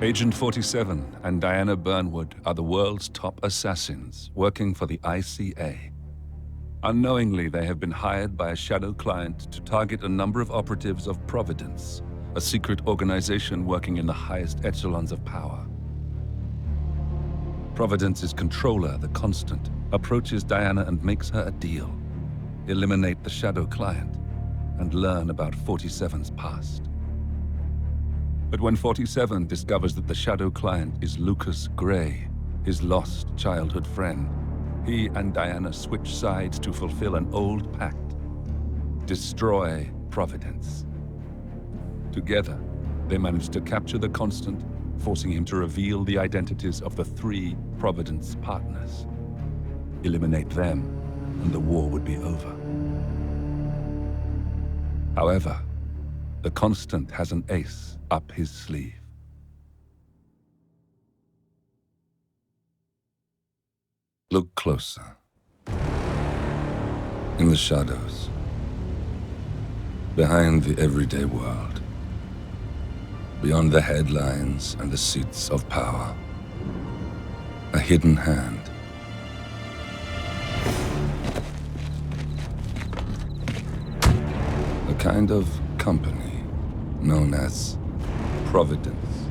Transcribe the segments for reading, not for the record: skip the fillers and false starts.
Agent 47 and Diana Burnwood are the world's top assassins working for the ICA. Unknowingly, they have been hired by a shadow client to target a number of operatives of Providence, a secret organization working in the highest echelons of power. Providence's controller, the Constant, approaches Diana and makes her a deal. Eliminate the shadow client and learn about 47's past. But when 47 discovers that the shadow client is Lucas Gray, his lost childhood friend, he and Diana switch sides to fulfill an old pact: destroy Providence. Together, they manage to capture the Constant, forcing him to reveal the identities of the 3 Providence partners. Eliminate them, and the war would be over. However, the Constant has an ace up his sleeve. Look closer. In the shadows, behind the everyday world, beyond the headlines and the seats of power, a hidden hand. A kind of company known as Providence.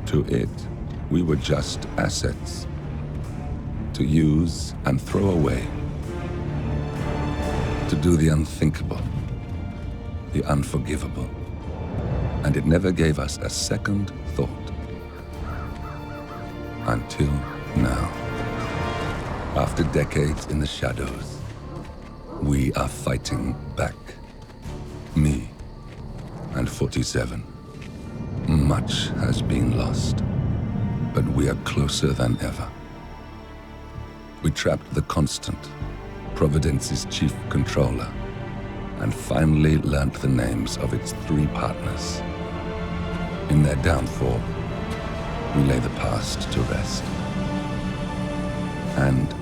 To it, we were just assets, to use and throw away, to do the unthinkable, the unforgivable, and it never gave us a second thought. Until now. After decades in the shadows, we are fighting back. Me and 47. Much has been lost, but we are closer than ever. We trapped the Constant, Providence's chief controller, and finally learnt the names of its 3 partners. In their downfall, we lay the past to rest. And,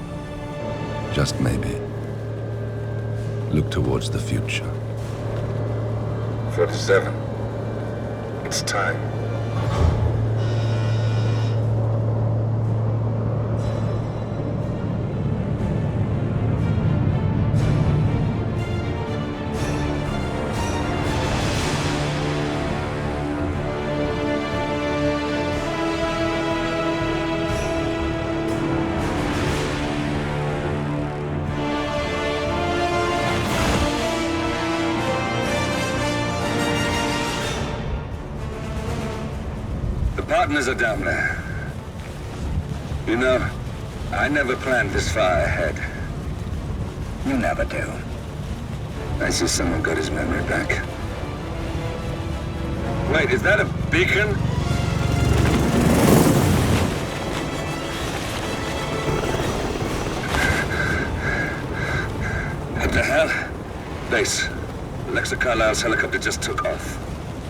just maybe, look towards the future. 47. It's time. Partners are down there. You know, I never planned this far ahead. You never do. I see someone got his memory back. Wait, is that a beacon? What the hell? Base. Alexa Carlisle's helicopter just took off.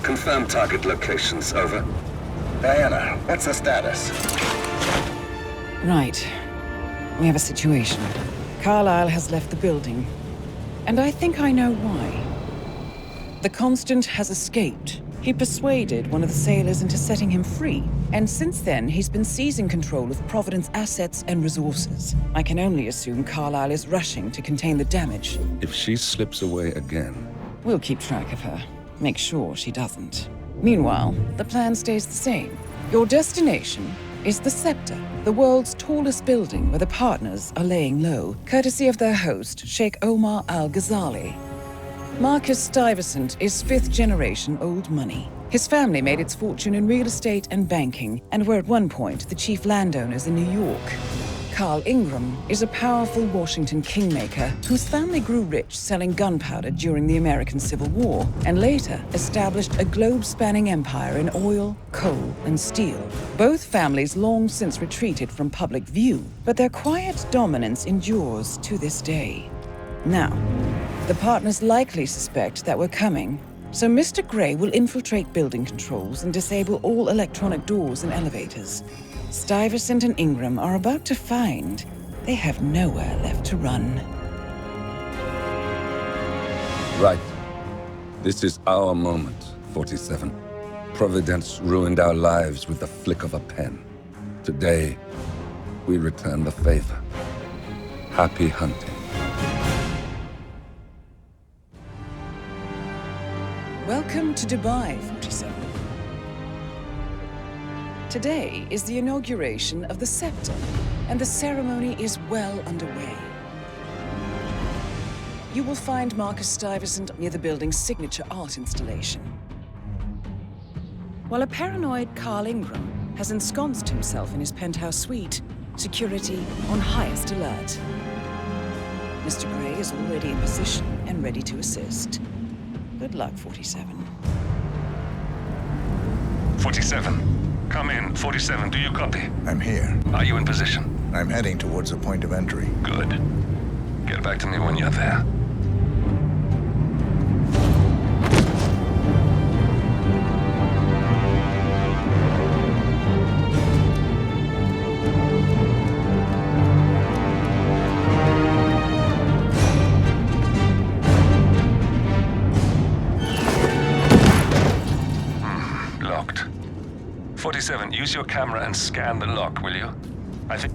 Confirm target locations, over. Diana, what's the status? Right. We have a situation. Carlisle has left the building. And I think I know why. The Constant has escaped. He persuaded one of the sailors into setting him free. And since then, he's been seizing control of Providence assets and resources. I can only assume Carlisle is rushing to contain the damage. If she slips away again... We'll keep track of her. Make sure she doesn't. Meanwhile, the plan stays the same. Your destination is the Scepter, the world's tallest building where the partners are laying low, courtesy of their host, Sheikh Omar Al-Ghazali. Marcus Stuyvesant is 5th-generation old money. His family made its fortune in real estate and banking, and were at one point the chief landowners in New York. Carl Ingram is a powerful Washington kingmaker whose family grew rich selling gunpowder during the American Civil War, and later established a globe-spanning empire in oil, coal, and steel. Both families long since retreated from public view, but their quiet dominance endures to this day. Now, the partners likely suspect that we're coming, so Mr. Gray will infiltrate building controls and disable all electronic doors and elevators. Stuyvesant and Ingram are about to find they have nowhere left to run. Right. This is our moment, 47. Providence ruined our lives with the flick of a pen. Today, we return the favor. Happy hunting. Welcome to Dubai, 47. Today is the inauguration of the scepter, and the ceremony is well underway. You will find Marcus Stuyvesant near the building's signature art installation. While a paranoid Carl Ingram has ensconced himself in his penthouse suite, security on highest alert. Mr. Gray is already in position and ready to assist. Good luck, 47. 47. Come in. 47, do you copy? I'm here. Are you in position? I'm heading towards the point of entry. Good. Get back to me when you're there. Locked. 47, use your camera and scan the lock, will you? I think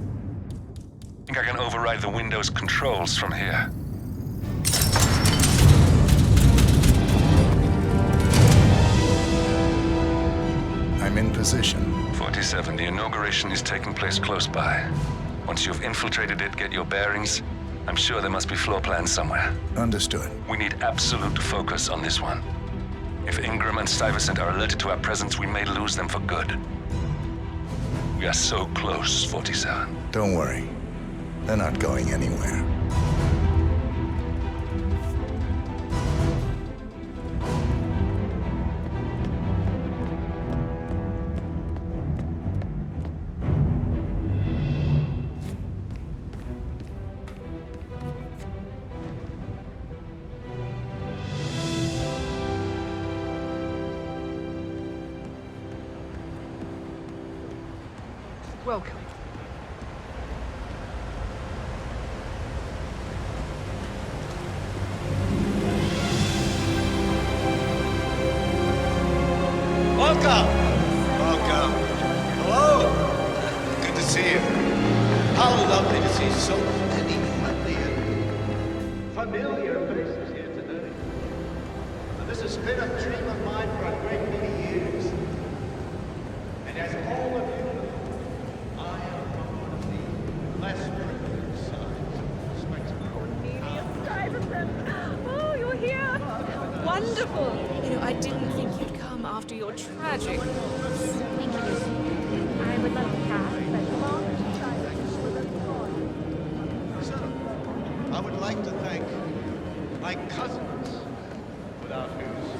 I can override the Windows controls from here. I'm in position. 47, the inauguration is taking place close by. Once you've infiltrated it, get your bearings. I'm sure there must be floor plans somewhere. Understood. We need absolute focus on this one. If Ingram and Stuyvesant are alerted to our presence, we may lose them for good. We are so close, 47. Don't worry. They're not going anywhere. Welcome. Welcome! Welcome. Hello! Good to see you. How lovely to see so many friendly and familiar faces here today. And this has been a dream of mine for a great many years. And as all of you know, I am from one of the less privileged sides of the spectrum. Oh, you're here! Wonderful! You know, I didn't think you'd come after your tragic loss. Thank you. I would love to cast, but the longer you try to So, I would like to thank my cousins, without whose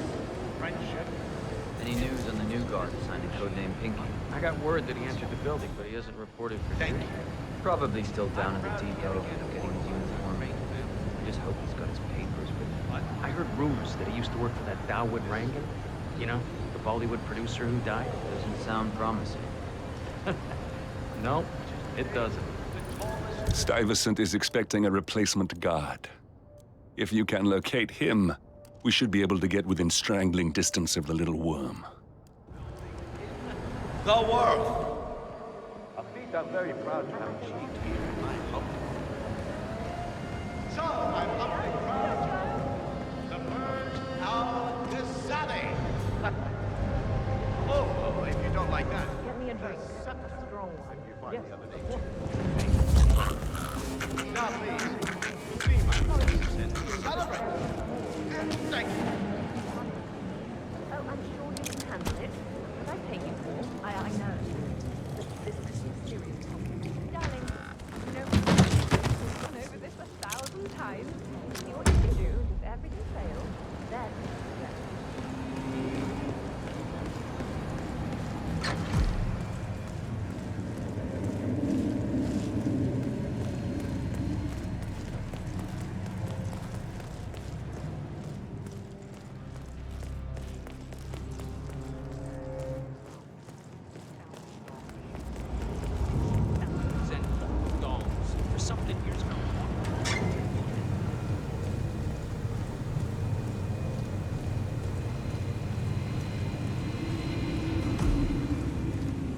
friendship. Any news on the new guard assigned to codename Pinky? I got word that he entered the building, but he hasn't reported for Thank days. you. Probably still down in the depot, getting his uniform. I just hope he's got his papers with him. I heard rumors that he used to work for that Dawood Rangan. You know, the Bollywood producer who died. Doesn't sound promising. No, it doesn't. Stuyvesant is expecting a replacement guard. If you can locate him, we should be able to get within strangling distance of the little worm. The world! A feat I'm very proud to have achieved here in my home. So, I'm humbly proud to merge our Gazali. Oh, if you don't like that. Get me a drink. Scepter. Strong one. You find Yes. the other day. Now, please, be my guests and celebrate. Thank you. Oh, I'm sure you can handle it. What I pay you for, I know. This is a serious problem. Darling, you know, we've gone over this 1,000 times. See what you can do. If everything fails, then...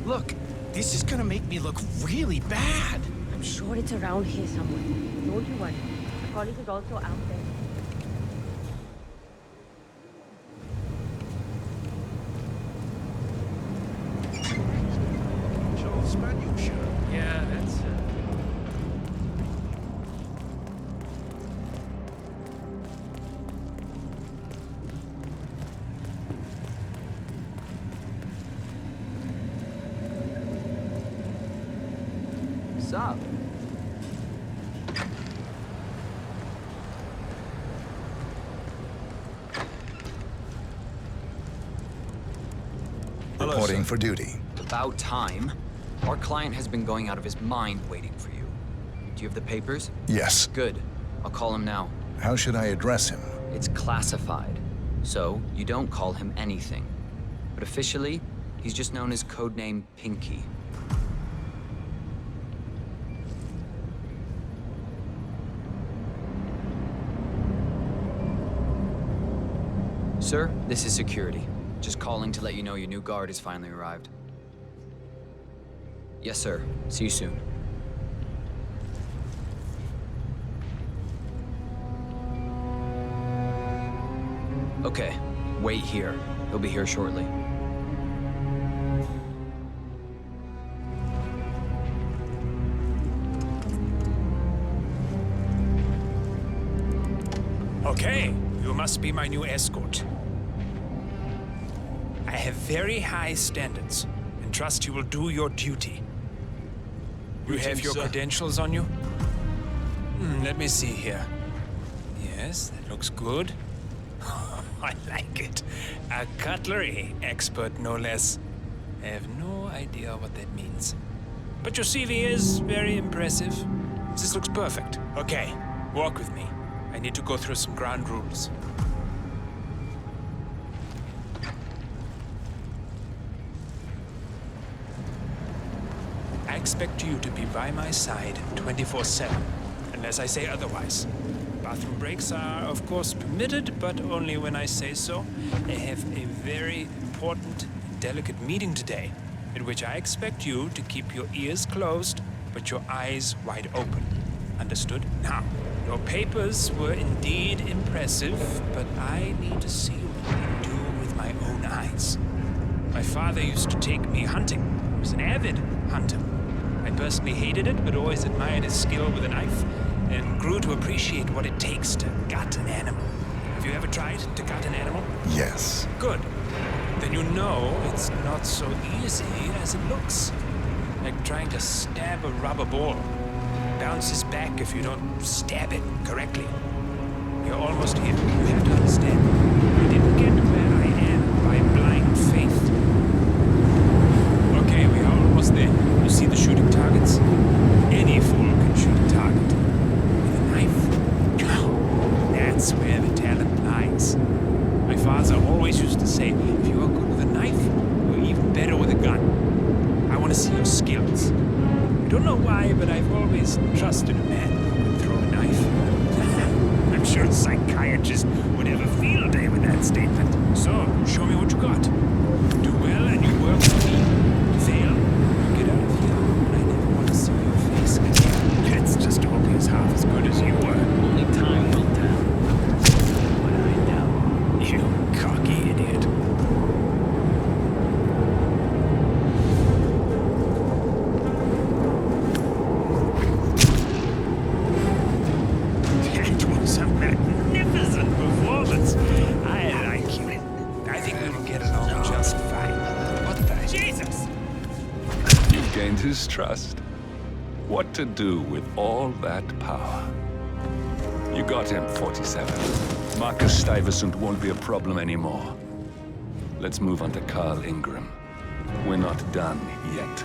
Look, this is gonna make me look really bad. I'm sure it's around here somewhere. Don't you worry. The police is also out there. Joel Spaniel shirt. Yeah, that's Sup? Reporting for duty. About time. Our client has been going out of his mind waiting for you. Do you have the papers? Yes. Good. I'll call him now. How should I address him? It's classified, so you don't call him anything. But officially, he's just known as codename Pinky. Sir, this is security. Just calling to let you know your new guard has finally arrived. Yes, sir. See you soon. Okay, wait here. He'll be here shortly. Okay, you must be my new escort. I have very high standards and trust you will do your duty. You have your credentials on you? Let me see here. Yes, that looks good. I like it. A cutlery expert, no less. I have no idea what that means. But your CV is very impressive. This looks perfect. Okay, walk with me. I need to go through some ground rules. I expect you to be by my side 24/7, unless I say otherwise. Bathroom breaks are, of course, permitted, but only when I say so. I have a very important, delicate meeting today, in which I expect you to keep your ears closed, but your eyes wide open. Understood? Now, your papers were indeed impressive, but I need to see what I do with my own eyes. My father used to take me hunting. He was an avid hunter. I personally hated it, but always admired his skill with a knife, and grew to appreciate what it takes to gut an animal. Have you ever tried to gut an animal? Yes. Good. Then you know it's not so easy as it looks. Like trying to stab a rubber ball. Bounces back if you don't stab it correctly. You're almost here. You have to understand. I didn't get where I am by blind faith. Okay, we are almost there. You see the shooting targets? Any fool can shoot a target. With a knife? That's where the talent lies. My father always used to say, if you are good with a knife, you're even better with a gun. I want to see your skills. I don't know why, but I've always trusted a man who could throw a knife. I'm sure a psychiatrist would have a field day with that statement. So, show me what you got. Do well and you work for me. Fail, get out of here. I never want to see your face again. Let's just hope he's half as good as you were. only time will tell. What I know. You cocky idiot. That was a magnificent performance. I like you. I think we will get along just fine. What the Jesus? You've gained his trust. What to do with all that power? You got him, 47. Marcus Stuyvesant won't be a problem anymore. Let's move on to Carl Ingram. We're not done yet.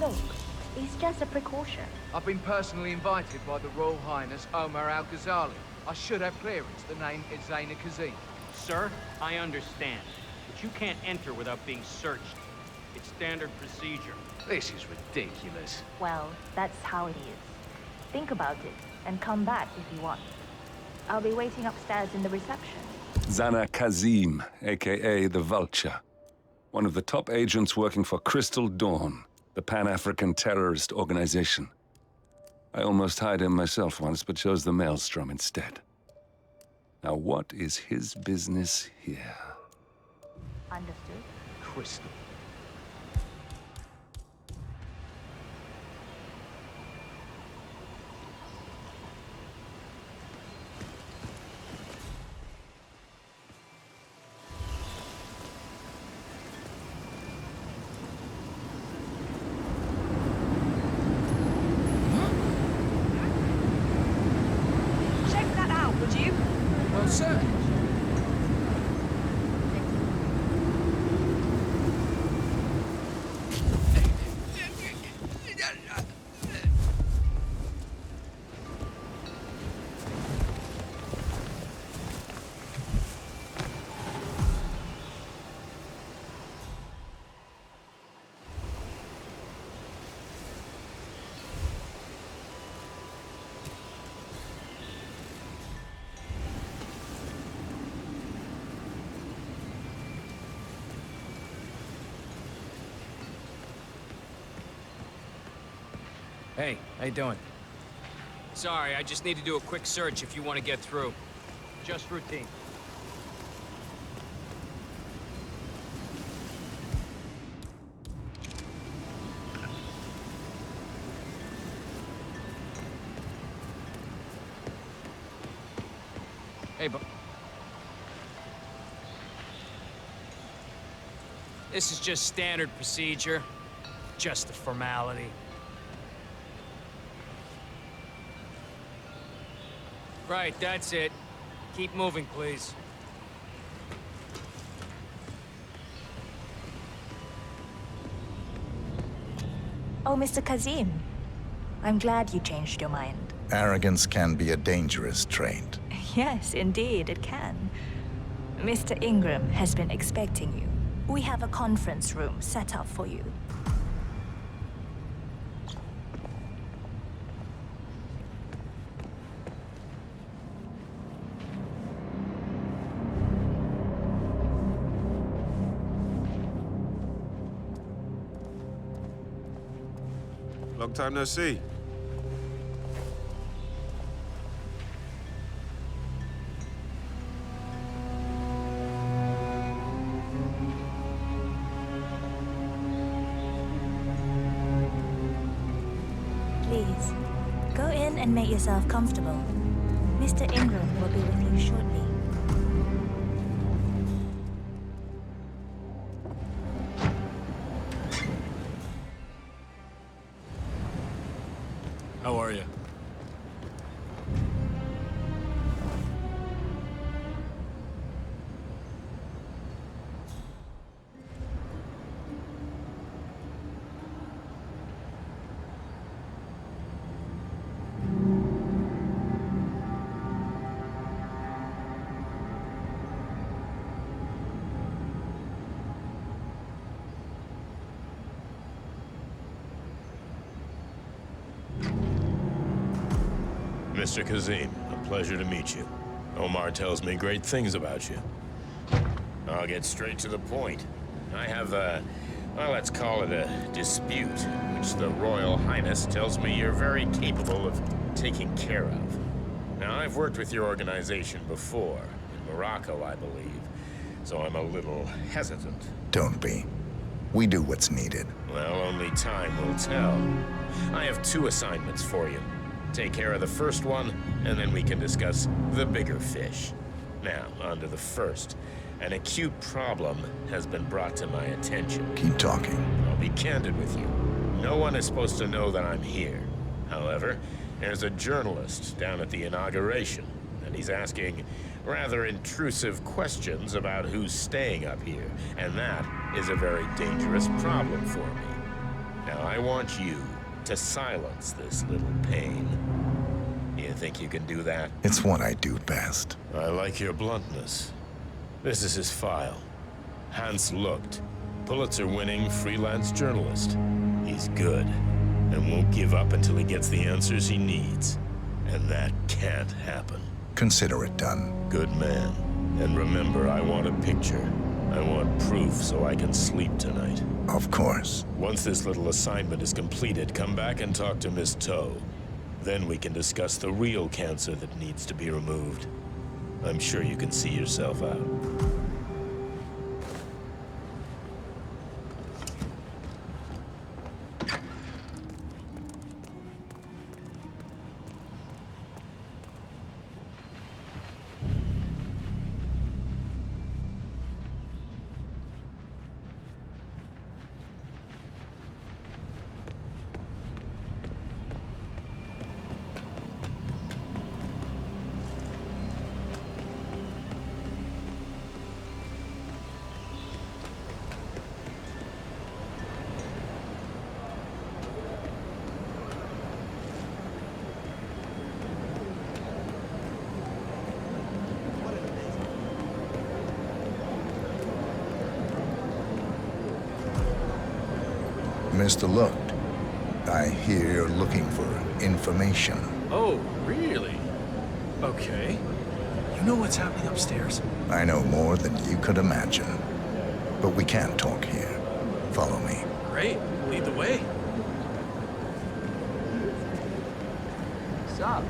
Look, it's just a precaution. I've been personally invited by the Royal Highness Omar Al-Ghazali. I should have clearance. The name is Zaina Kazim. Sir, I understand, but you can't enter without being searched. It's standard procedure. This is ridiculous. Well, that's how it is. Think about it, and come back if you want. I'll be waiting upstairs in the reception. Zana Kazim, aka the Vulture. One of the top agents working for Crystal Dawn, the Pan-African terrorist organization. I almost hired him myself once, but chose the Maelstrom instead. Now what is his business here? Understood? Crystal. Hey, how you doing? Sorry, I just need to do a quick search if you want to get through. Just routine. Hey, but this is just standard procedure. Just a formality. Right, that's it. Keep moving, please. Oh, Mr. Kazim. I'm glad you changed your mind. Arrogance can be a dangerous trait. Yes, indeed, it can. Mr. Ingram has been expecting you. We have a conference room set up for you. Long time no see. Please, go in and make yourself comfortable. Mr. Ingram will be with you shortly. How are you? Mr. Kazim, a pleasure to meet you. Omar tells me great things about you. I'll get straight to the point. I have well, let's call it a dispute, which the Royal Highness tells me you're very capable of taking care of. Now, I've worked with your organization before, in Morocco, I believe, so I'm a little hesitant. Don't be. We do what's needed. Well, only time will tell. I have 2 assignments for you. Take care of the first one, and then we can discuss the bigger fish. Now, on to the first. An acute problem has been brought to my attention. Keep talking. I'll be candid with you. No one is supposed to know that I'm here. However, there's a journalist down at the inauguration, and he's asking rather intrusive questions about who's staying up here, and that is a very dangerous problem for me. Now, I want you to silence this little pain. You think you can do that? It's what I do best. I like your bluntness. This is his file. Hans Lucht, Pulitzer-winning freelance journalist. He's good, and won't give up until he gets the answers he needs. And that can't happen. Consider it done. Good man. And remember, I want a picture. I want proof so I can sleep tonight. Of course. Once this little assignment is completed, come back and talk to Miss Toe. Then we can discuss the real cancer that needs to be removed. I'm sure you can see yourself out. Mr. Lucht, I hear you're looking for information. Oh, really? Okay. You know what's happening upstairs? I know more than you could imagine. But we can't talk here. Follow me. Great. Lead the way. What's up?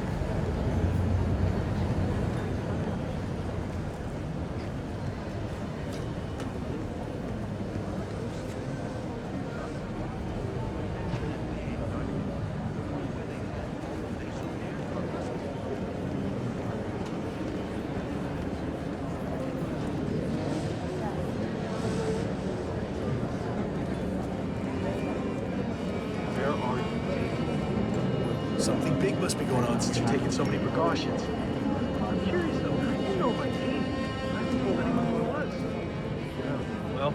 Something big must be going on since you're taking so many precautions. I'm curious though, how do you know my name? I haven't told anyone who it was. Yeah, well,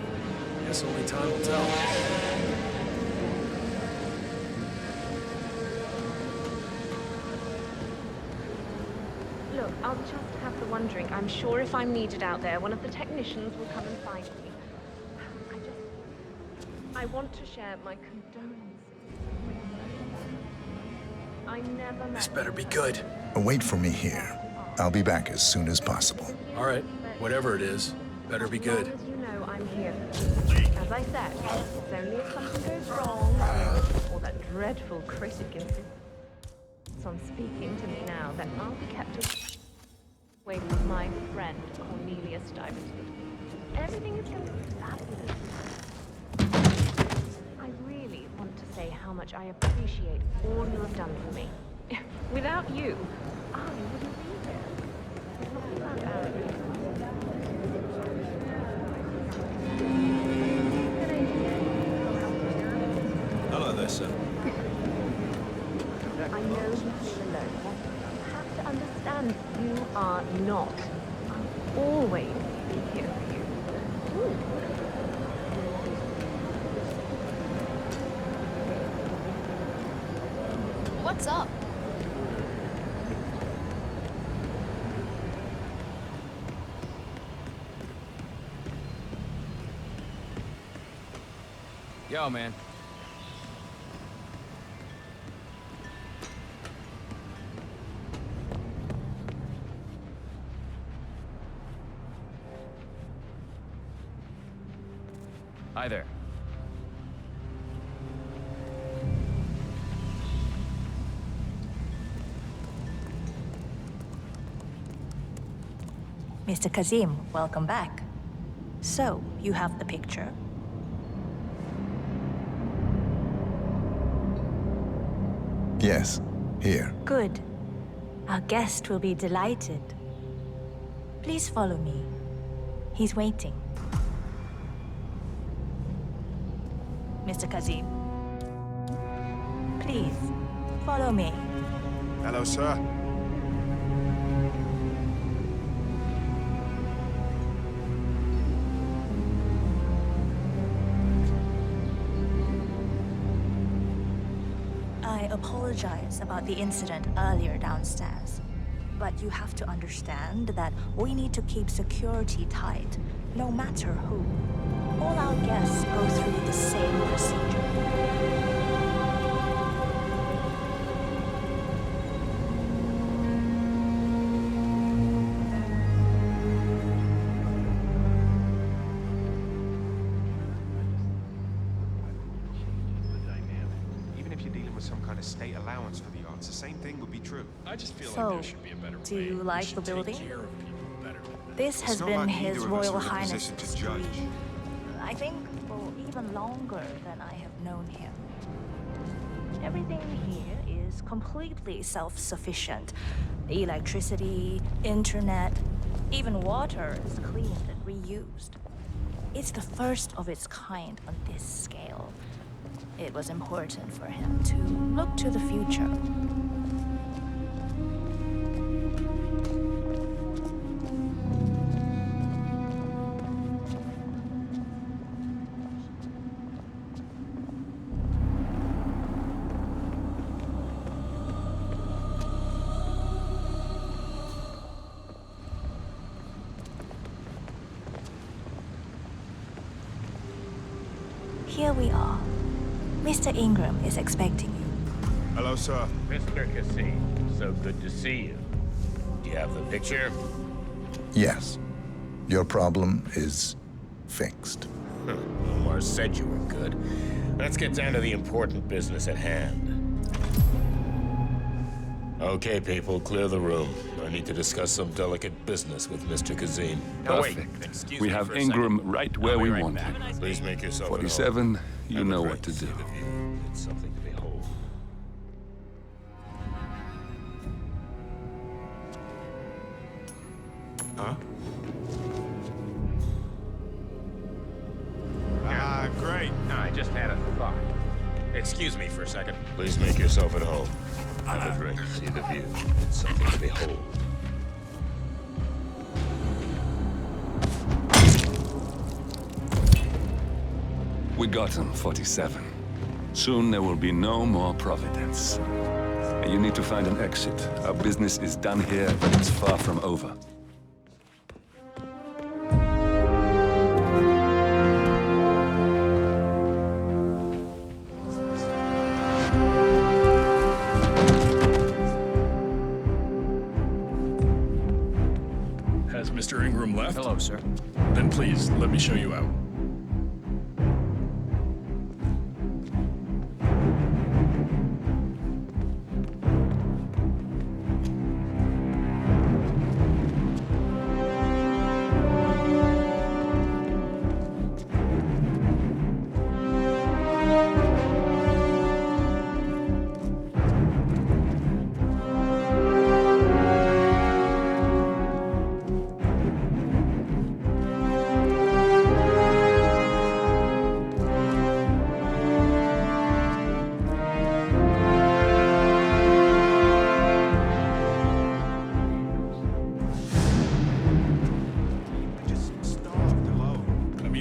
guess only time will tell. Look, I'll just have the one drink. I'm sure if I'm needed out there, one of the technicians will come and find me. I want to share my condolences. I never met. This better be good. Wait for me here. I'll be back as soon as possible. All right, whatever it is, better be good. As you know, I'm here. As I said, it's only if something goes wrong, or that dreadful critic insists on speaking to me now, that I'll be kept away from my friend Cornelia Stuyvesant. Everything is going to be fabulous. I really want to say how much I appreciate all you have done for me. Without you, I wouldn't be here. It's not about arrogance. Hello there, sir. I know you feel alone. You have to understand you are not. I'll always be here for you. Ooh. What's up? Yo, man. Hi there. Mr. Kazim, welcome back. So, you have the picture? Yes, here. Good. Our guest will be delighted. Please follow me. He's waiting. Mr. Kazim. Please, follow me. Hello, sir. I apologize about the incident earlier downstairs. But you have to understand that we need to keep security tight, no matter who. All our guests go through the same procedure. Some kind of state allowance for the arts, the same thing would be true. I just feel So, like there should be a better way. do you like the building? Take care of people better than that. This has It's not been like His either of us Royal are in a Highness's position to judge. dream. I think for even longer than I have known him. Everything here is completely self-sufficient. Electricity, internet, even water is cleaned and reused. It's the first of its kind on this scale. It was important for him to look to the future. Here we are. Mr. Ingram is expecting you. Hello, sir. Mr. Cassim, so good to see you. Do you have the picture? Yes. Your problem is fixed. Omar said you were good. Let's get down to the important business at hand. Okay, people, clear the room. I need to discuss some delicate business with Mr. Kazim. Oh, wait. Perfect. We have Ingram right where we want him. Please make yourself 47, you know what to do. It's something to behold. Huh? Ah, great. No, I just had a thought. Excuse me for a second. Please make yourself at home. Have a drink, see the view. It's something to behold. We got him, 47. Soon there will be no more Providence. And you need to find an exit. Our business is done here, but it's far from over. Has Mr. Ingram left? Hello, sir. Then please, let me show you out.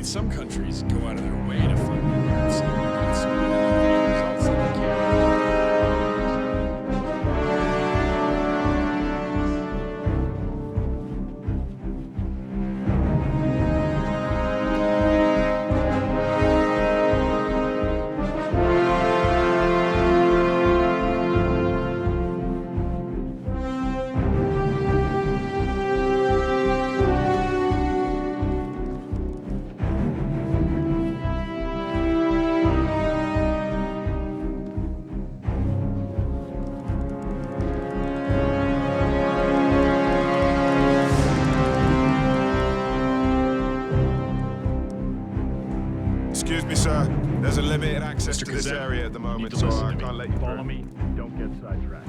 Some countries go out of their way to fund the arts, and you get so many results that they Excuse me, sir. There's a limited access to this Kazim, area at the moment, you need to so listen I to me. can't let you Follow through. me. Don't get sidetracked.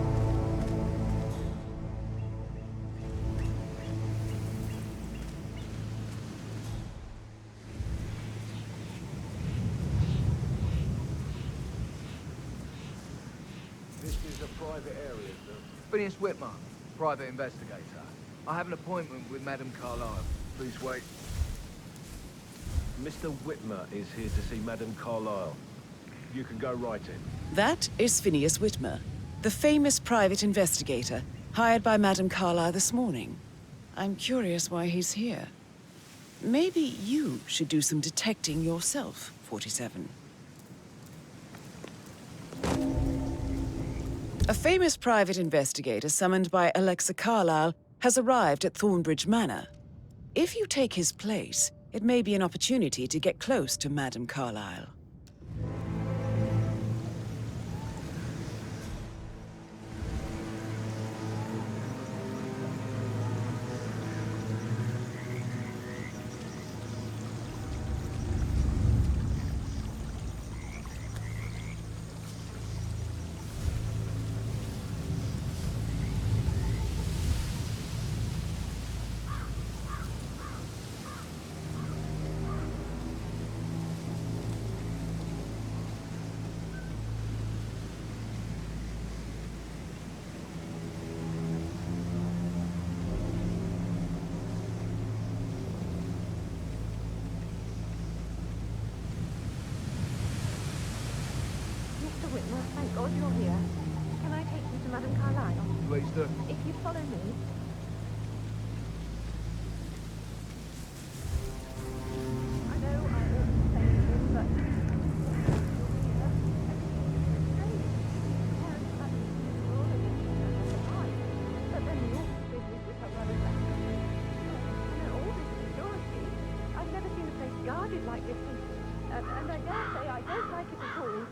This is a private area, sir. Phineas Whitmer, private investigator. I have an appointment with Madame Carlyle. Please wait. Mr. Whitmer is here to see Madame Carlyle. You can go right in. That is Phineas Whitmer, the famous private investigator hired by Madame Carlyle this morning. I'm curious why he's here. Maybe you should do some detecting yourself, 47. A famous private investigator summoned by Alexa Carlyle has arrived at Thornbridge Manor. If you take his place, it may be an opportunity to get close to Madame Carlyle. Mr. Whitmer, thank God you're here. Can I take you to Madame Carlyle? Please do. If you follow me. I know I ought to say this, but... But then the awful business with her brother's letter. You know, all this security. I've never seen a place guarded like this, and I dare say I don't like it at all.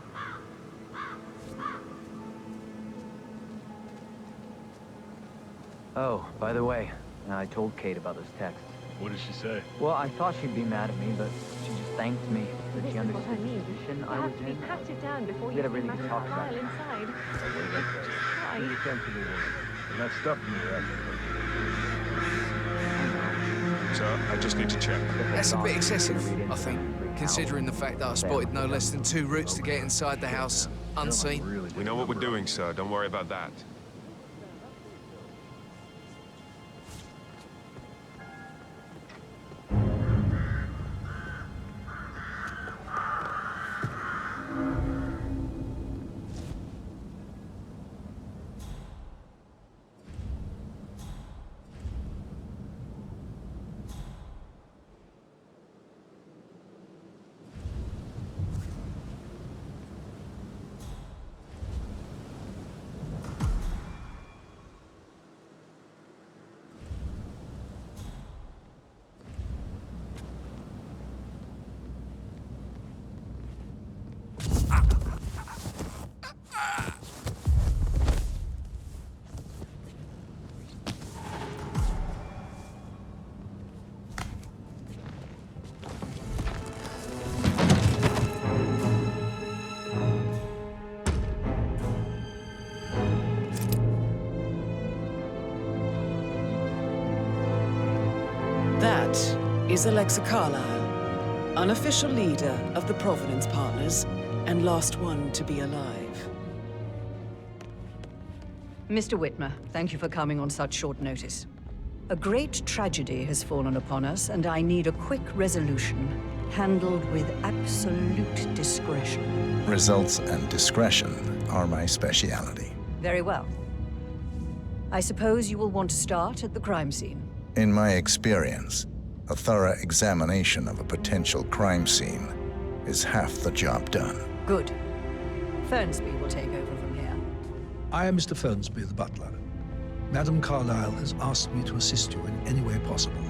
Oh, by the way, I told Kate about this text. What did she say? Well, I thought she'd be mad at me, but she just thanked me that This she is what understood I mean. the position You I have was to be in. patted down before We you had a see really Madame good talk about Carlyle it. inside. Be Right. sensible woman. And that stuff in your So, I just need to check. That's a bit excessive, I think, considering the fact that I spotted no less than 2 routes to get inside the house unseen. We know what we're doing, sir. Don't worry about that. That is Alexa Carlyle, unofficial leader of the Providence Partners and last one to be alive. Mr. Whitmer, thank you for coming on such short notice. A great tragedy has fallen upon us, and I need a quick resolution, handled with absolute discretion. Results and discretion are my speciality. Very well. I suppose you will want to start at the crime scene. In my experience, a thorough examination of a potential crime scene is half the job done. Good. Fernsby will take over from here. I am Mr. Fernsby, the butler. Madame Carlyle has asked me to assist you in any way possible.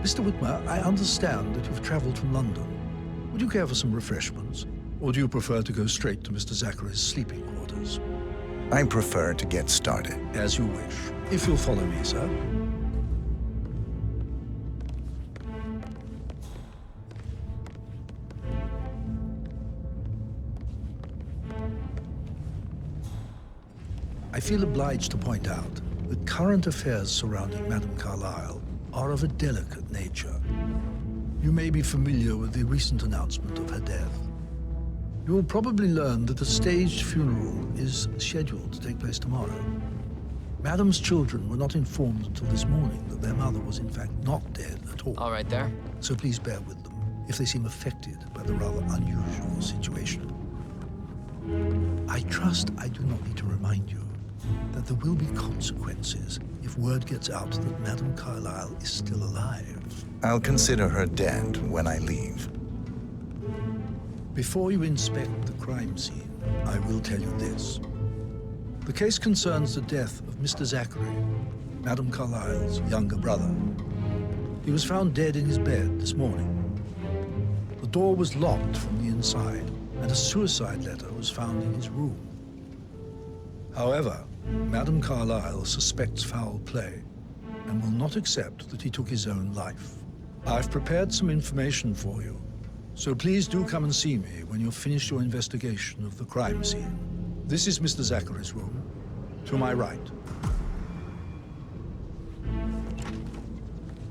Mr. Whitmer, I understand that you've traveled from London. Would you care for some refreshments? Or do you prefer to go straight to Mr. Zachary's sleeping quarters? I prefer to get started. As you wish. If you'll follow me, sir. I feel obliged to point out that current affairs surrounding Madame Carlyle are of a delicate nature. You may be familiar with the recent announcement of her death. You will probably learn that a staged funeral is scheduled to take place tomorrow. Madam's children were not informed until this morning that their mother was in fact not dead at all. All right there. So please bear with them if they seem affected by the rather unusual situation. I trust I do not need to remind you that there will be consequences if word gets out that Madame Carlyle is still alive. I'll consider her dead when I leave. Before you inspect the crime scene, I will tell you this. The case concerns the death of Mr. Zachary, Madame Carlyle's younger brother. He was found dead in his bed this morning. The door was locked from the inside, and a suicide letter was found in his room. However, Madame Carlyle suspects foul play and will not accept that he took his own life. I've prepared some information for you, so please do come and see me when you've finished your investigation of the crime scene. This is Mr. Zachary's room, to my right.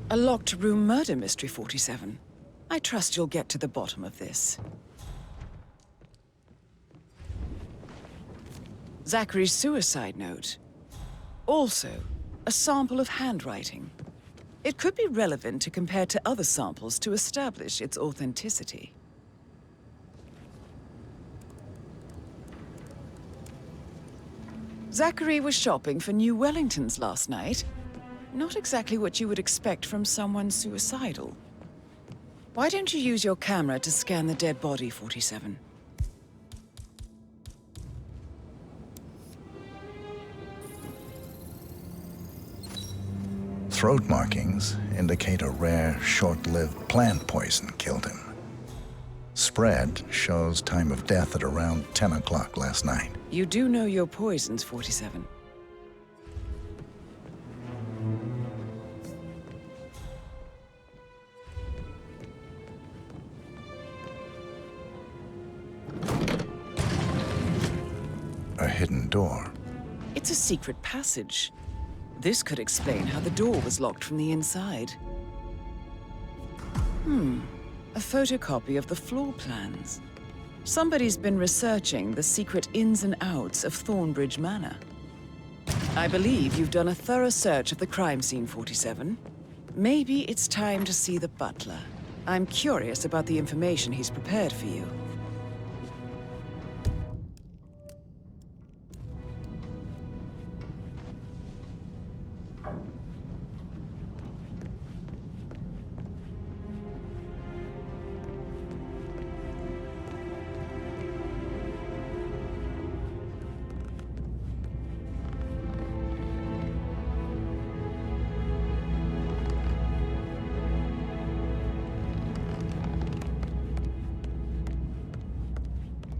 A locked room murder mystery, 47. I trust you'll get to the bottom of this. Zachary's suicide note. Also, a sample of handwriting. It could be relevant to compare to other samples to establish its authenticity. Zachary was shopping for New Wellingtons last night. Not exactly what you would expect from someone suicidal. Why don't you use your camera to scan the dead body, 47? Throat markings indicate a rare, short-lived plant poison killed him. Spread shows time of death at around 10 o'clock last night. You do know your poisons, 47. A hidden door. It's a secret passage. This could explain how the door was locked from the inside. A photocopy of the floor plans. Somebody's been researching the secret ins and outs of Thornbridge Manor. I believe you've done a thorough search of the crime scene, 47. Maybe it's time to see the butler. I'm curious about the information he's prepared for you.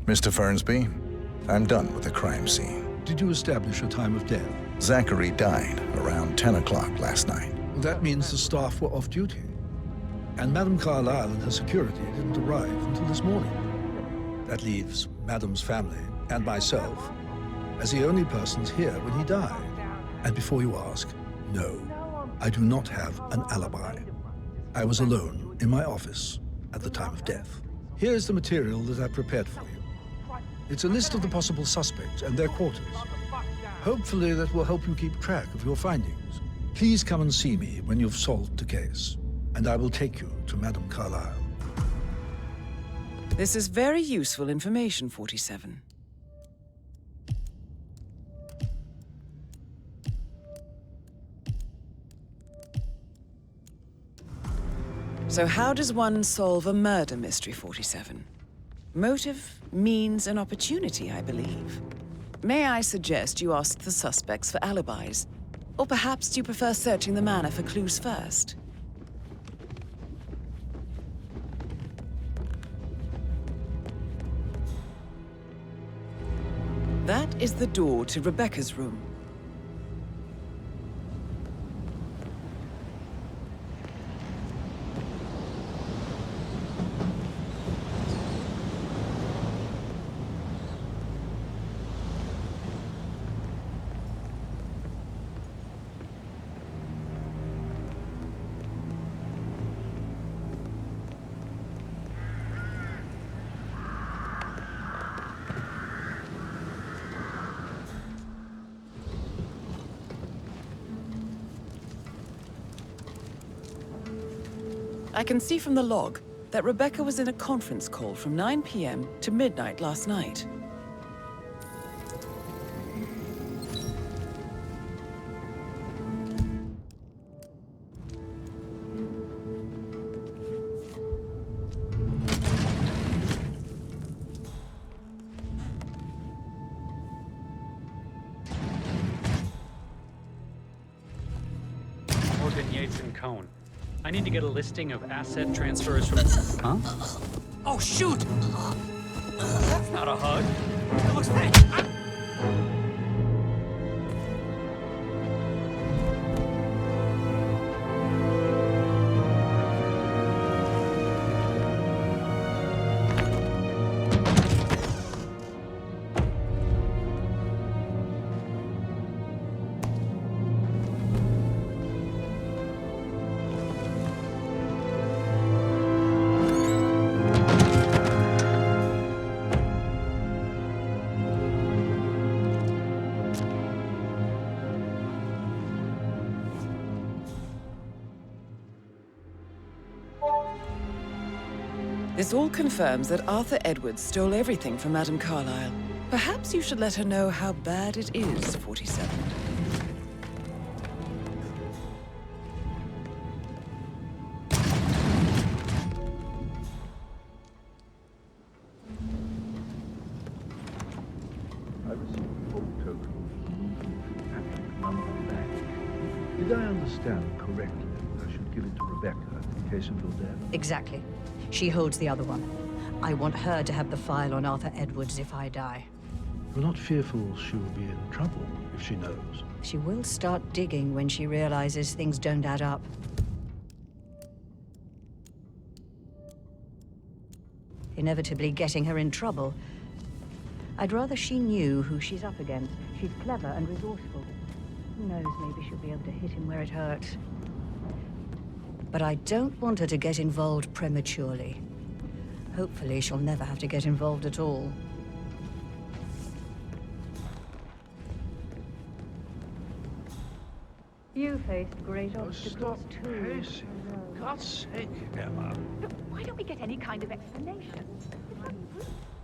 Mr. Fernsby, I'm done with the crime scene. Did you establish a time of death? Zachary died around 10 o'clock last night. Well, that means the staff were off duty. And Madame Carlyle and her security didn't arrive until this morning. That leaves Madame's family and myself as the only persons here when he died. And before you ask, no, I do not have an alibi. I was alone in my office at the time of death. Here's the material that I prepared for you. It's a list of the possible suspects and their quarters. Hopefully that will help you keep track of your findings. Please come and see me when you've solved the case, and I will take you to Madame Carlyle. This is very useful information, 47. So how does one solve a murder mystery, 47? Motive, means, and opportunity, I believe. May I suggest you ask the suspects for alibis? Or perhaps do you prefer searching the manor for clues first? That is the door to Rebecca's room. I can see from the log that Rebecca was in a conference call from 9 p.m. to midnight last night. Morgan, Yates, and Cohn. I need to get a listing of asset transfers from... Huh? Oh, shoot! That's not a hug. It looks fake! This all confirms that Arthur Edwards stole everything from Madame Carlyle. Perhaps you should let her know how bad it is, 47. I received a full token Patrick London Bank. Did I understand correctly that I should give it to Rebecca in case of your death? Exactly. She holds the other one. I want her to have the file on Arthur Edwards if I die. You're not fearful she will be in trouble if she knows? She will start digging when she realizes things don't add up. Inevitably getting her in trouble. I'd rather she knew who she's up against. She's clever and resourceful. Who knows, maybe she'll be able to hit him where it hurts. But I don't want her to get involved prematurely. Hopefully, she'll never have to get involved at all. You faced great obstacles too. Pacing. For God's sake, Emma. Look, why don't we get any kind of explanation?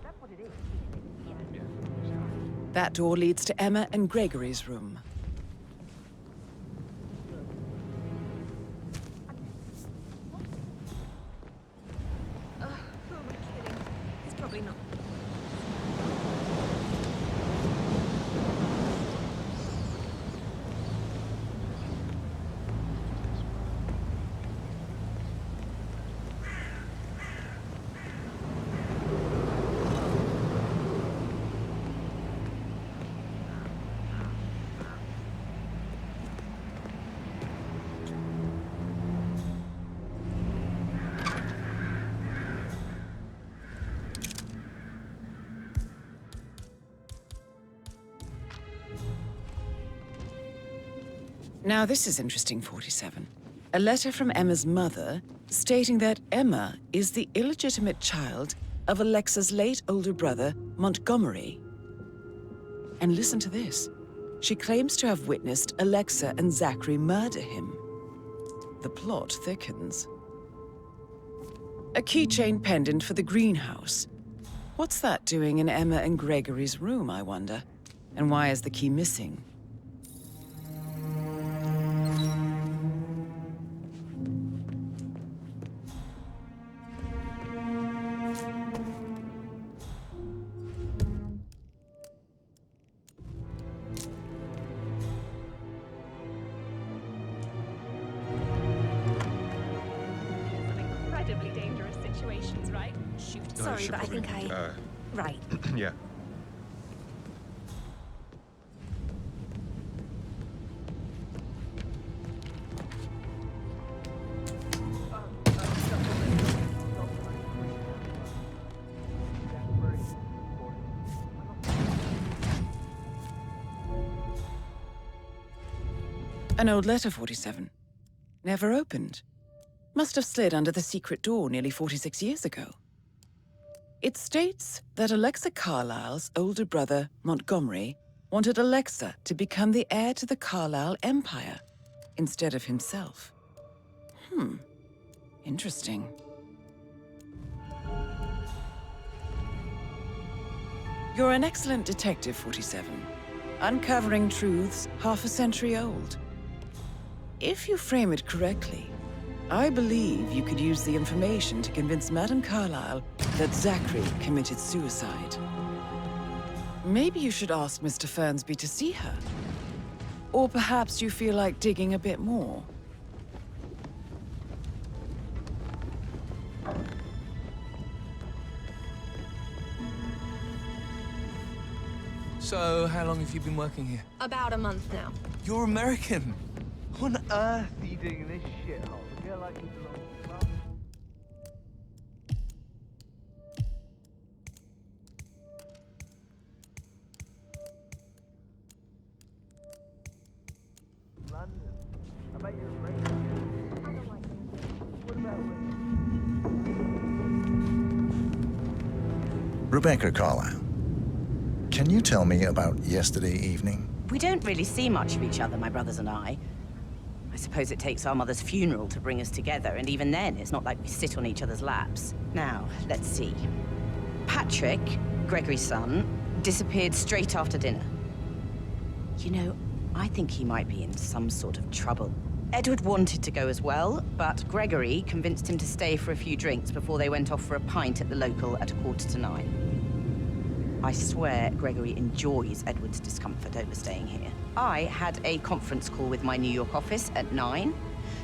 That's what it is. That door leads to Emma and Gregory's room. Probably not. Now this is interesting, 47. A letter from Emma's mother stating that Emma is the illegitimate child of Alexa's late older brother, Montgomery. And listen to this. She claims to have witnessed Alexa and Zachary murder him. The plot thickens. A keychain pendant for the greenhouse. What's that doing in Emma and Gregory's room, I wonder? And why is the key missing? Incredibly dangerous situations, right? Shoot. Sorry, but I think I... Right. Yeah. An old letter, 47. Never opened. Must have slid under the secret door nearly 46 years ago. It states that Alexa Carlyle's older brother, Montgomery, wanted Alexa to become the heir to the Carlyle Empire instead of himself. Interesting. You're an excellent detective, 47. Uncovering truths half a century old. If you frame it correctly, I believe you could use the information to convince Madame Carlyle that Zachary committed suicide. Maybe you should ask Mr. Fernsby to see her. Or perhaps you feel like digging a bit more. So, how long have you been working here? About a month now. You're American. What on earth are you doing in this shithole? A girl like you belongs to the club. London. I bet you're American. What about Rebecca Carlyle, can you tell me about yesterday evening? We don't really see much of each other, my brothers and I. I suppose it takes our mother's funeral to bring us together, and even then, it's not like we sit on each other's laps. Now, let's see. Patrick, Gregory's son, disappeared straight after dinner. You know, I think he might be in some sort of trouble. Edward wanted to go as well, but Gregory convinced him to stay for a few drinks before they went off for a pint at the local at 9:15. I swear Gregory enjoys Edward's discomfort over staying here. I had a conference call with my New York office at 9,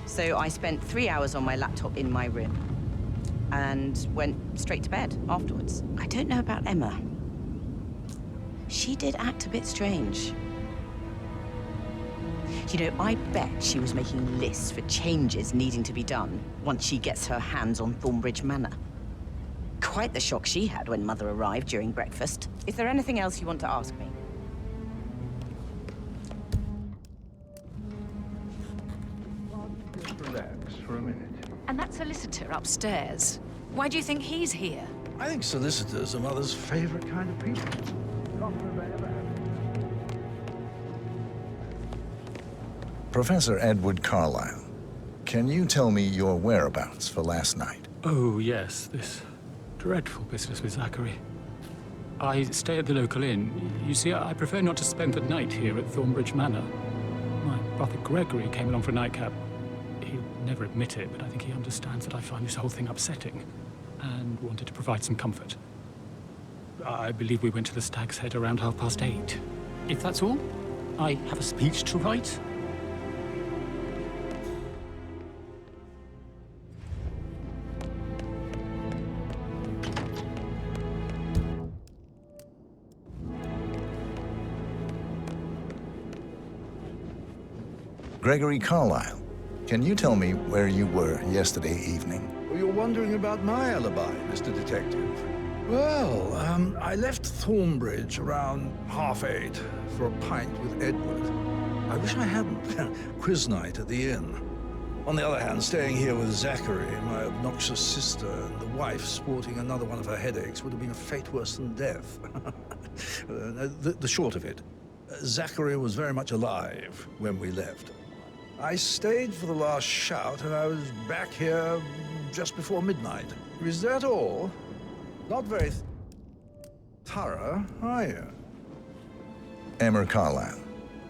so I spent 3 hours on my laptop in my room and went straight to bed afterwards. I don't know about Emma. She did act a bit strange. You know, I bet she was making lists for changes needing to be done once she gets her hands on Thornbridge Manor. Quite the shock she had when Mother arrived during breakfast. Is there anything else you want to ask me? Just relax for a minute. And that solicitor upstairs. Why do you think he's here? I think solicitors are Mother's favorite kind of people. Professor Edward Carlyle, can you tell me your whereabouts for last night? Oh, yes, this dreadful business with Zachary. I stay at the local inn. You see, I prefer not to spend the night here at Thornbridge Manor. My brother Gregory came along for a nightcap. He'll never admit it, but I think he understands that I find this whole thing upsetting and wanted to provide some comfort. I believe we went to the Stag's Head around 8:30. If that's all, I have a speech to write. Gregory Carlyle, can you tell me where you were yesterday evening? Well, you're wondering about my alibi, Mr. Detective. Well, I left Thornbridge around 8:30 for a pint with Edward. I wish I hadn't. Quiz night at the inn. On the other hand, staying here with Zachary, my obnoxious sister, and the wife sporting another one of her headaches would have been a fate worse than death. The short of it, Zachary was very much alive when we left. I stayed for the last shout, and I was back here just before midnight. Is that all? Not very thorough, are you? Emma Carlyle,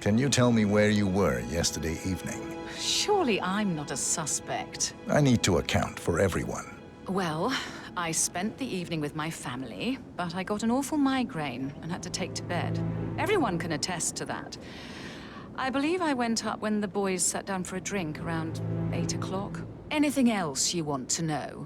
can you tell me where you were yesterday evening? Surely I'm not a suspect. I need to account for everyone. Well, I spent the evening with my family, but I got an awful migraine and had to take to bed. Everyone can attest to that. I believe I went up when the boys sat down for a drink around 8 o'clock. Anything else you want to know?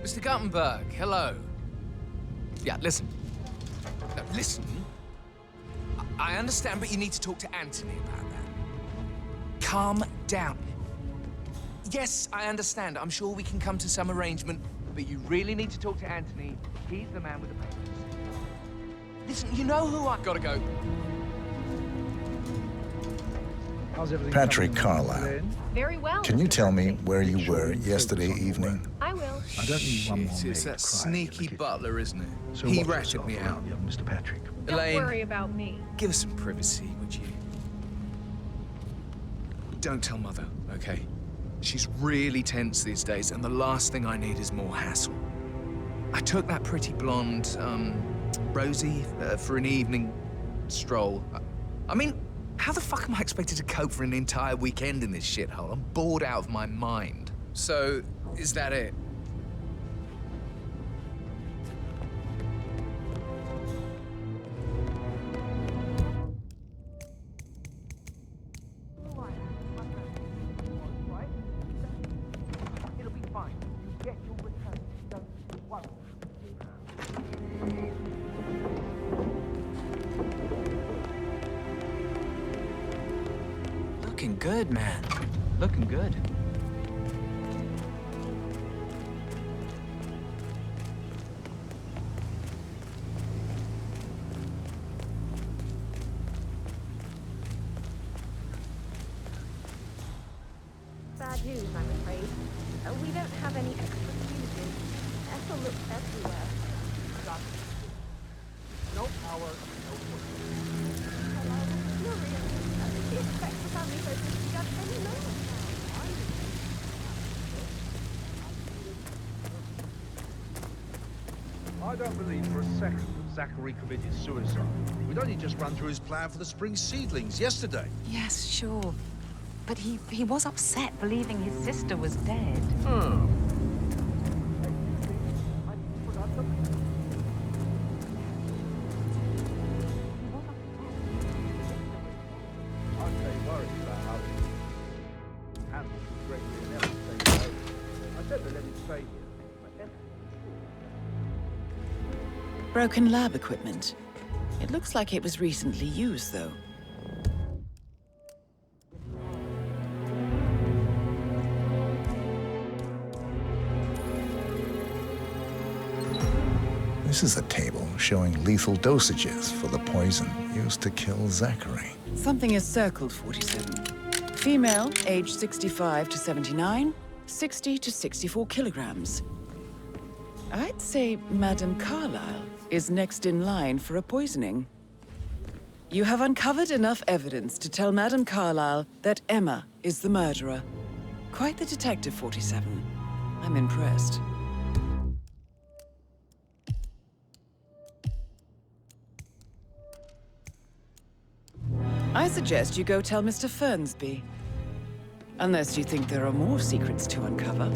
Mr. Guttenberg, hello. Yeah, listen. No, listen. I understand, but you need to talk to Anthony about that. Calm down. Yes, I understand. I'm sure we can come to some arrangement but you really need to talk to Anthony. He's the man with the papers. Listen, you know who I... Gotta go. How's everything Patrick coming, Carlyle. Elaine? Very well. Can you Mr. tell me Percy. where you were yesterday evening? I will. I don't need one more Shit, maid it's that crying in the sneaky kitchen. butler, isn't it? So He watch ratted yourself me out. around, young Mr. Patrick. Don't Elaine, worry about me. give us some privacy, would you? Don't tell Mother, okay? She's really tense these days, and the last thing I need is more hassle. I took that pretty blonde, Rosie, for an evening stroll. I mean, how the fuck am I expected to cope for an entire weekend in this shithole? I'm bored out of my mind. So, is that it? It'll be fine. You get your return. Don't worry. Looking good, man. Looking good. Bad news, I'm afraid. We don't have any extra fuses. Ethel looks everywhere. No power, no work. Hello, furious. He expects the family focus to be done any moment I don't believe for a second that Zachary committed suicide. We'd only just run through his plan for the spring seedlings yesterday. Yes, sure. But he was upset believing his sister was dead. Okay, worried about how Hannah Gregory and Ellen stayed away. I said to let him stay here. But Ellen... Broken lab equipment. It looks like it was recently used, though. This is a table showing lethal dosages for the poison used to kill Zachary. Something is circled 47. Female, age 65 to 79, 60 to 64 kilograms. I'd say Madame Carlyle is next in line for a poisoning. You have uncovered enough evidence to tell Madame Carlyle that Emma is the murderer. Quite the detective, 47. I'm impressed. I suggest you go tell Mr. Fernsby. Unless you think there are more secrets to uncover.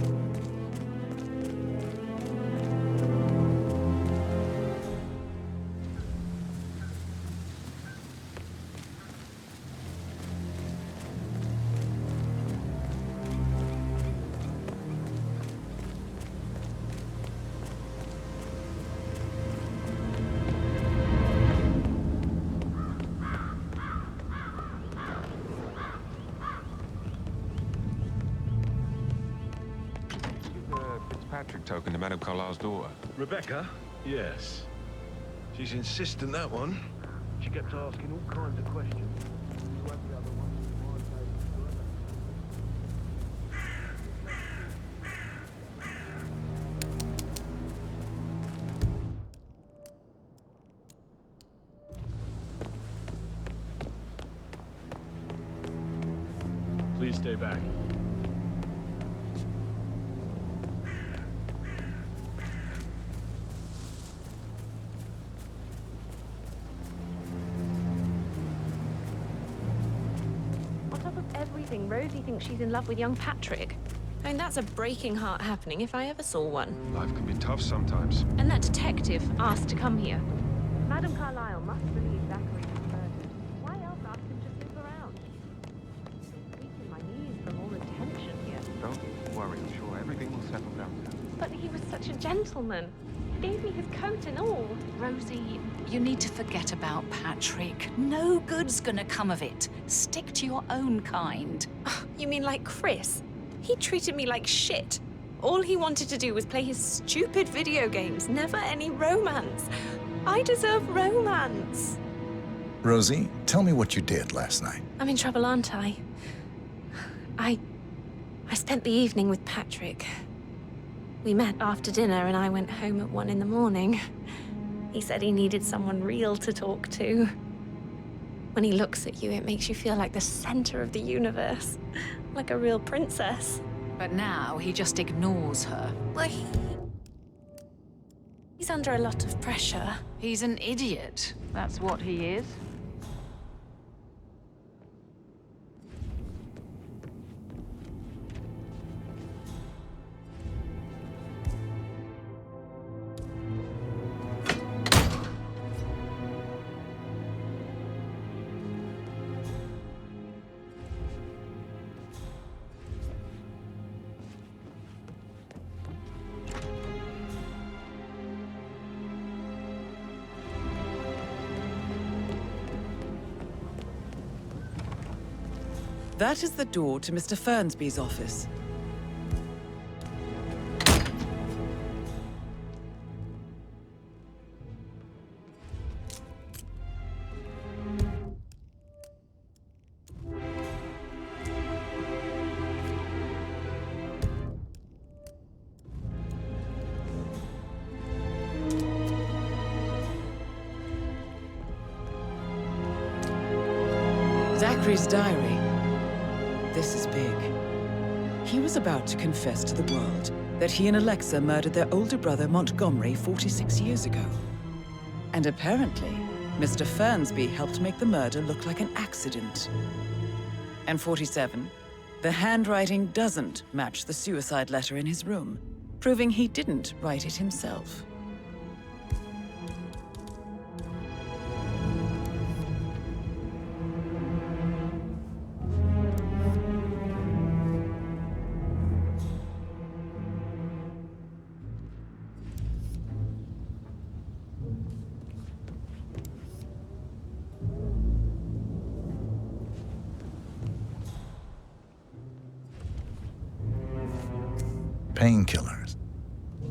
Fitzpatrick token to Madame Carlyle's daughter. Rebecca? Yes. She's insistent, that one. She kept asking all kinds of questions. Who had the other one? Please stay back. On top of everything, Rosie thinks she's in love with young Patrick. I mean, that's a breaking heart happening if I ever saw one. Life can be tough sometimes. And that detective asked to come here. Madame Carlyle must believe Zachary was murdered. Why else ask him to snoop around? I'm weak in my knees from all the tension here. Don't worry, I'm sure everything will settle down. But he was such a gentleman. He gave me his coat and all. Rosie, you need to forget about Patrick. No good's gonna come of it. Stick to your own kind. You mean like Chris? He treated me like shit. All he wanted to do was play his stupid video games, never any romance. I deserve romance. Rosie, tell me what you did last night. I'm in trouble, aren't I? I spent the evening with Patrick. We met after dinner and I went home at 1 in the morning. He said he needed someone real to talk to. When he looks at you, it makes you feel like the center of the universe. Like a real princess. But now he just ignores her. Well, he's under a lot of pressure. He's an idiot. That's what he is. That is the door to Mr. Fernsby's office. Zachary's diary. This is big. He was about to confess to the world that he and Alexa murdered their older brother Montgomery 46 years ago. And apparently, Mr. Fernsby helped make the murder look like an accident. And 47, the handwriting doesn't match the suicide letter in his room, proving he didn't write it himself. Painkillers.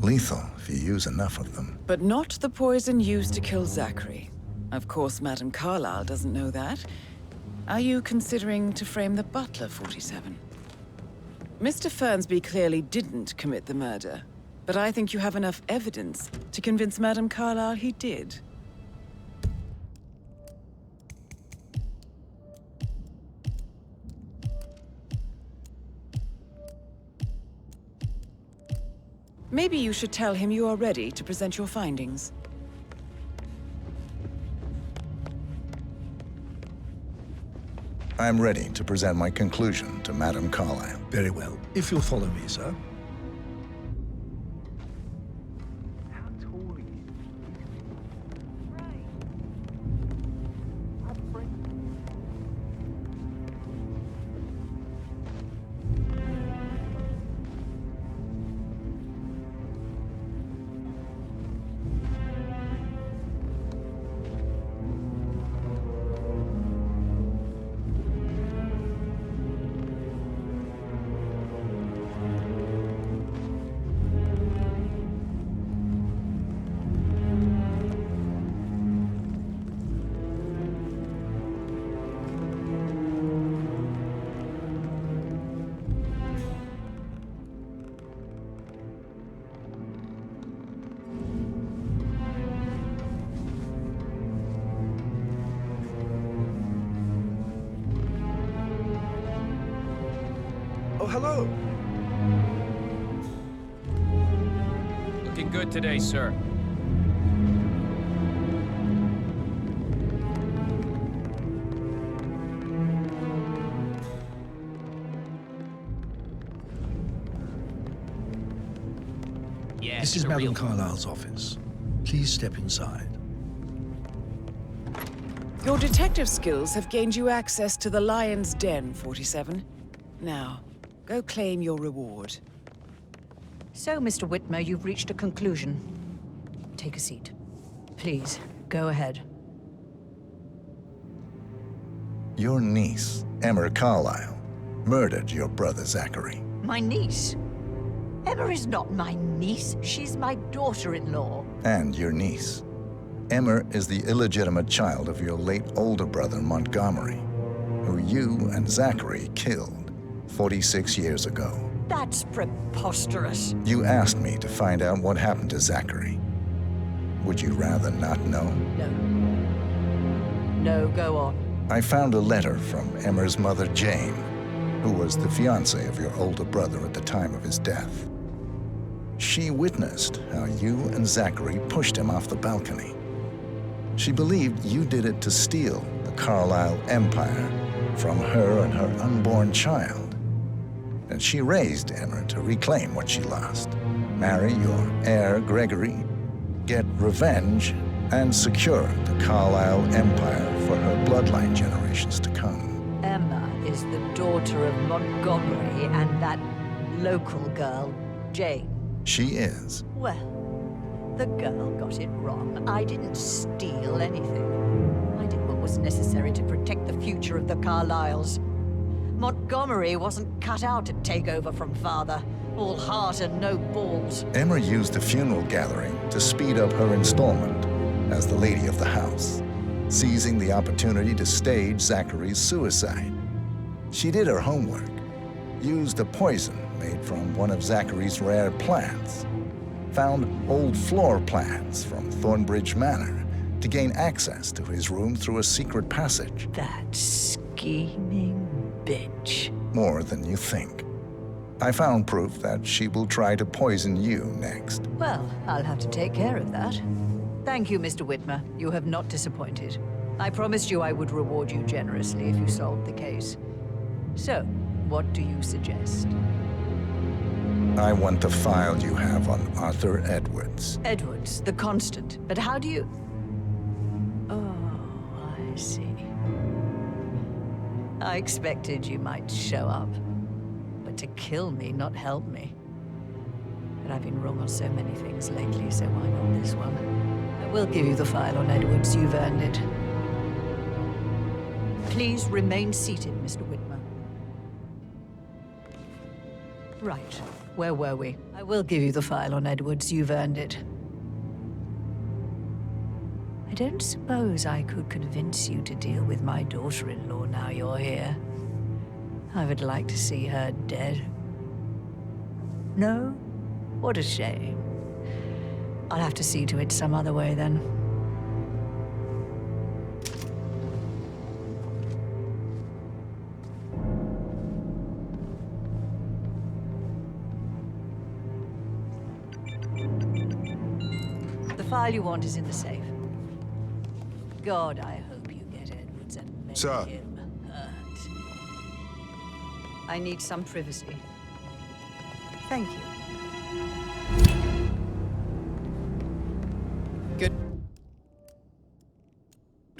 Lethal if you use enough of them. But not the poison used to kill Zachary. Of course, Madame Carlyle doesn't know that. Are you considering to frame the butler, 47? Mr. Fernsby clearly didn't commit the murder, but I think you have enough evidence to convince Madame Carlyle he did. Maybe you should tell him you are ready to present your findings. I'm ready to present my conclusion to Madame Carlyle. Very well. If you'll follow me, sir. Oh, hello. Looking good today, sir. Yeah, This is Madame Carlyle's office. Please step inside. Your detective skills have gained you access to the Lion's Den, 47. Now, go claim your reward. So, Mr. Whitmer, you've reached a conclusion. Take a seat. Please, go ahead. Your niece, Emma Carlyle, murdered your brother Zachary. My niece? Emma is not my niece. She's my daughter-in-law. And your niece. Emma is the illegitimate child of your late older brother, Montgomery, who you and Zachary killed 46 years ago. That's preposterous. You asked me to find out what happened to Zachary. Would you rather not know? No. No, go on. I found a letter from Emma's mother, Jane, who was the fiancée of your older brother at the time of his death. She witnessed how you and Zachary pushed him off the balcony. She believed you did it to steal the Carlisle empire from her and her unborn child. And she raised Emma to reclaim what she lost, marry your heir, Gregory, get revenge, and secure the Carlisle empire for her bloodline generations to come. Emma is the daughter of Montgomery and that local girl, Jane. She is. Well, the girl got it wrong. I didn't steal anything. I did what was necessary to protect the future of the Carlyles. Montgomery wasn't cut out to take over from father. All heart and no balls. Emma used the funeral gathering to speed up her installment as the lady of the house, seizing the opportunity to stage Zachary's suicide. She did her homework, used a poison made from one of Zachary's rare plants, found old floor plans from Thornbridge Manor to gain access to his room through a secret passage. That scheming bitch. More than you think. I found proof that she will try to poison you next. Well, I'll have to take care of that. Thank you, Mr. Whitmer. You have not disappointed. I promised you I would reward you generously if you solved the case. So, what do you suggest? I want the file you have on Arthur Edwards. Edwards, the Constant. But how do you... Oh, I see. I expected you might show up. But to kill me, not help me. But I've been wrong on so many things lately, so why not this one? I will give you the file on Edwards. You've earned it. Please remain seated, Mr. Whitmer. Right. Where were we? I will give you the file on Edwards. You've earned it. I don't suppose I could convince you to deal with my daughter-in-law now you're here. I would like to see her dead. No? What a shame. I'll have to see to it some other way then. The file you want is in the safe. God, I hope you get Edwards and make him hurt. I need some privacy. Thank you. Good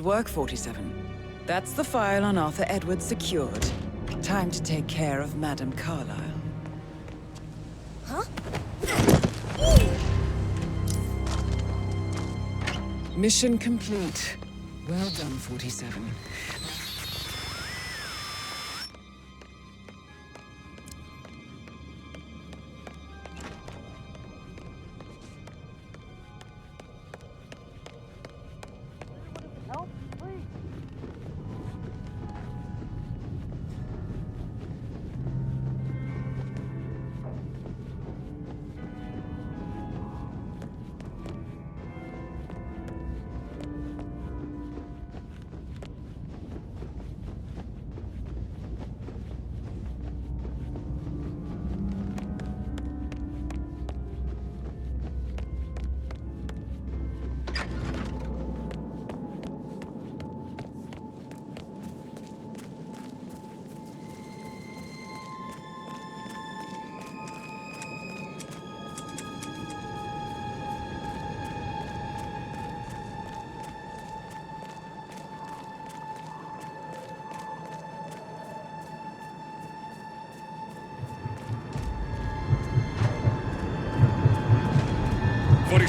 work, 47. That's the file on Arthur Edwards secured. Time to take care of Madame Carlisle. Huh? Mission complete. Well done, 47. Help, please.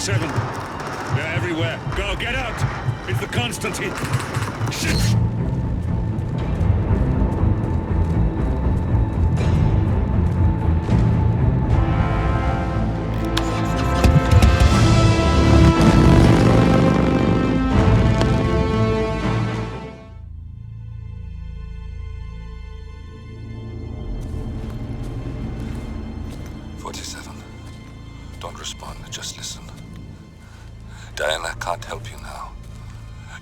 They're everywhere. Go, get out! It's the Constantine. Shit! 47. Don't respond, just listen. Diana can't help you now.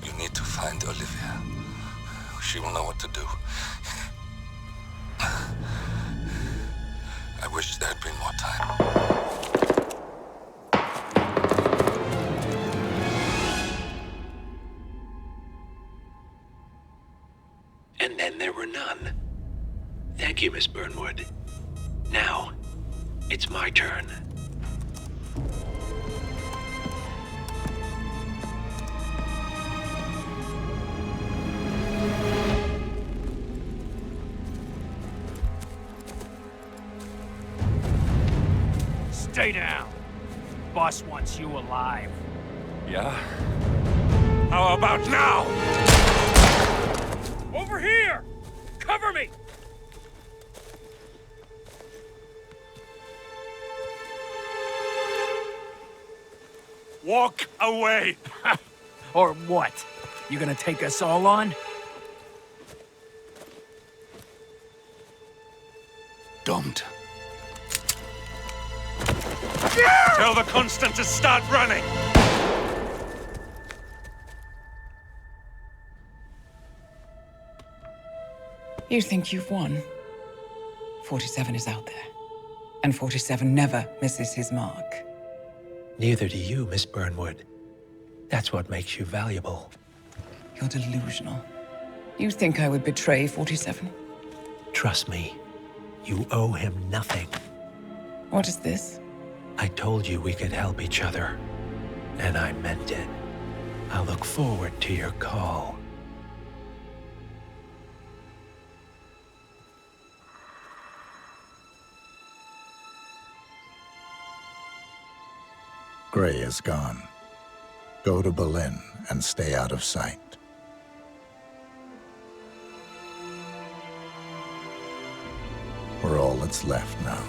You need to find Olivia. She will know what to do. I wish there had been more time. And then there were none. Thank you, Miss Burnwood. Now, it's my turn. Stay down. Boss wants you alive. Yeah? How about now? Over here! Cover me! Walk away! Or what? You gonna take us all on? Don't. Tell the Constant to start running! You think you've won? 47 is out there. And 47 never misses his mark. Neither do you, Miss Burnwood. That's what makes you valuable. You're delusional. You think I would betray 47? Trust me, you owe him nothing. What is this? I told you we could help each other, and I meant it. I look forward to your call. Gray is gone. Go to Berlin and stay out of sight. We're all that's left now.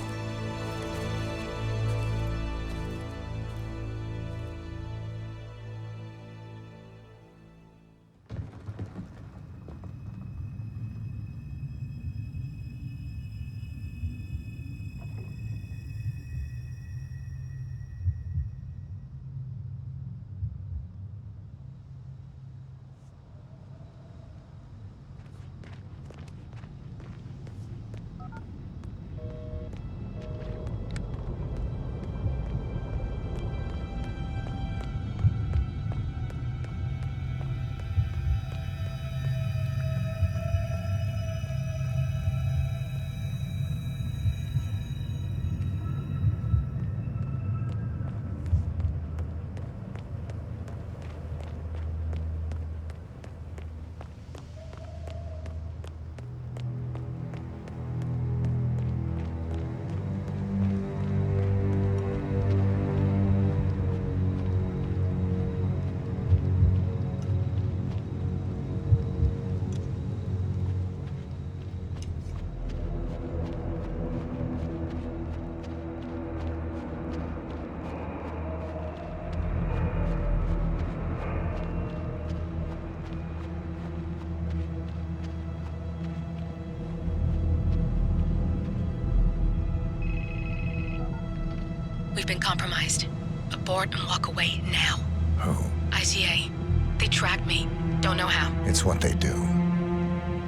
We've been compromised. Abort and walk away now. Who? ICA. They tracked me. Don't know how. It's what they do.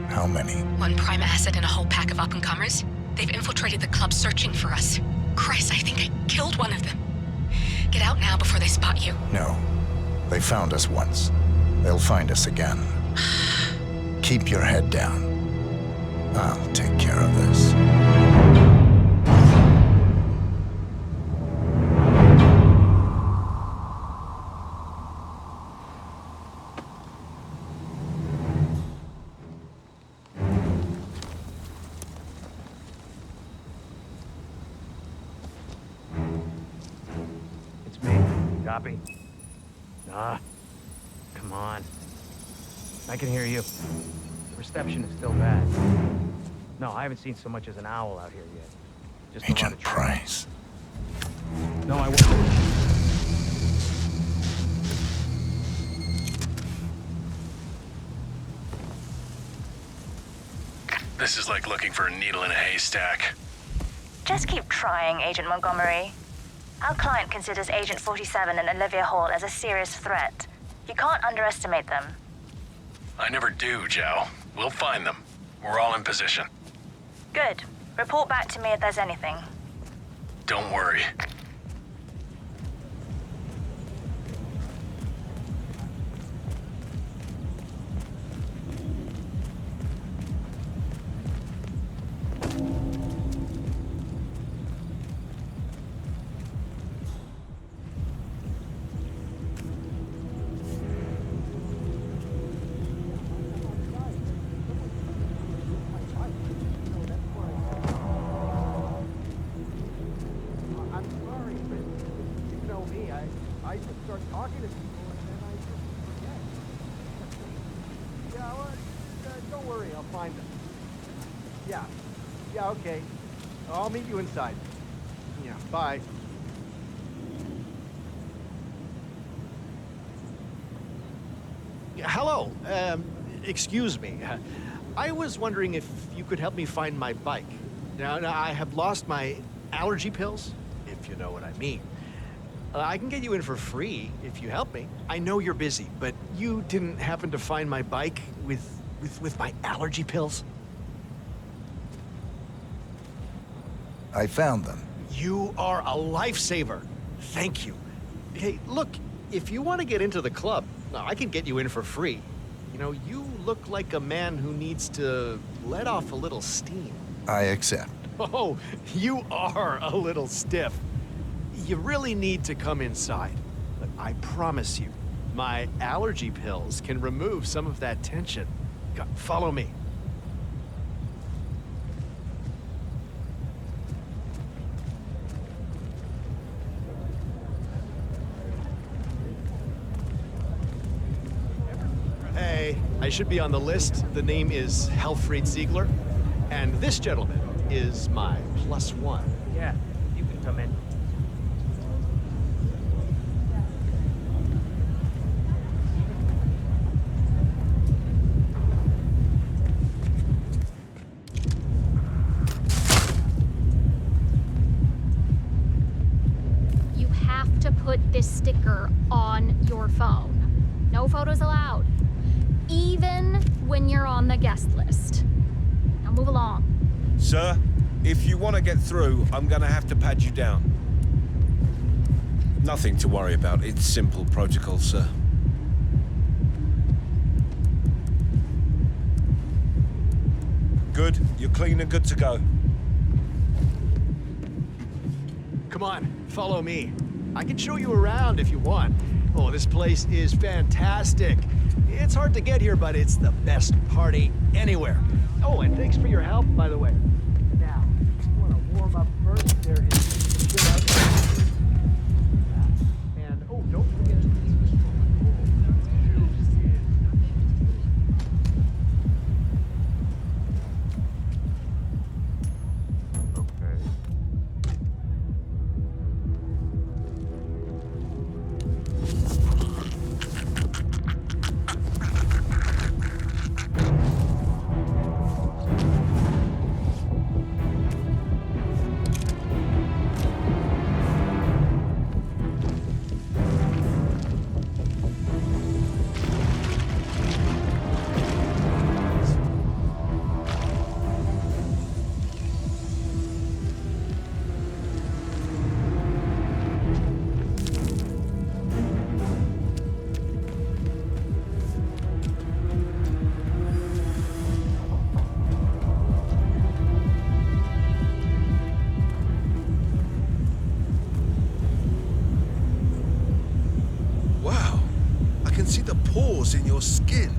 How many? One prime asset and a whole pack of up-and-comers. They've infiltrated the club searching for us. Christ, I think I killed one of them. Get out now before they spot you. No. They found us once. They'll find us again. Keep your head down. I'll take care of this. Copy? Nah. Come on. I can hear you. The reception is still bad. No, I haven't seen so much as an owl out here yet. Just Agent a lot of Price. No, I won't. This is like looking for a needle in a haystack. Just keep trying, Agent Montgomery. Our client considers Agent 47 and Olivia Hall as a serious threat. You can't underestimate them. I never do, Joe. We'll find them. We're all in position. Good. Report back to me if there's anything. Don't worry. I just start talking to people and then I just forget. Yeah, well, don't worry, I'll find them. Yeah, okay. I'll meet you inside. Yeah, bye. Yeah, hello, excuse me. I was wondering if you could help me find my bike. Now, I have lost my allergy pills, if you know what I mean. I can get you in for free if you help me. I know you're busy, but you didn't happen to find my bike with my allergy pills? I found them. You are a lifesaver. Thank you. Hey, look, if you want to get into the club, I can get you in for free. You know, you look like a man who needs to let off a little steam. I accept. Oh, you are a little stiff. You really need to come inside. But I promise you, my allergy pills can remove some of that tension. Follow me. Hey, I should be on the list. The name is Helfried Ziegler. And this gentleman is my +1. Yeah, you can come in. You have to put this sticker on your phone. No photos allowed. Even when you're on the guest list. Now move along. Sir, if you want to get through, I'm gonna have to pat you down. Nothing to worry about. It's simple protocol, sir. Good. You're clean and good to go. Come on, follow me. I can show you around if you want. Oh, this place is fantastic. It's hard to get here, but it's the best party anywhere. Oh, and thanks for your help, by the way. Now, if you want to warm up first, there is some shit out there. And, oh, don't forget to use this In your skin.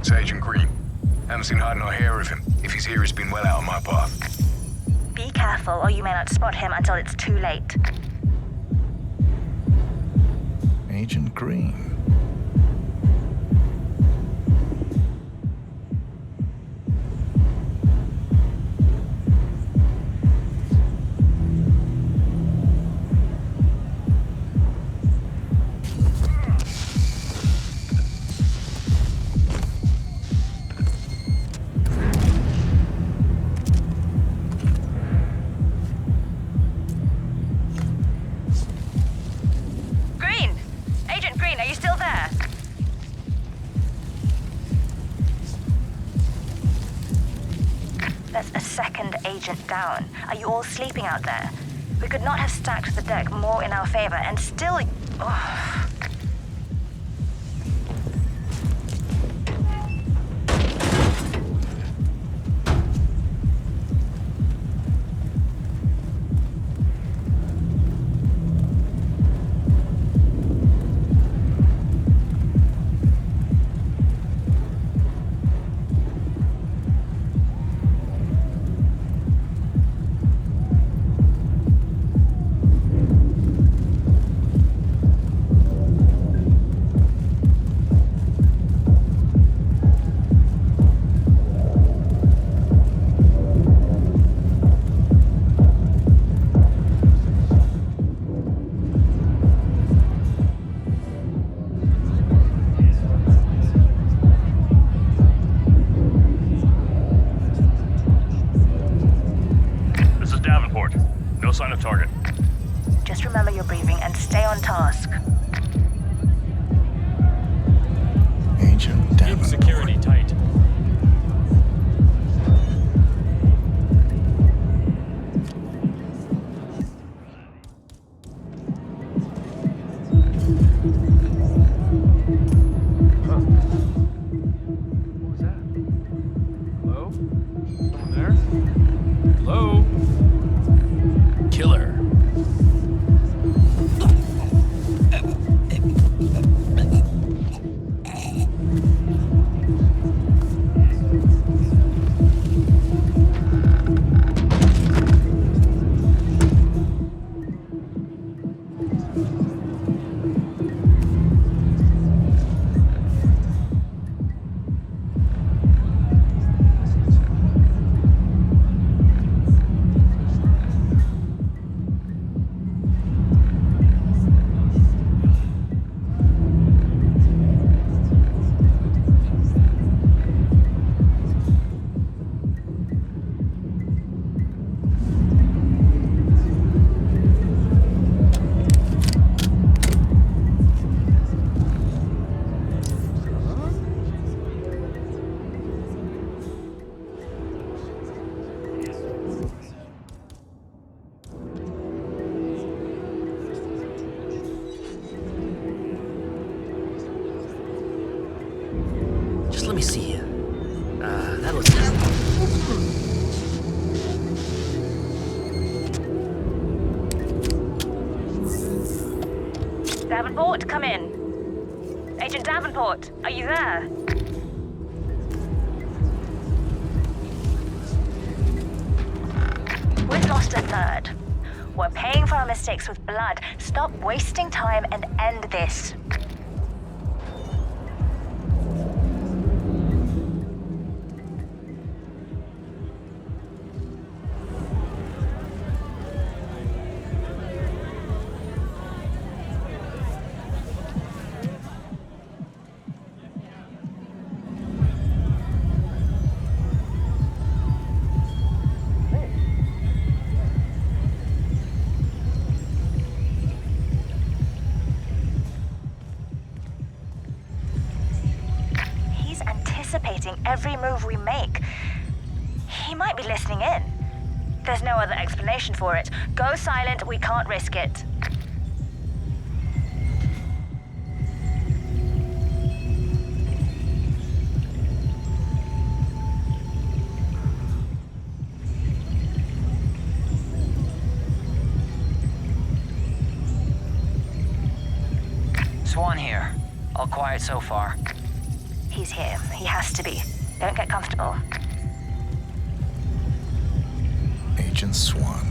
It's Agent Green. Haven't seen hide nor hair of him. If he's here, he's been well out of my path. Be careful, or you may not spot him until it's too late. Agent Green. Green! Agent Green, are you still there? That's a second agent down. Are you all sleeping out there? We could not have stacked the deck more in our favor, and still... Oh. No sign of target. Just remember your briefing and stay on task. Agent Keep security tight. Just let me see here. That looks... Davenport, come in. Agent Davenport, are you there? We've lost a third. We're paying for our mistakes with blood. Stop wasting time and end this. Every move we make. He might be listening in. There's no other explanation for it. Go silent, we can't risk it. Swan here. All quiet so far. He's he's here. He has to be. Don't get comfortable. Agent Swan.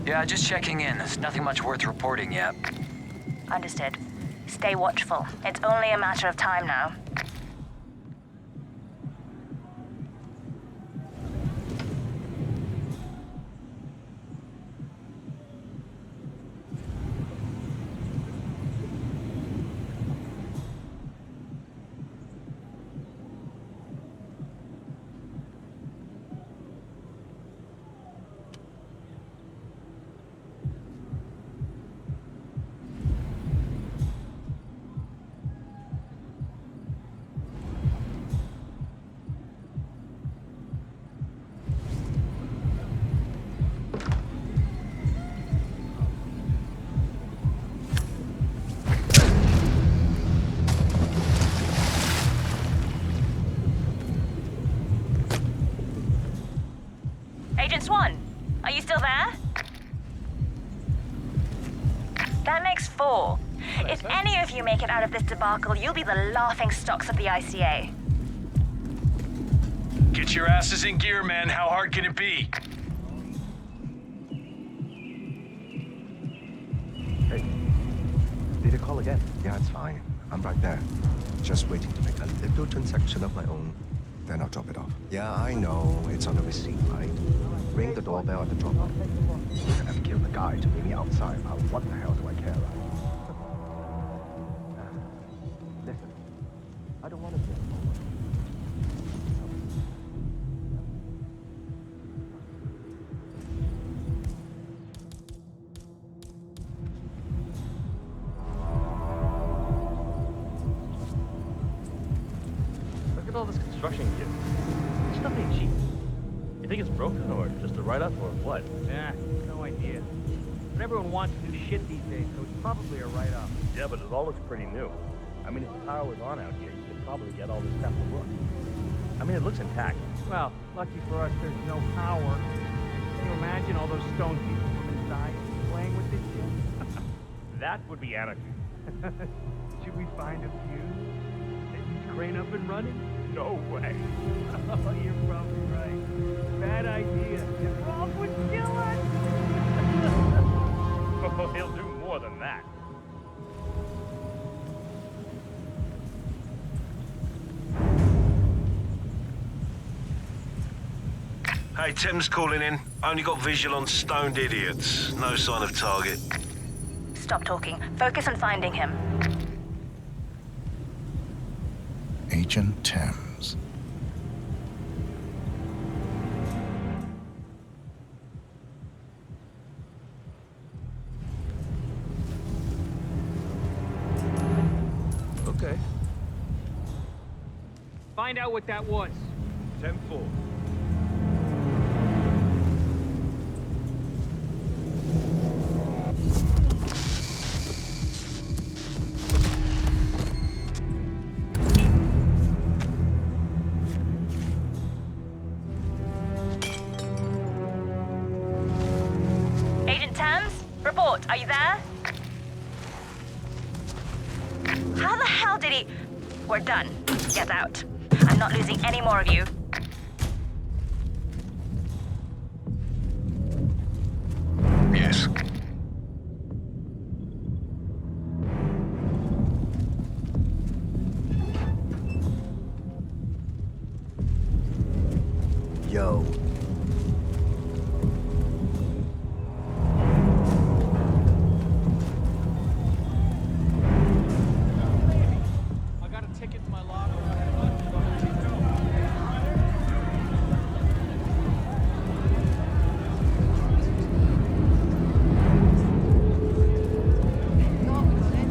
Yeah, just checking in. There's nothing much worth reporting yet. Understood. Stay watchful. It's only a matter of time now. Agent Swan, are you still there? That makes 4. If any of you make it out of this debacle, you'll be the laughing stocks of the ICA. Get your asses in gear, men. How hard can it be? Hey, did you call again? Yeah, it's fine. I'm right there. Just waiting to make a little transaction of my own. Then I'll drop it off. Yeah, I know. It's on the receipt, right? Ring the doorbell at the drop-off. You're gonna have to kill the guy to meet me outside. What the hell do I care, right? Listen, I don't want to be Look at all this construction gear. This stuff ain't cheap. You think it's broken or just a write-up or what? Nah, no idea. But everyone wants to do shit these days, so it's probably a write-off. Yeah, but it all looks pretty new. I mean, if the power was on out here, you could probably get all this stuff to work. I mean, it looks intact. Well, lucky for us, there's no power. Can you imagine all those stone people from inside? That would be anarchy. Should we find a fuse? Is this crane up and running? No way. Oh, you're probably right. Bad idea. If Rolf would kill us! Oh, he'll do more than that. Hey, Tim's calling in. Only got visual on stoned idiots. No sign of target. Stop talking. Focus on finding him. Agent Thames. Okay. Find out what that was. 10-4. Agent Thames? Report, are you there? How the hell did he... We're done. Get out. I'm not losing any more of you. Yes. Yo. I got a ticket to my locker.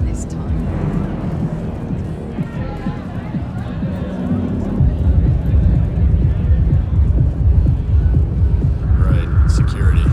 This time. Right, security.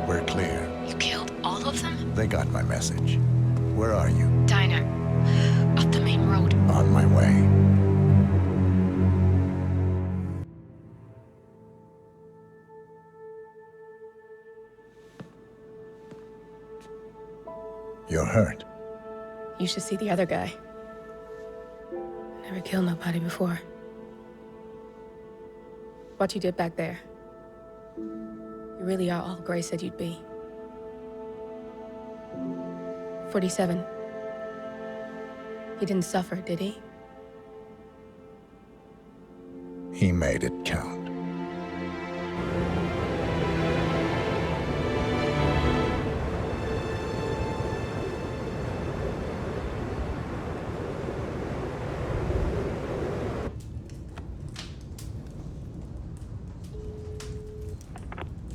We're clear. You killed all of them? They got my message. Where are you? Diner. Up the main road. On my way. You're hurt. You should see the other guy. Never killed nobody before. What you did back there. You really are all Gray said you'd be. 47. He didn't suffer, did he? He made it count.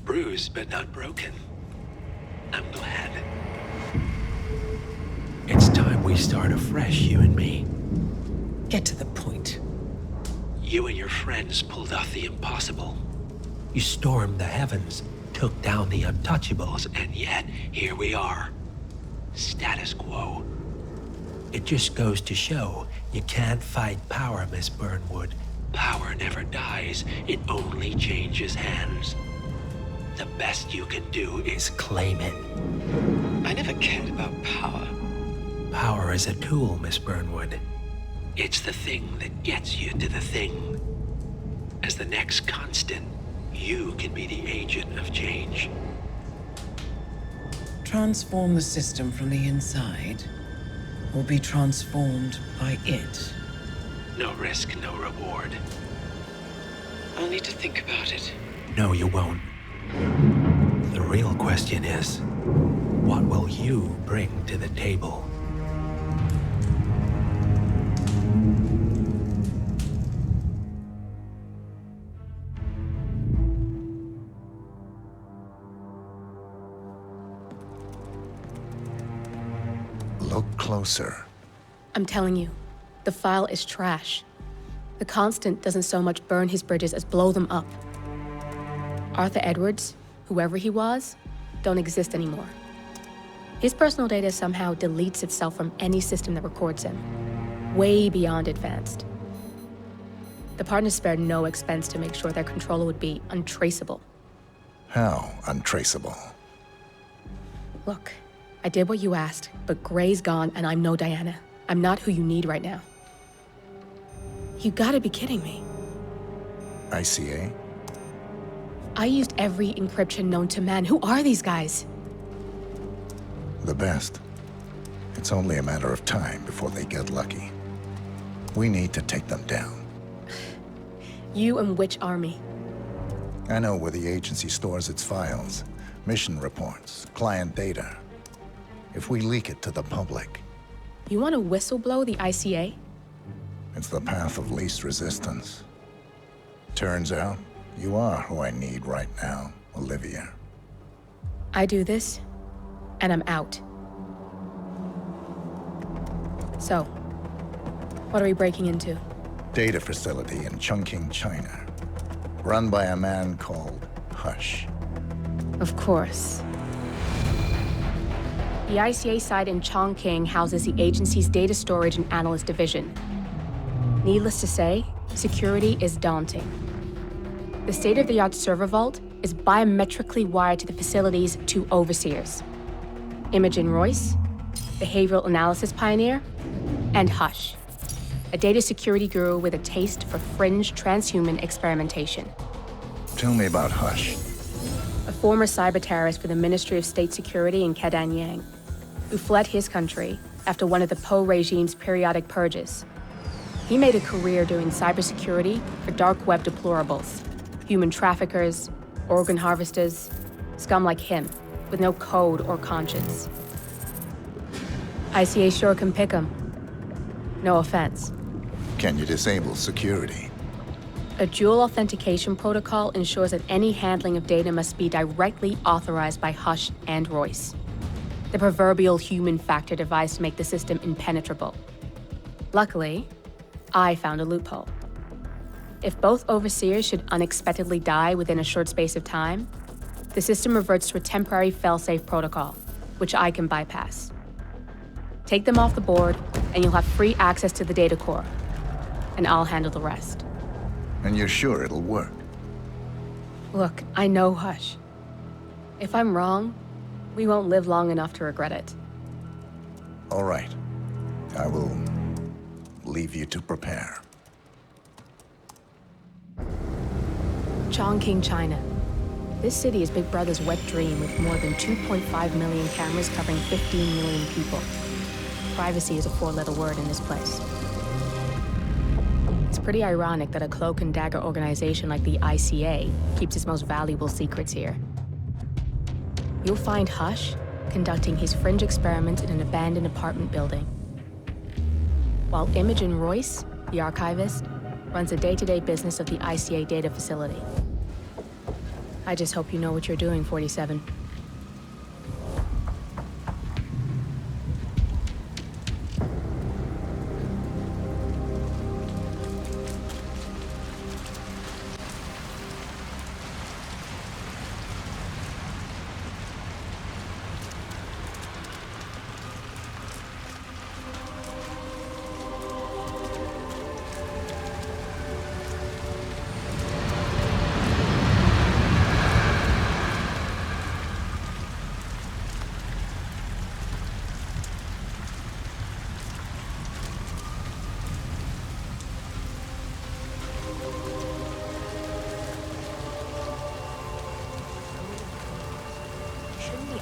Bruised but not broken. I'm glad. It's time we start afresh, you and me. Get to the point. You and your friends pulled off the impossible. You stormed the heavens, took down the Untouchables, And yet, here we are. Status quo. it just goes to show you can't fight power, Miss Burnwood. Power never dies, it only changes hands. The best you can do is Claim it. I never cared about power. Power is a tool, Miss Burnwood. It's the thing that gets you to the thing. As the next constant, you can be the agent of change. Transform the system from the inside, or be transformed by it. No risk, no reward. I'll need to think about it. No, you won't. The real question is, what will you bring to the table? Look closer. I'm telling you, the file is trash. The Constant doesn't so much burn his bridges as blow them up. Arthur Edwards, whoever he was, don't exist anymore. His personal data somehow deletes itself from any system that records him, way beyond advanced. The partners spared no expense to make sure their controller would be untraceable. How untraceable? Look, I did what you asked, but Gray's gone and I'm no Diana. I'm not who you need right now. You gotta be kidding me. ICA? I used every encryption known to man. Who are these guys? The best. It's only a matter of time before they get lucky. We need to take them down. You and which army? I know where the agency stores its files, mission reports, client data. If we leak it to the public... You want to whistleblow the ICA? It's the path of least resistance. Turns out, you are who I need right now, Olivia. I do this, and I'm out. So, what are we breaking into? Data facility in Chongqing, China. Run by a man called Hush. Of course. The ICA site in Chongqing houses the agency's data storage and analyst division. Needless to say, security is daunting. The state-of-the-art server vault is biometrically wired to the facility's two overseers. Imogen Royce, behavioral analysis pioneer, and Hush, a data security guru with a taste for fringe transhuman experimentation. Tell me about Hush. A former cyber terrorist for the Ministry of State Security in Kedanyang, who fled his country after one of the Po regime's periodic purges. He made a career doing cybersecurity for dark web deplorables, human traffickers, organ harvesters, scum like him, with no code or conscience. ICA sure can pick him. No offense. Can you disable security? A dual authentication protocol ensures that any handling of data must be directly authorized by Hush and Royce. The proverbial human factor device to make the system impenetrable. Luckily, I found a loophole. If both overseers should unexpectedly die within a short space of time, the system reverts to a temporary fail-safe protocol, which I can bypass. Take them off the board, and you'll have free access to the data core, and I'll handle the rest. And you're sure it'll work? Look, I know Hush. If I'm wrong, we won't live long enough to regret it. All right. I will leave you to prepare. Chongqing, China. This city is Big Brother's wet dream with more than 2.5 million cameras covering 15 million people. Privacy is a four-letter word in this place. It's pretty ironic that a cloak and dagger organization like the ICA keeps its most valuable secrets here. You'll find Hush conducting his fringe experiments in an abandoned apartment building, while Imogen Royce, the archivist, runs the day-to-day business of the ICA data facility. I just hope you know what you're doing, 47.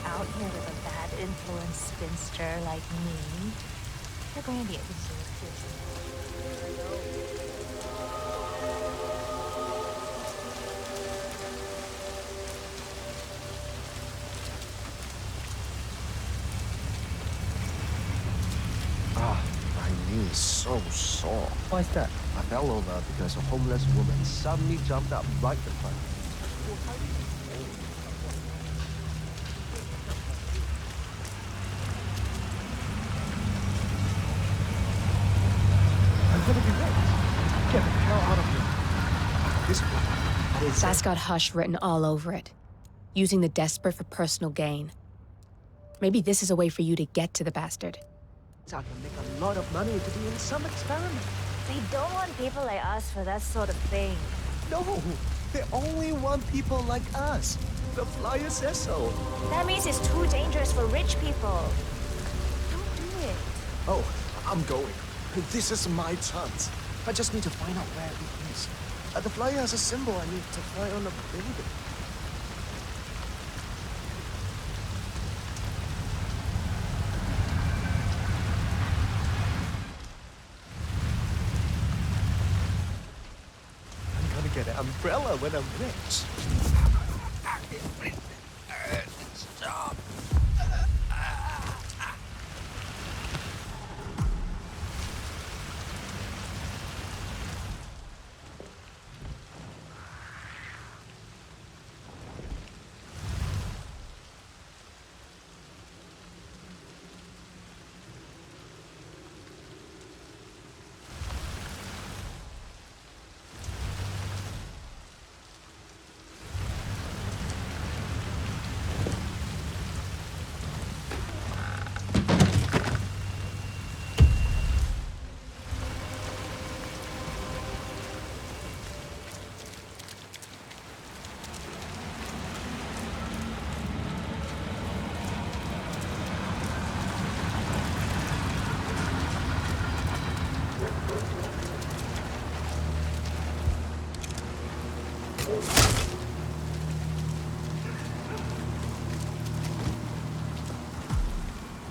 Out here with a bad influence spinster like me. They're going to be so sore. Why's that? I fell over because a homeless woman suddenly jumped up right in front of me. I'm gonna be rich. Get the hell out of here. This way. That's got Hush written all over it. Using the desperate for personal gain. Maybe this is a way for you to get to the bastard. I can make a lot of money to be in some experiment. They don't want people like us for that sort of thing. No, they only want people like us. The flyer says so. That means it's too dangerous for rich people. Don't do it. Oh, I'm going. This is my chance. I just need to find out where it is. The flyer has a symbol I need to find on the building. I'm gonna get an umbrella when I'm rich. Stop.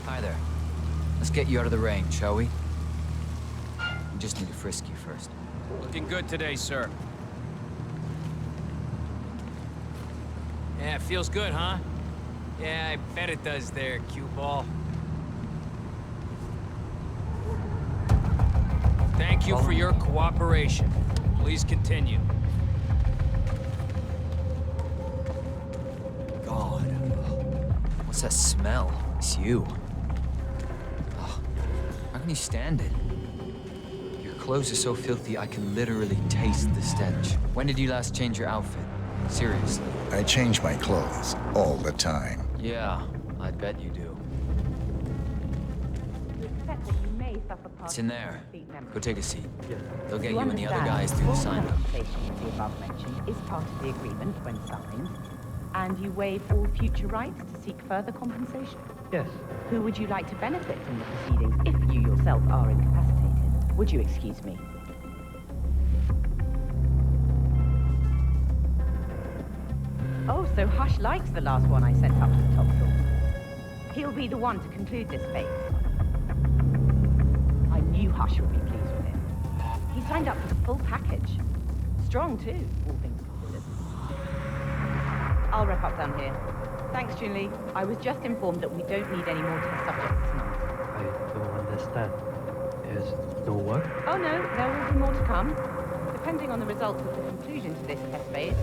Hi there. Let's get you out of the rain, shall we? We just need to frisk you first. Looking good today, sir. Yeah, it feels good, huh? Yeah, I bet it does there, cue ball. Thank you for your cooperation. Please continue. God. What's that smell? It's you. Oh, how can you stand it? Your clothes are so filthy I can literally taste the stench. When did you last change your outfit? Seriously. I change my clothes all the time. Yeah, I bet you do. It's in there. Go take a seat. They'll get you and the other guys through the sign. Compensation of the above mentioned is part of the agreement when signed, and you waive all future rights to seek further compensation. Yes. Who would you like to benefit from the proceedings if you yourself are incapacitated? Would you excuse me? Oh, so Hush likes the last one I sent up to the top floor. He'll be the one to conclude this fate. I knew Hush would be pleased with him. He signed up for the full package. Strong, too, all things considered. I'll wrap up down here. Thanks, Junli. I was just informed that we don't need any more test subjects tonight. I don't understand. Is no what? Oh no, there will be more to come. Depending on the results of the conclusion to this test phase,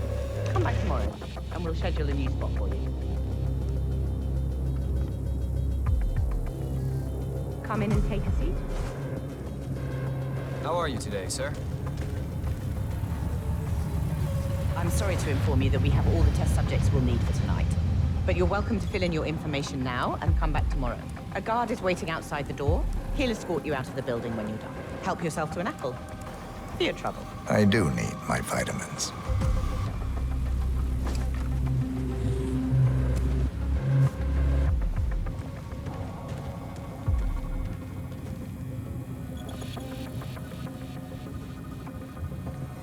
come back tomorrow, and we'll schedule a new spot for you. Come in and take a seat. How are you today, sir? I'm sorry to inform you that we have all the test subjects we'll need for tonight. But you're welcome to fill in your information now and come back tomorrow. A guard is waiting outside the door. He'll escort you out of the building when you're done. Help yourself to an apple. For your trouble. I do need my vitamins.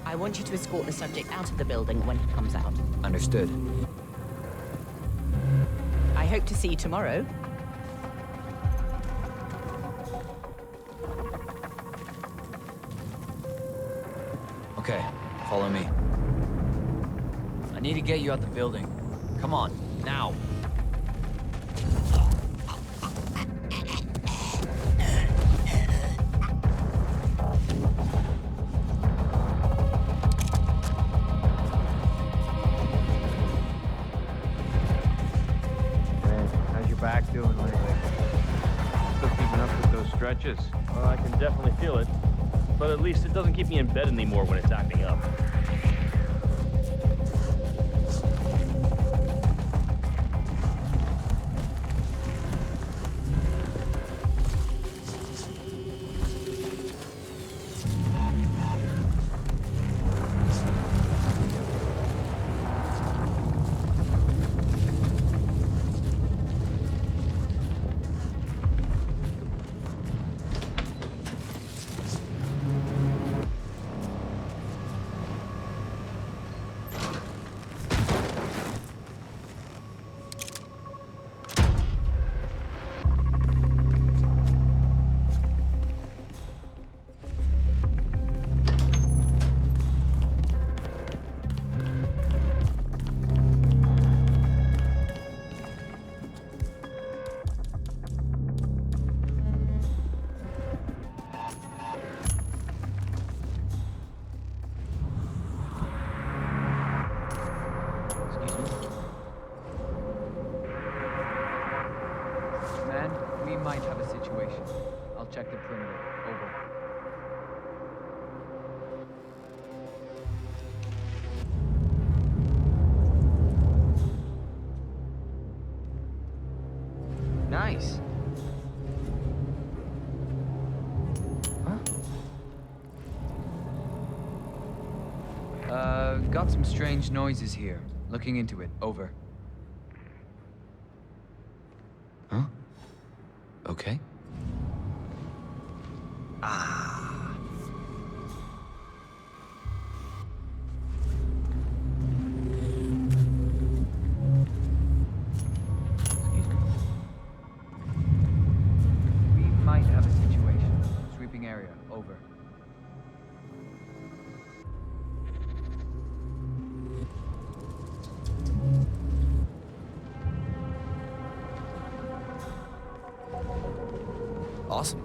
I want you to escort the subject out of the building when he comes out. Understood. I hope to see you tomorrow. Okay, follow me. I need to get you out the building. Come on, now. How's your back doing lately? Still keeping up with those stretches? Well, I can definitely feel it. But at least it doesn't keep me in bed anymore when it's acting up. Might have a situation. I'll check the perimeter. Over. Nice. Huh? Got some strange noises here. Looking into it. Over. Huh? Okay. Ah. Excuse me. We might have a situation. Sweeping area. Over. Awesome.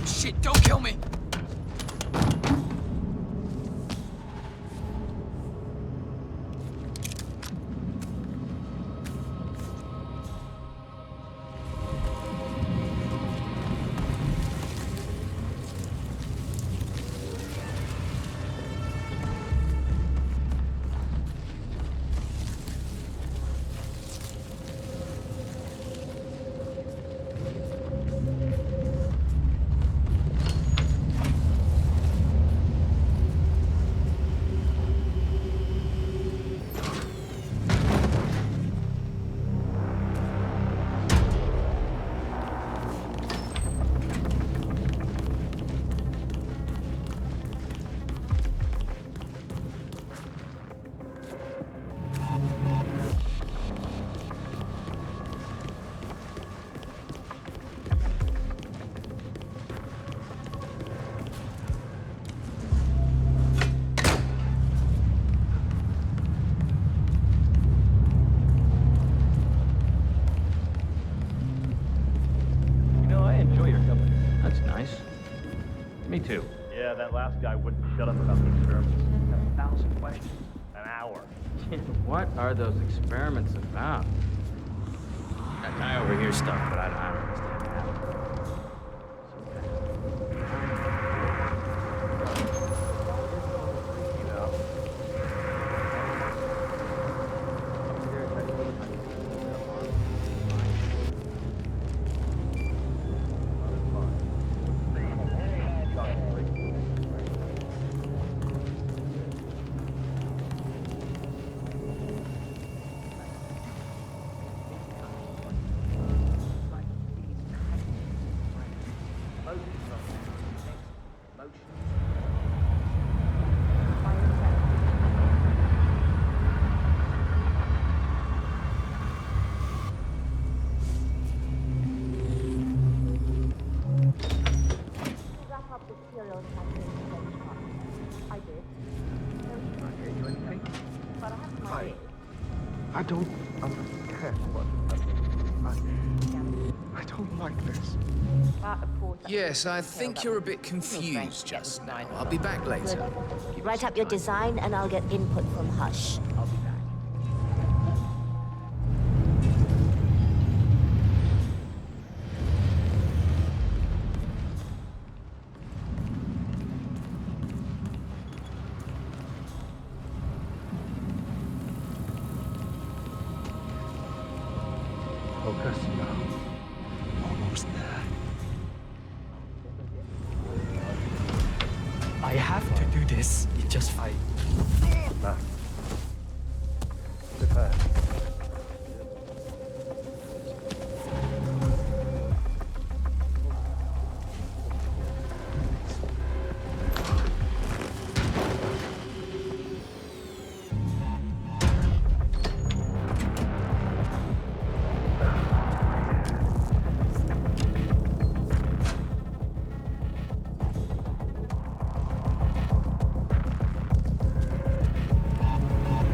Shit, don't kill me! Me too. Yeah, that last guy wouldn't shut up about the experiments. Had 1,000 questions. An hour. What are those experiments about? That guy overhears stuff, but I don't understand half. I don't understand. partners. Yes, I think you're a bit confused just now. I'll be back later. Write up your design and I'll get input from Hush. I'll be back. Focus now. Almost there. I have to do this. It just Back. Prepare.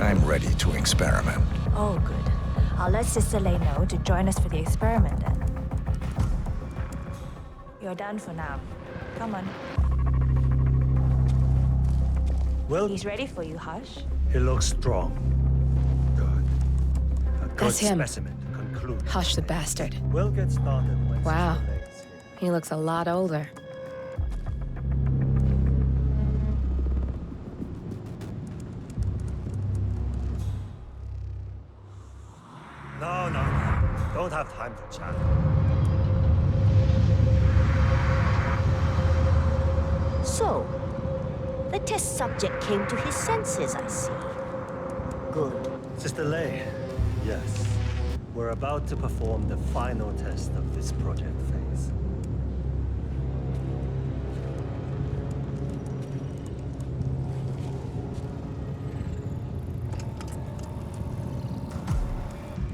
I'm ready to experiment. Oh, good. I'll let Sister Lei know to join us for the experiment then. You're done for now. Come on. Well, He's ready for you, Hush. he looks strong. Good. A good That's him. specimen to conclude. Hush the bastard. We'll get started when Wow. Sister Lei is here. He looks a lot older. No. Don't have time to chat. So, the test subject came to his senses, I see. Good. Sister Lei, yes. We're about to perform the final test of this project phase.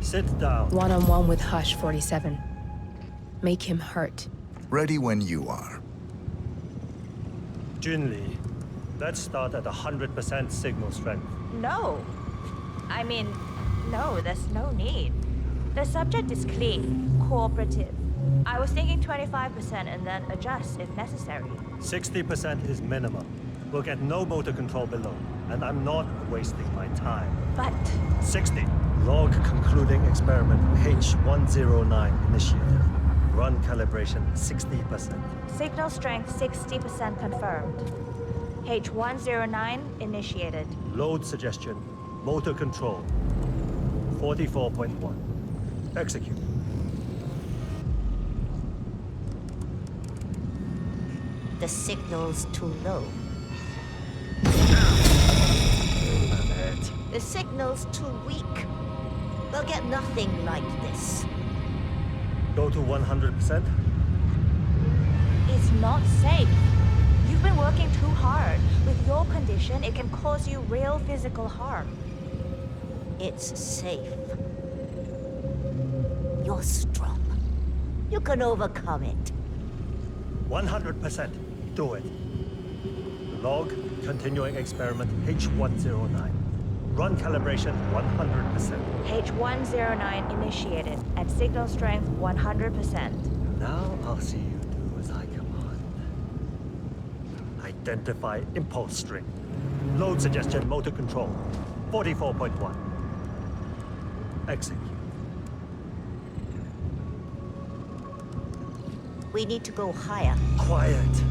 Sit down. One-on-one with Hush 47. Make him hurt. Ready when you are. Junli, let's start at 100% signal strength. No. I mean, no, there's no need. The subject is clean, cooperative. I was thinking 25% and then adjust if necessary. 60% is minimum. We'll get no motor control below, and I'm not wasting my time. But 60. Log concluding experiment H109 initiated. Run calibration 60%. signal strength 60% confirmed. H109 initiated. Load suggestion, motor control 44.1. Execute. The signal's too low. The signal's too weak. We'll get nothing like this. Go to 100%. It's not safe. You've been working too hard. With your condition, it can cause you real physical harm. It's safe. You're strong. You can overcome it. 100%. Do it. Log continuing experiment H109. Run calibration 100%. H109 initiated at signal strength 100%. Now I'll see you do as I command. Identify impulse string. Load suggestion motor control 44.1. Execute. We need to go higher. Quiet.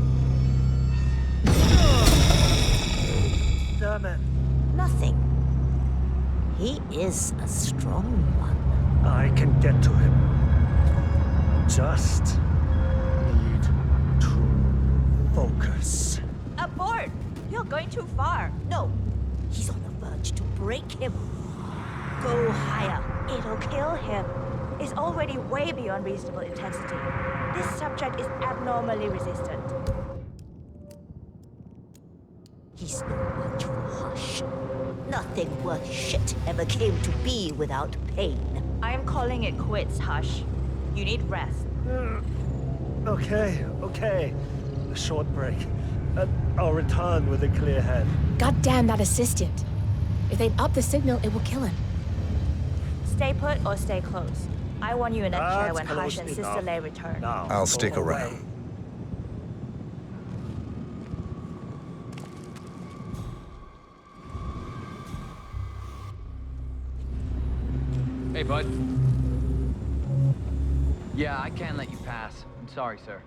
Damn it. Nothing. He is a strong one. I can get to him. Just need to focus. Abort! You're going too far. No. He's on the verge to break him. Go higher. It'll kill him. It's already way beyond reasonable intensity. This subject is abnormally resistant. He's no match for Hush. Nothing worth shit ever came to be without pain. I am calling it quits, Hush. You need rest. Okay. A short break. I'll return with a clear head. God damn that assistant. If they'd up the signal, it will kill him. Stay put or stay close. I want you in that chair when That's Hush and close Sister enough. Lei return. Now, I'll go stick away. around. Hey, bud. Yeah, I can't let you pass. I'm sorry, sir.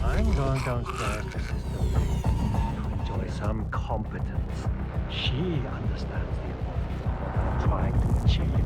I'm going downstairs to Sister Lei to enjoy some competence. She understands the importance of what I'm trying to achieve.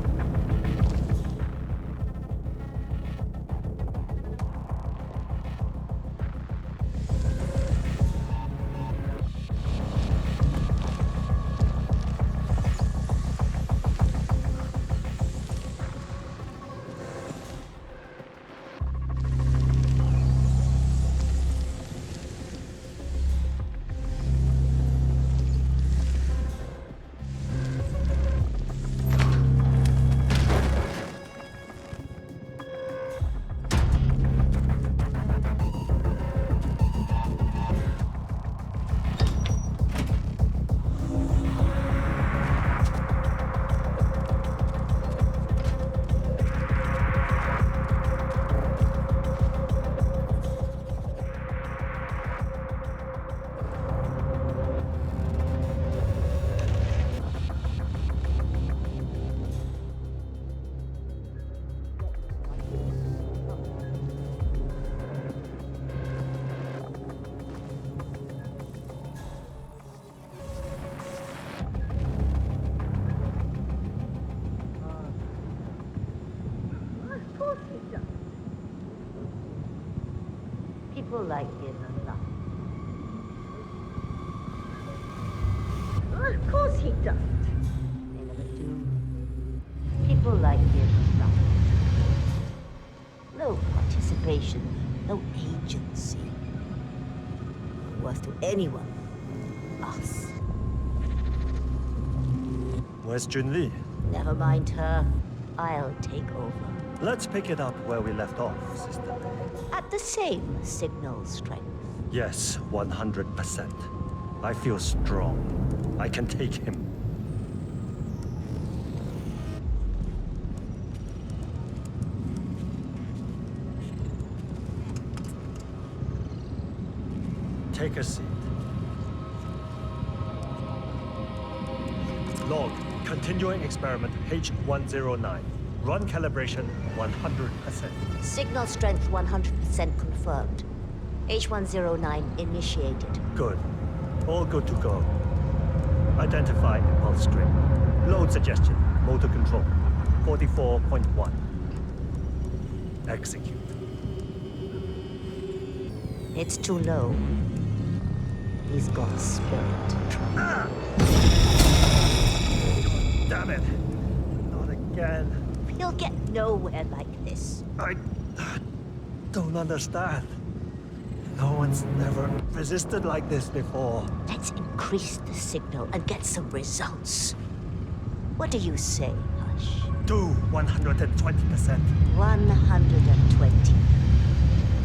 People like him a lot. Of course he doesn't. They never do. People like him a lot. No participation, no agency. No worth to anyone. Us. Where's Junli? Never mind her. I'll take over. Let's pick it up where we left off, Sister Lei. At the same signal strength. Yes, 100%. I feel strong. I can take him. Take a seat. Log, continuing experiment H109. Run calibration 100%. Signal strength 100% confirmed. H109 initiated. Good. All good to go. Identify impulse string. Load suggestion. Motor control. 44.1. Execute. It's too low. He's got spirit. Damn it! Not again. You'll get nowhere like this. I don't understand. No one's never resisted like this before. Let's increase the signal and get some results. What do you say, Hush? Do 120%. 120.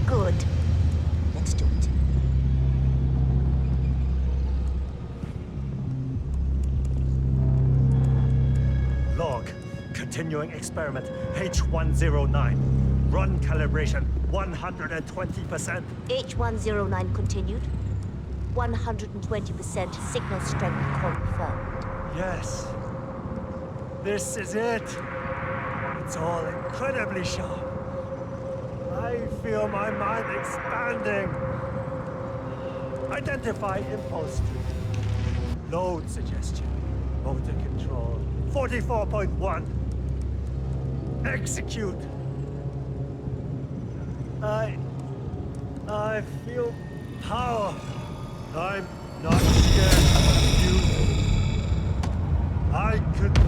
Good. Let's do it. Log. Continuing experiment H109. Run calibration 120%. H109 continued. 120% signal strength confirmed. Yes. This is it. It's all incredibly sharp. I feel my mind expanding. Identify impulse stream. Load suggestion. Motor control. 44.1. Execute. I feel power. I'm not scared of you. I could...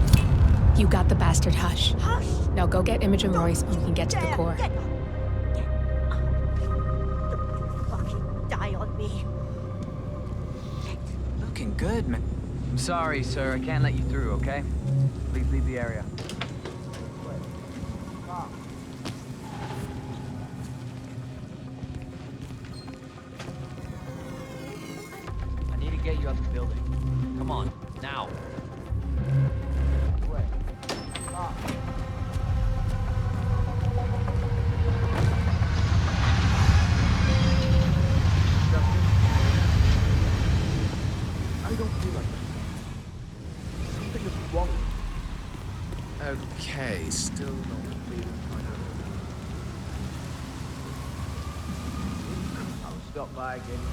You got the bastard, Hush. Hush! Now go get Imogen Royce and we can get to the core. Get up. Don't fucking die on me. Looking good, man. I'm sorry, sir. I can't let you through, okay? Please leave the area. I need to get you out the building. Come on, now. I don't feel like that. Something is wrong. Okay, still not feeling kind of... I'll stop by again.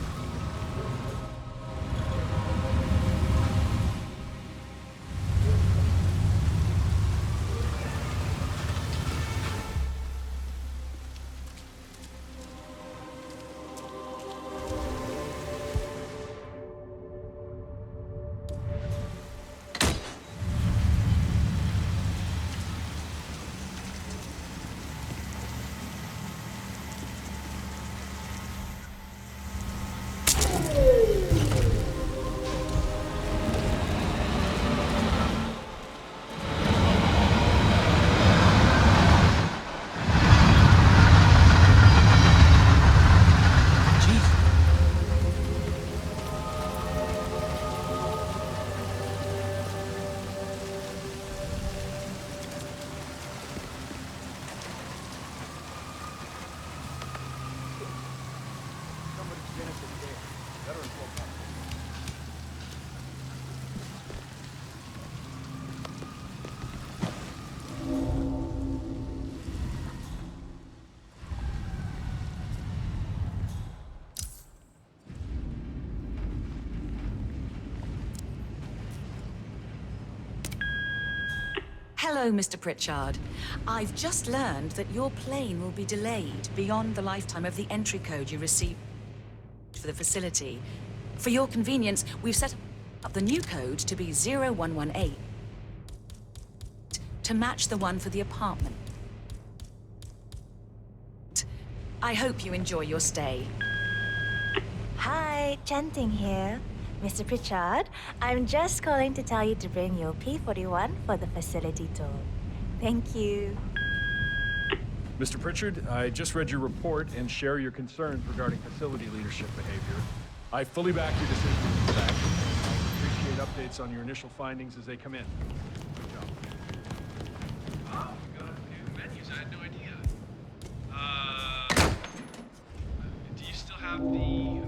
Hello, Mr. Pritchard. I've just learned that your plane will be delayed beyond the lifetime of the entry code you received for the facility. For your convenience, we've set up the new code to be 0118 to match the one for the apartment. I hope you enjoy your stay. Hi, Chanting here. Mr. Pritchard, I'm just calling to tell you to bring your P41 for the facility tour. Thank you. Mr. Pritchard, I just read your report and share your concerns regarding facility leadership behavior. I fully back your decision to take action. I appreciate updates on your initial findings as they come in. Good job. Oh, we got new menus. I had no idea. Do you still have the...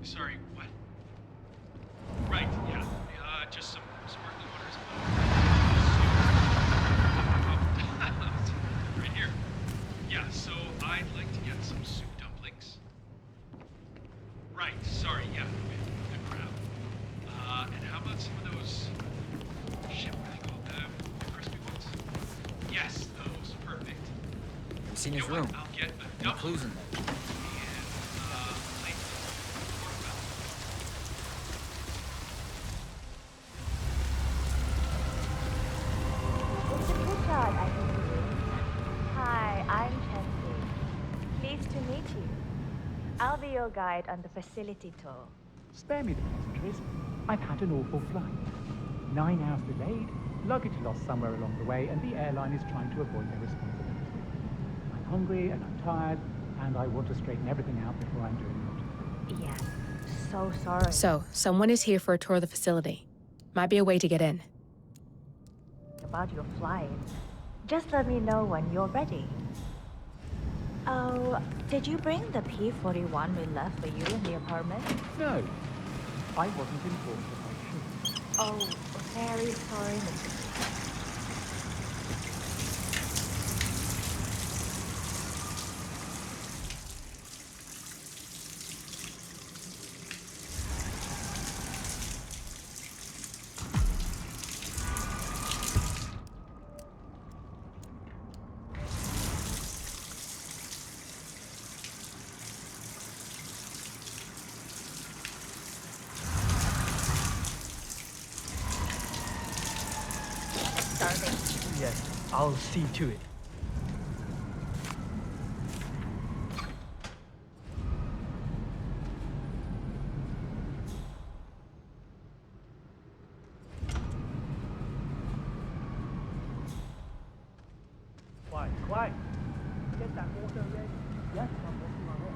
Sorry, what? Right, yeah. Just some sparkling waters. Right here. Yeah, so I'd like to get some soup dumplings. Right, sorry, yeah. Good crowd. And how about some of those... Shit, what are they called? The crispy ones? Yes, those. Perfect. We've seen his room. I'll get a No clues in there. Hi, I'm Chanting. Pleased to meet you. I'll be your guide on the facility tour. Spare me the pleasantries. I've had an awful flight. 9 hours delayed, luggage lost somewhere along the way, and the airline is trying to avoid their responsibility. I'm hungry and I'm tired, and I want to straighten everything out before I'm doing it. Yes, so sorry. So, someone is here for a tour of the facility. Might be a way to get in. About your flight. Just let me know when you're ready. Oh, did you bring the P41 we left for you in the apartment? No, I wasn't informed that I should. Oh, very sorry, Mr. I'll see to it. Quiet. Get that water ready. Yes, I'm working on it.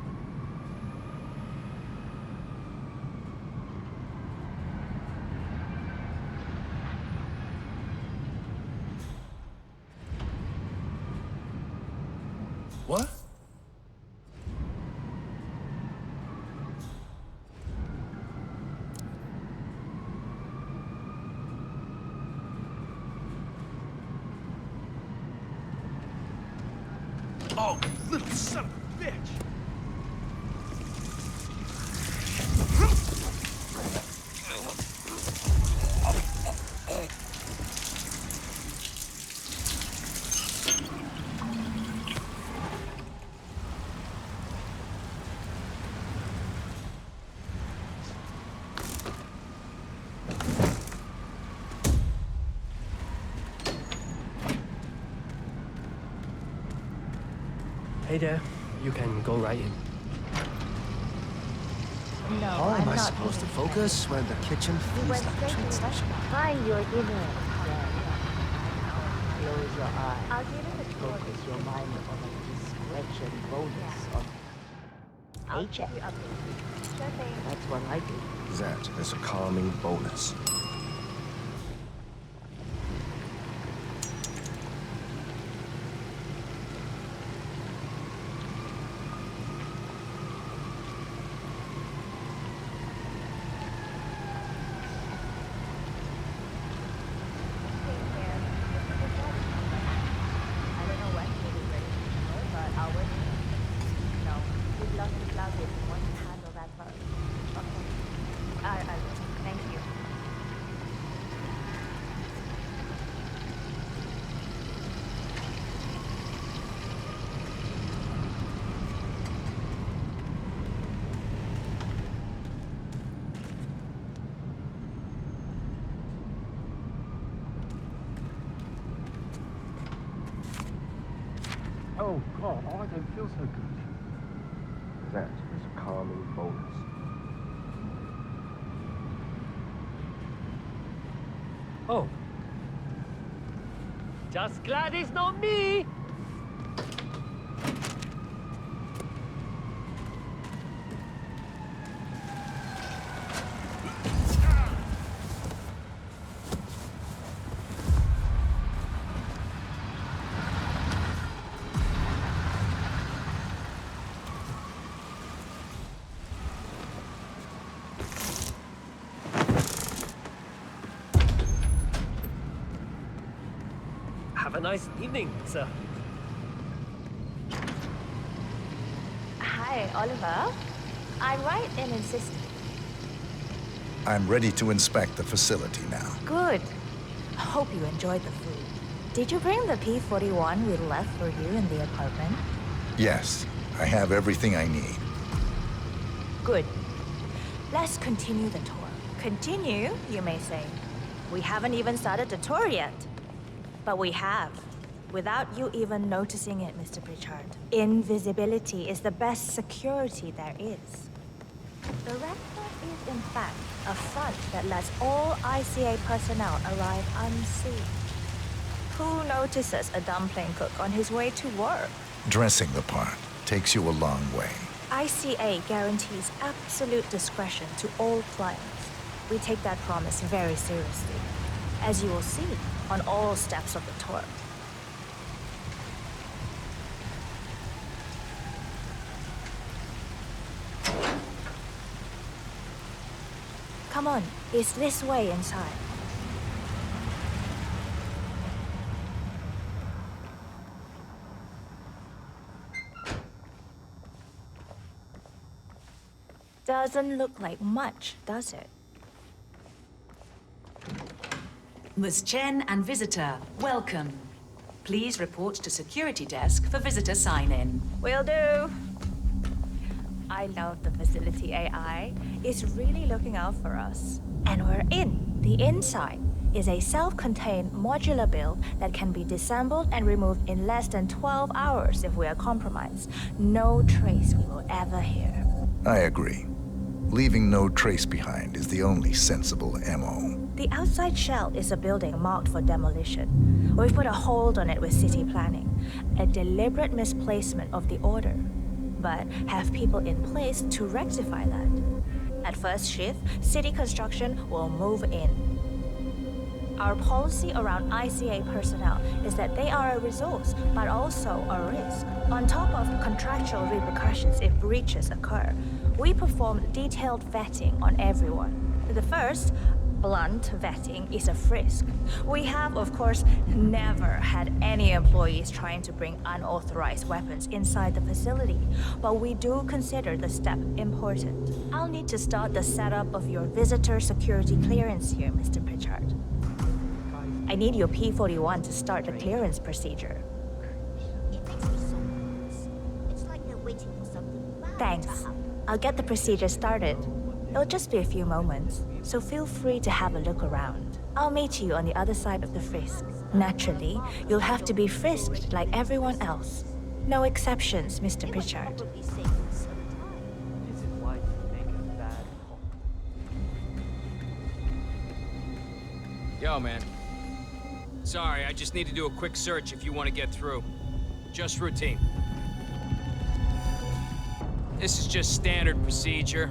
What? Oh, little son of a bitch! Hey there, you can go right in. No, How am I'm I not supposed to eating focus when the kitchen You feels went like a straight train to the station? restaurant. Find your dinner. Close your eyes. I'll give it a try. Focus your mind on a discretion bonus on paycheck. Sure thing. That's what I do. That is a calming bonus. I don't know when he'll be ready to show, but I'll wait. No, we'd love to plug it once you handle that part. Okay. I will. Thank you. Oh, God, I don't feel so good. That is a calming bonus. Oh. Just glad it's not me! Have a nice evening, sir. Hi, Oliver. I'm right in insisting. I'm ready to inspect the facility now. Good. Hope you enjoyed the food. Did you bring the P-41 we left for you in the apartment? Yes, I have everything I need. Good. Let's continue the tour. Continue, you may say. We haven't even started the tour yet. But we have. Without you even noticing it, Mr. Pritchard. Invisibility is the best security there is. The restaurant is, in fact, a front that lets all ICA personnel arrive unseen. Who notices a dumpling cook on his way to work? Dressing the part takes you a long way. ICA guarantees absolute discretion to all clients. We take that promise very seriously, as you will see on all steps of the tour. Come on, it's this way inside. Doesn't look like much, does it? Ms. Chen and visitor, welcome. Please report to security desk for visitor sign-in. Will do. I love the facility AI. It's really looking out for us. And we're in the inside. is a self-contained modular build that can be disassembled and removed in less than 12 hours if we are compromised. No trace we will ever hear. I agree. Leaving no trace behind is the only sensible MO. The outside shell is a building marked for demolition. We've put a hold on it with city planning, a deliberate misplacement of the order, but have people in place to rectify that. At first shift, city construction will move in. Our policy around ICA personnel is that they are a resource, but also a risk. On top of contractual repercussions if breaches occur, we perform detailed vetting on everyone. The first, blunt vetting, is a frisk. We have, of course, never had any employees trying to bring unauthorized weapons inside the facility, but we do consider the step important. I'll need to start the setup of your visitor security clearance here, Mr. Pritchard. I need your P-41 to start the clearance procedure. It makes me so nervous. It's like they're waiting for something bad Thanks. to happen. I'll get the procedure started. It'll just be a few moments, so feel free to have a look around. I'll meet you on the other side of the frisk. Naturally, you'll have to be frisked like everyone else. No exceptions, Mr. Pritchard. This is why you make a bad call. Yo, man. Sorry, I just need to do a quick search if you want to get through. Just routine. This is just standard procedure.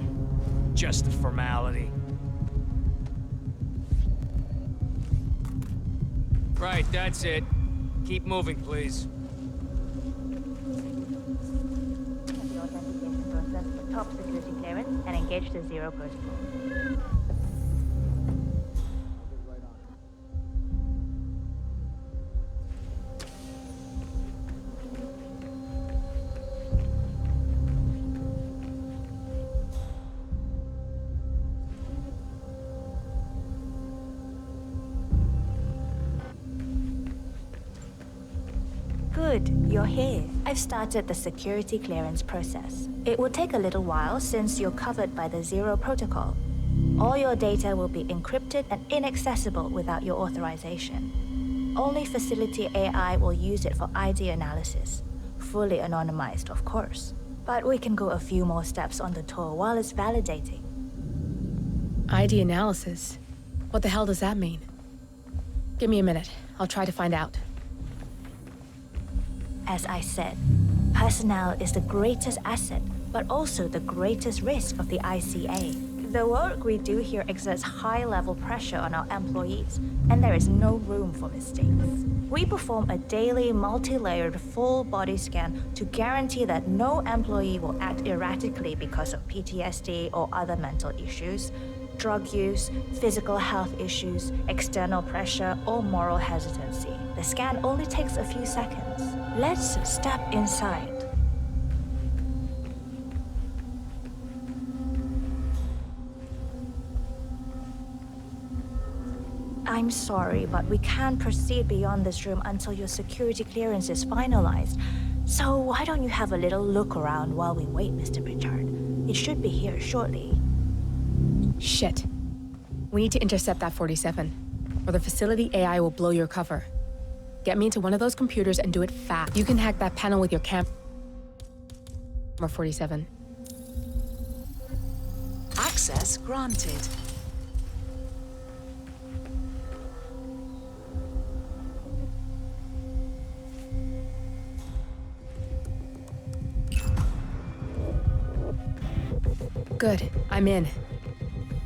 Just a formality. Right, that's it. Keep moving, please. The authentication process for top security clearance and engage the Zero Protocol. Good, you're here. I've started the security clearance process. It will take a little while since you're covered by the Zero Protocol. All your data will be encrypted and inaccessible without your authorization. Only facility AI will use it for ID analysis. Fully anonymized, of course. But we can go a few more steps on the tour while it's validating. ID analysis? What the hell does that mean? Give me a minute. I'll try to find out. As I said, personnel is the greatest asset, but also the greatest risk of the ICA. The work we do here exerts high-level pressure on our employees, and there is no room for mistakes. We perform a daily, multi-layered, full-body scan to guarantee that no employee will act erratically because of PTSD or other mental issues, drug use, physical health issues, external pressure, or moral hesitancy. The scan only takes a few seconds. Let's step inside. I'm sorry, but we can't proceed beyond this room until your security clearance is finalized. So why don't you have a little look around while we wait, Mr. Pritchard? It should be here shortly. Shit. We need to intercept that 47, or the facility AI will blow your cover. Get me into one of those computers and do it fast. You can hack that panel with your camera 47. Access granted. Good, I'm in.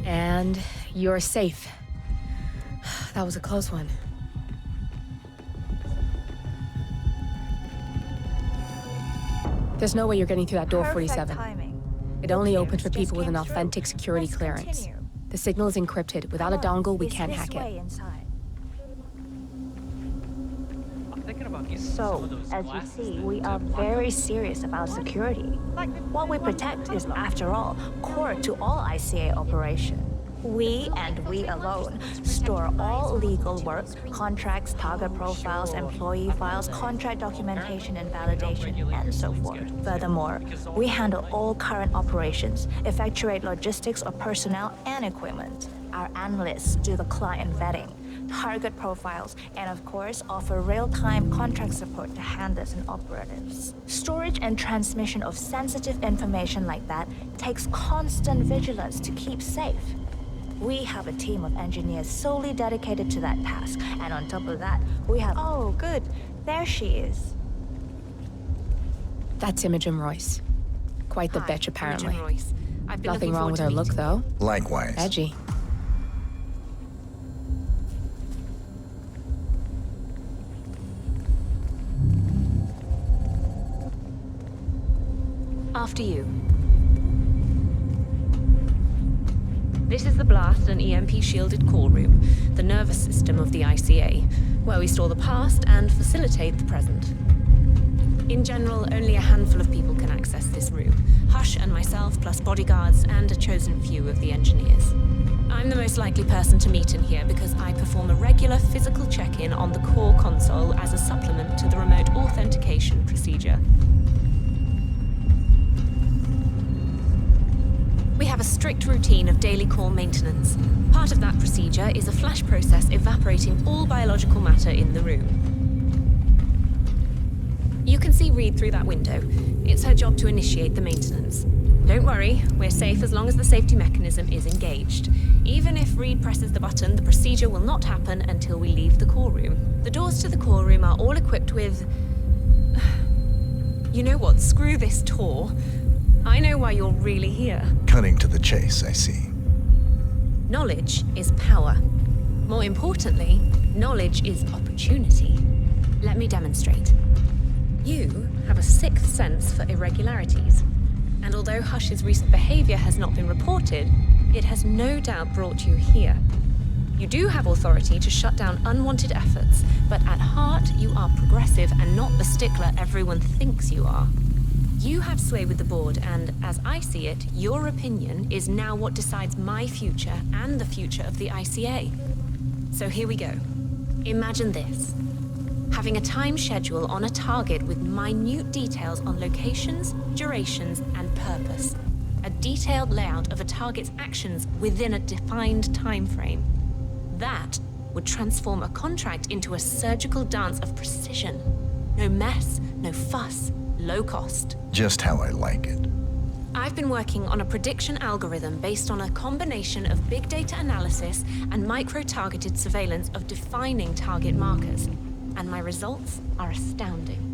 And you're safe. That was a close one. There's no way you're getting through that door, 47. Timing. It only opens for people with an authentic security clearance. Continue. The signal is encrypted. Without a dongle, we can't hack it. Inside. I'm thinking about getting some So, of those as you glasses see, that we are block very out- serious about security. What we protect is, after all, core to all ICA operation. We, and we alone, store all legal work, contracts, target profiles, employee files, contract documentation and validation, and so forth. Furthermore, we handle all current operations, effectuate logistics of personnel and equipment. Our analysts do the client vetting, target profiles, and of course, offer real-time contract support to handlers and operatives. Storage and transmission of sensitive information like that takes constant vigilance to keep safe. We have a team of engineers solely dedicated to that task, and on top of that, we have... Oh, good. There she is. That's Imogen Royce. Quite the Hi, bitch, apparently. Imogen Royce. I've been Nothing looking wrong with forward her to look, though. Likewise. Edgy. After you. This is the blast and EMP-shielded core room, the nervous system of the ICA, where we store the past and facilitate the present. In general, only a handful of people can access this room. Hush and myself, plus bodyguards and a chosen few of the engineers. I'm the most likely person to meet in here because I perform a regular physical check-in on the core console as a supplement to the remote authentication procedure. We have a strict routine of daily core maintenance. Part of that procedure is a flash process evaporating all biological matter in the room. You can see Reed through that window. It's her job to initiate the maintenance. Don't worry, we're safe as long as the safety mechanism is engaged. Even if Reed presses the button, the procedure will not happen until we leave the core room. The doors to the core room are all equipped with... You know what? Screw this tour. I know why you're really here. Cutting to the chase, I see. Knowledge is power. More importantly, knowledge is opportunity. Let me demonstrate. You have a sixth sense for irregularities. And although Hush's recent behavior has not been reported, it has no doubt brought you here. You do have authority to shut down unwanted efforts, but at heart, you are progressive and not the stickler everyone thinks you are. You have sway with the board, and as I see it, your opinion is now what decides my future and the future of the ICA. So here we go. Imagine this. Having a time schedule on a target with minute details on locations, durations, and purpose. A detailed layout of a target's actions within a defined time frame. That would transform a contract into a surgical dance of precision. No mess, no fuss, low cost. Just how I like it. I've been working on a prediction algorithm based on a combination of big data analysis and micro-targeted surveillance of defining target markers. And my results are astounding.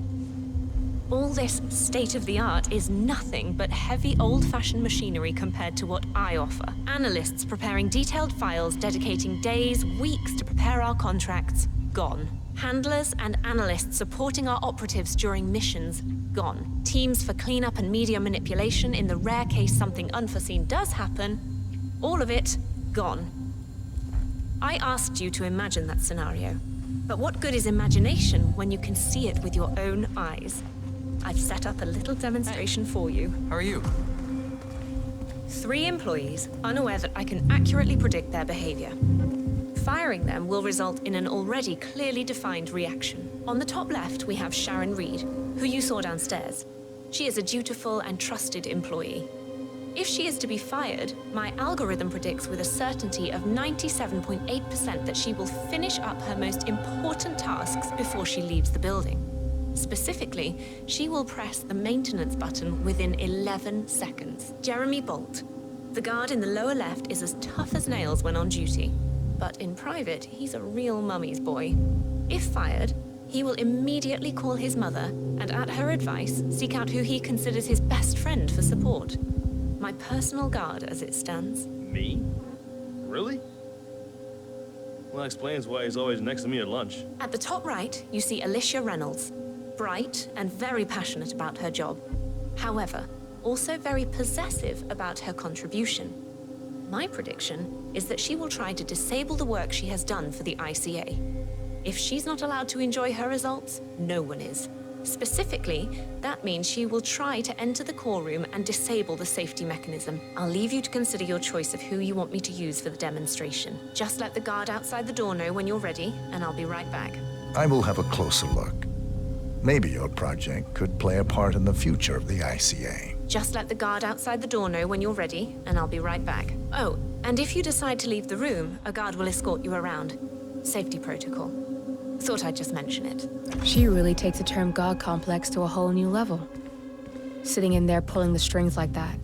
All this state-of-the-art is nothing but heavy old-fashioned machinery compared to what I offer. Analysts preparing detailed files, dedicating days, weeks to prepare our contracts, gone. Handlers and analysts supporting our operatives during missions, gone. Teams for cleanup and media manipulation in the rare case something unforeseen does happen, all of it, gone. I asked you to imagine that scenario. But what good is imagination when you can see it with your own eyes? I've set up a little demonstration for you. How are you? 3 employees, unaware that I can accurately predict their behavior. Firing them will result in an already clearly defined reaction. On the top left, we have Sharon Reed, who you saw downstairs. She is a dutiful and trusted employee. If she is to be fired, my algorithm predicts with a certainty of 97.8% that she will finish up her most important tasks before she leaves the building. Specifically, she will press the maintenance button within 11 seconds. Jeremy Bolt, the guard in the lower left, is as tough as nails when on duty. But in private, he's a real mummy's boy. If fired, he will immediately call his mother and, at her advice, seek out who he considers his best friend for support. My personal guard, as it stands. Me? Really? Well, that explains why he's always next to me at lunch. At the top right, you see Alicia Reynolds. Bright and very passionate about her job. However, also very possessive about her contribution. My prediction is that she will try to disable the work she has done for the ICA. If she's not allowed to enjoy her results, no one is. Specifically, that means she will try to enter the core room and disable the safety mechanism. I'll leave you to consider your choice of who you want me to use for the demonstration. Just let the guard outside the door know when you're ready, and I'll be right back. I will have a closer look. Maybe your project could play a part in the future of the ICA. Just let the guard outside the door know when you're ready, and I'll be right back. Oh, and if you decide to leave the room, a guard will escort you around. Safety protocol. Thought I'd just mention it. She really takes the term God complex to a whole new level. Sitting in there pulling the strings like that.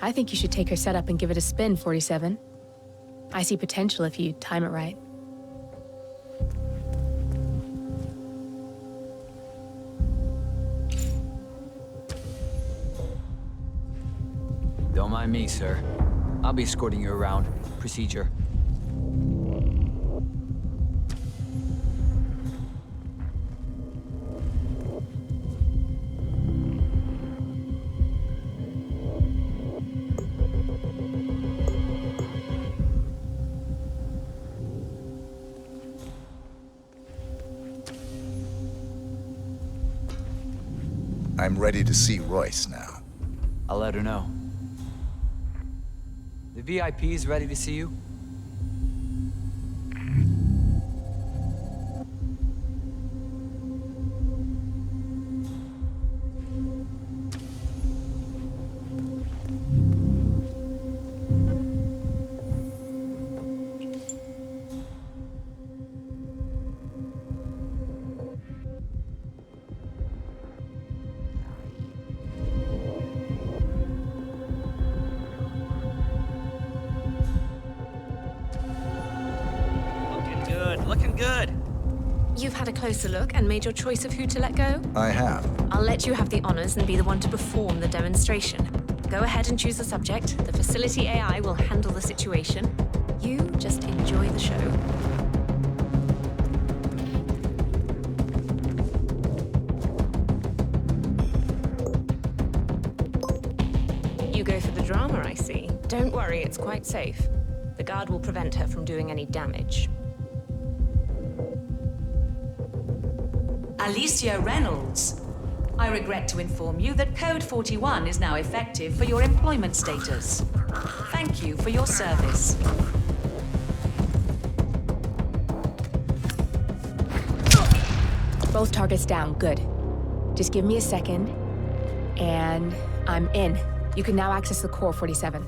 I think you should take her setup and give it a spin, 47. I see potential if you time it right. Don't mind me, sir. I'll be escorting you around. Procedure. I'm ready to see Royce now. I'll let her know. The VIP is ready to see you? Looking good. You've had a closer look and made your choice of who to let go? I have. I'll let you have the honors and be the one to perform the demonstration. Go ahead and choose the subject. The facility AI will handle the situation. You just enjoy the show. You go for the drama, I see. Don't worry, it's quite safe. The guard will prevent her from doing any damage. Alicia Reynolds. I regret to inform you that Code 41 is now effective for your employment status. Thank you for your service. Both targets down, good. Just give me a second, and I'm in. You can now access the core, 47.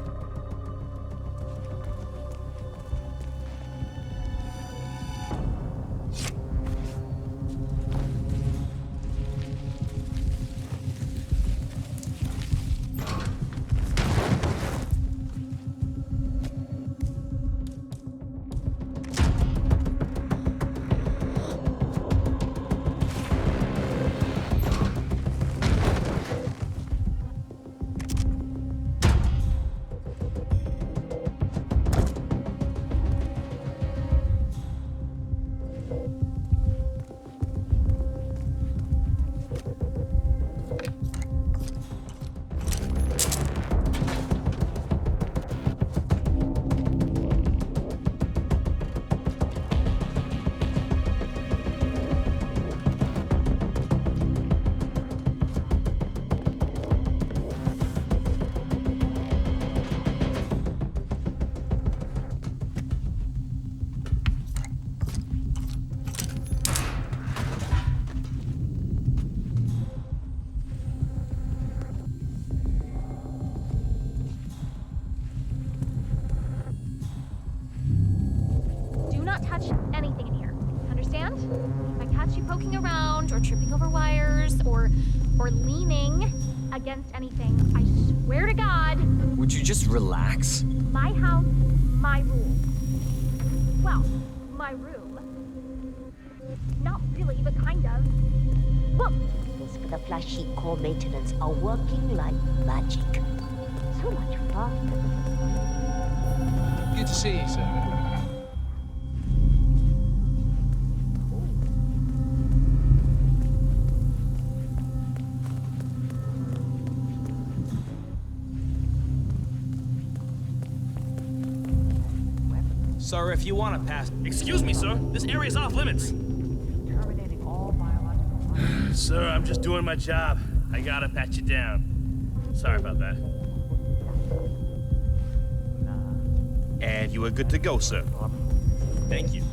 Touch anything in here. Understand? If I catch you poking around or tripping over wires or leaning against anything, I swear to God. Would you just relax? My house, my rules. Well, my room. Not really, but kind of. Whoa! The flashy core maintenance are working like magic. So much faster. Good to see you, sir. Sir, if you want to pass... Excuse me, sir. This area's off limits. Terminating all biological... Sir, I'm just doing my job. I gotta pat you down. Sorry about that. And you are good to go, sir. Thank you.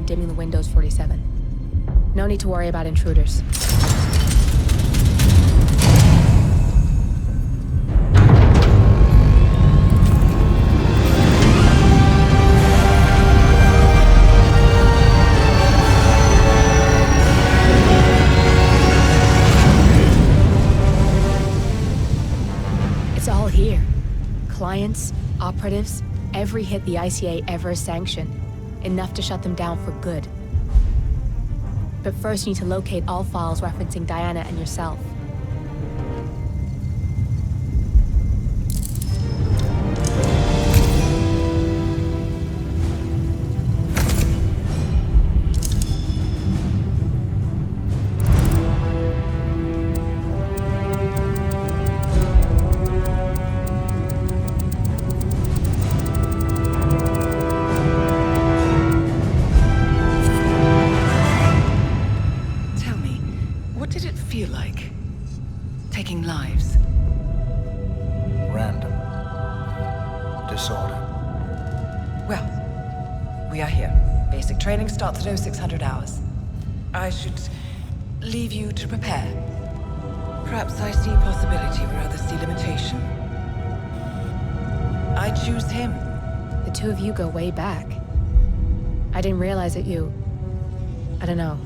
dimming the windows, 47. No need to worry about intruders. It's all here. Clients, operatives, every hit the ICA ever sanctioned. Enough to shut them down for good. But first you need to locate all files referencing Diana and yourself. Training starts at 0600 hours. I should leave you to prepare. Perhaps I see possibility where others see limitation. I choose him. The two of you go way back. I didn't realize that you... I don't know.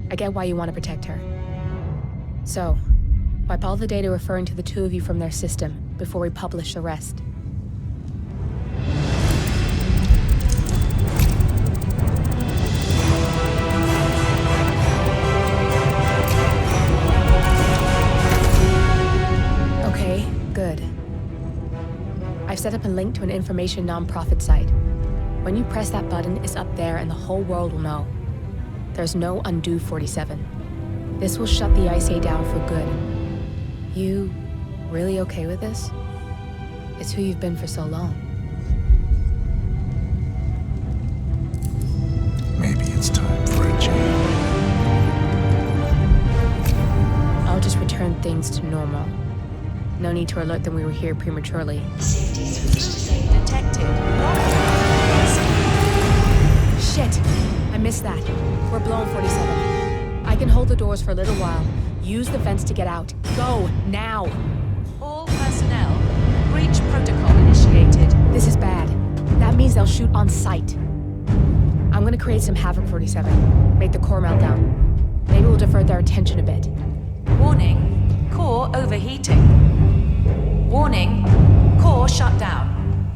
I get why you want to protect her. So, wipe all the data referring to the two of you from their system before we publish the rest. Good. I've set up a link to an information non-profit site. When you press that button, it's up there and the whole world will know. There's no undo 47. This will shut the ICA down for good. You really okay with this? It's who you've been for so long. Maybe it's time for a change. I'll just return things to normal. No need to alert them we were here prematurely. Safety switch detected. Shit! I missed that. We're blown, 47. I can hold the doors for a little while. Use the vents to get out. Go, now! All personnel, breach protocol initiated. This is bad. That means they'll shoot on sight. I'm gonna create some havoc, 47. Make the core meltdown. Maybe we'll divert their attention a bit. Warning, core overheating. Warning, core shut down.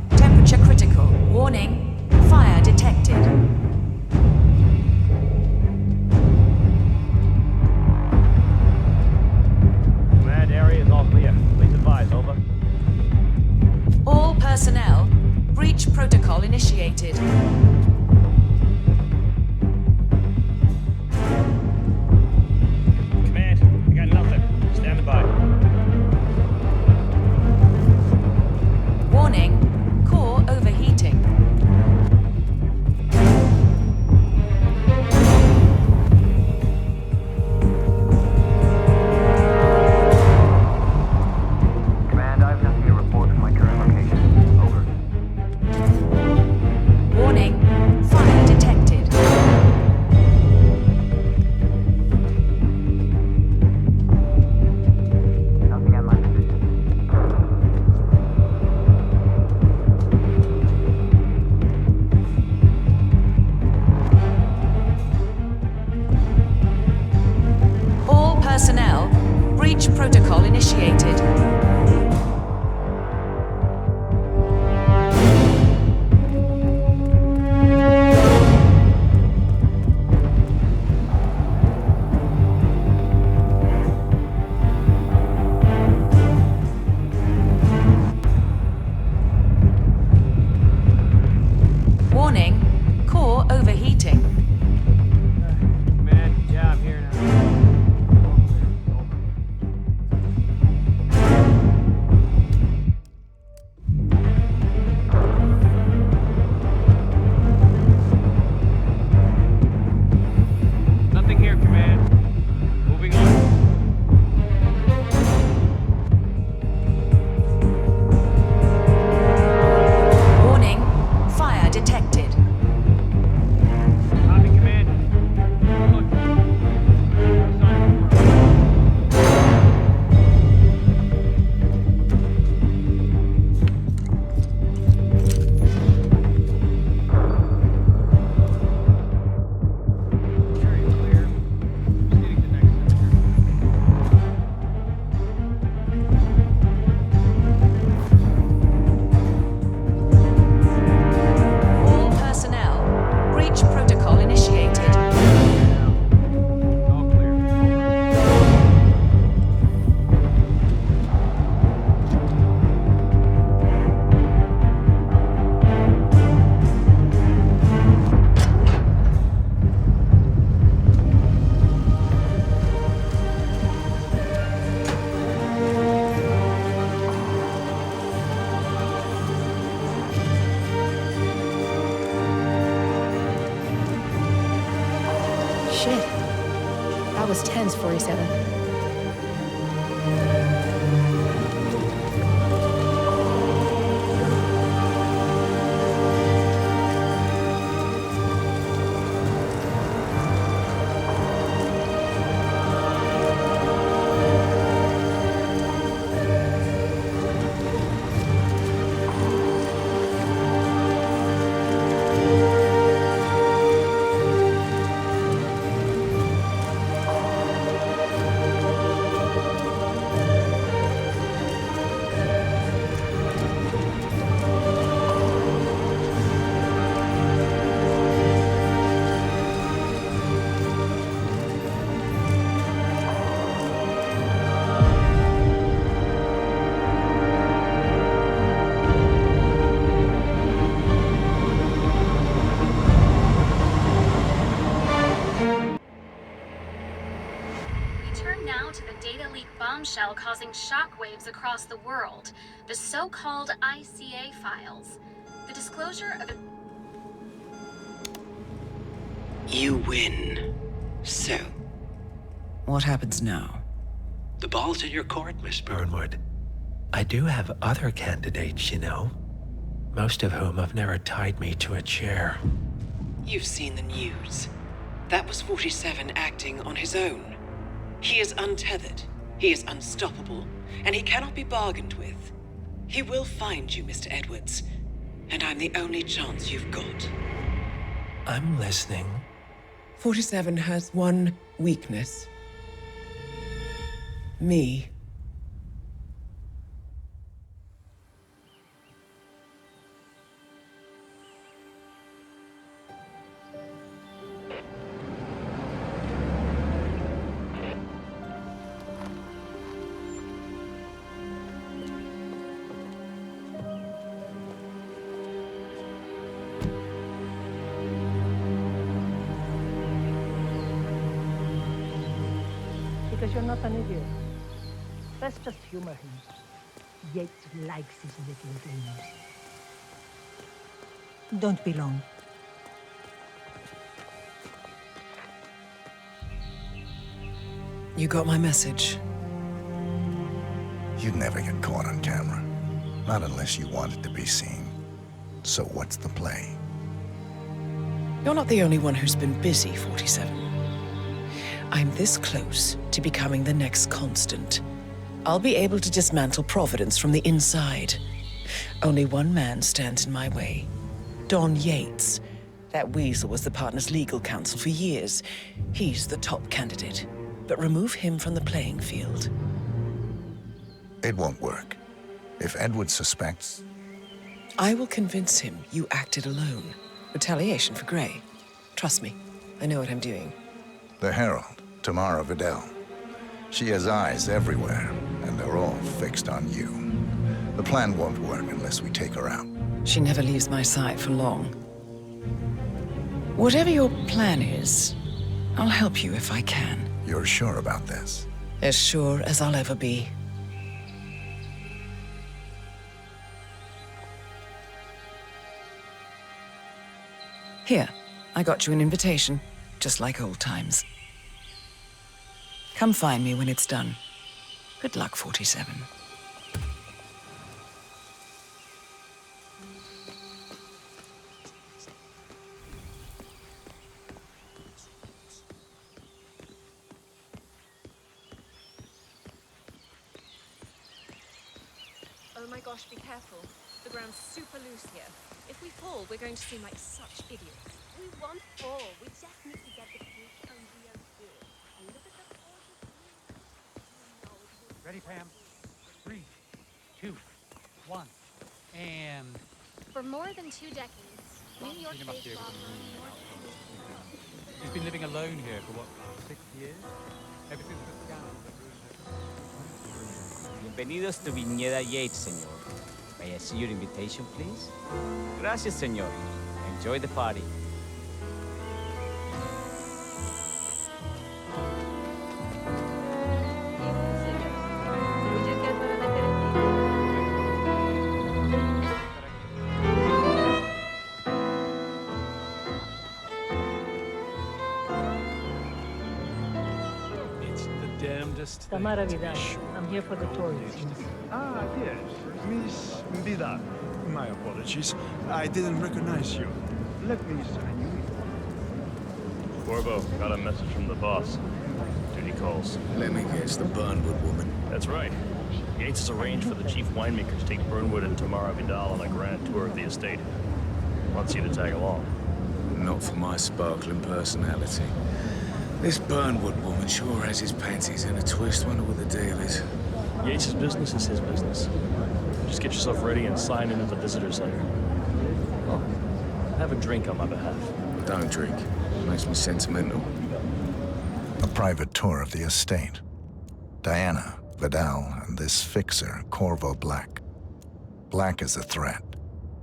Temperature critical. Warning, fire detected. Command area is all clear. Please advise, over. All personnel, breach protocol initiated. Command, I got nothing. Stand by. Warning, core overheating. Command, I've nothing to report from my current location. Over. Warning, fire detected. Nothing on my position. All personnel, breach protocol initiated. Warning, core overheating. Man, yeah, I'm here now. Nothing here, Command. Moving on. Warning, fire detected. Shit. That was tense, 47. Bombshell causing shockwaves across the world. The so-called ICA files. The disclosure of... You win. So, what happens now? The ball's in your court, Miss Burnwood. I do have other candidates, you know. Most of whom have never tied me to a chair. You've seen the news. That was 47 acting on his own. He is untethered. He is unstoppable, and he cannot be bargained with. He will find you, Mr. Edwards, and I'm the only chance you've got. I'm listening. 47 has one weakness. Me. Because you're not an idiot. Let's just humor him. Yates likes his little games. Don't be long. You got my message. You'd never get caught on camera. Not unless you wanted to be seen. So what's the play? You're not the only one who's been busy, 47. I'm this close to becoming the next constant. I'll be able to dismantle Providence from the inside. Only one man stands in my way. Don Yates. That weasel was the partner's legal counsel for years. He's the top candidate. But remove him from the playing field. It won't work. If Edward suspects... I will convince him you acted alone. Retaliation for Gray. Trust me, I know what I'm doing. The Herald, Tamara Vidal. She has eyes everywhere, and they're all fixed on you. The plan won't work unless we take her out. She never leaves my side for long. Whatever your plan is, I'll help you if I can. You're sure about this? As sure as I'll ever be. Here, I got you an invitation, just like old times. Come find me when it's done. Good luck, 47. Oh my gosh, be careful. The ground's super loose here. If we fall, we're going to seem like such idiots. We won't fall. We just need to get the cake and we are good. And look at the Ready, Pam? 3, 2, 1, and... For more than 2 decades, New York-based law firm She's been living alone here for, what, 6 years? Ever since the scandal that ruined her. Bienvenidos to Viñeda Yates, señor. May I see your invitation, please? Gracias, señor. Enjoy the party. just Tamara Vidal. I'm here for the tourists. Ah, yes. Miss Vidal. My apologies. I didn't recognize you. Let me sign you in. Corvo, got a message from the boss. Duty calls. Let me guess, the Burnwood woman. That's right. Yates has arranged for the chief winemaker to take Burnwood and Tamara Vidal on a grand tour of the estate. Wants you to tag along. Not for my sparkling personality. This Burnwood woman sure has his panties in a twist. Wonder what the deal is. Yates' business is his business. Just get yourself ready and sign into the visitor center. Oh, have a drink on my behalf. I don't drink. Makes me sentimental. A private tour of the estate. Diana, Vidal, and this fixer, Corvo Black. Black is a threat,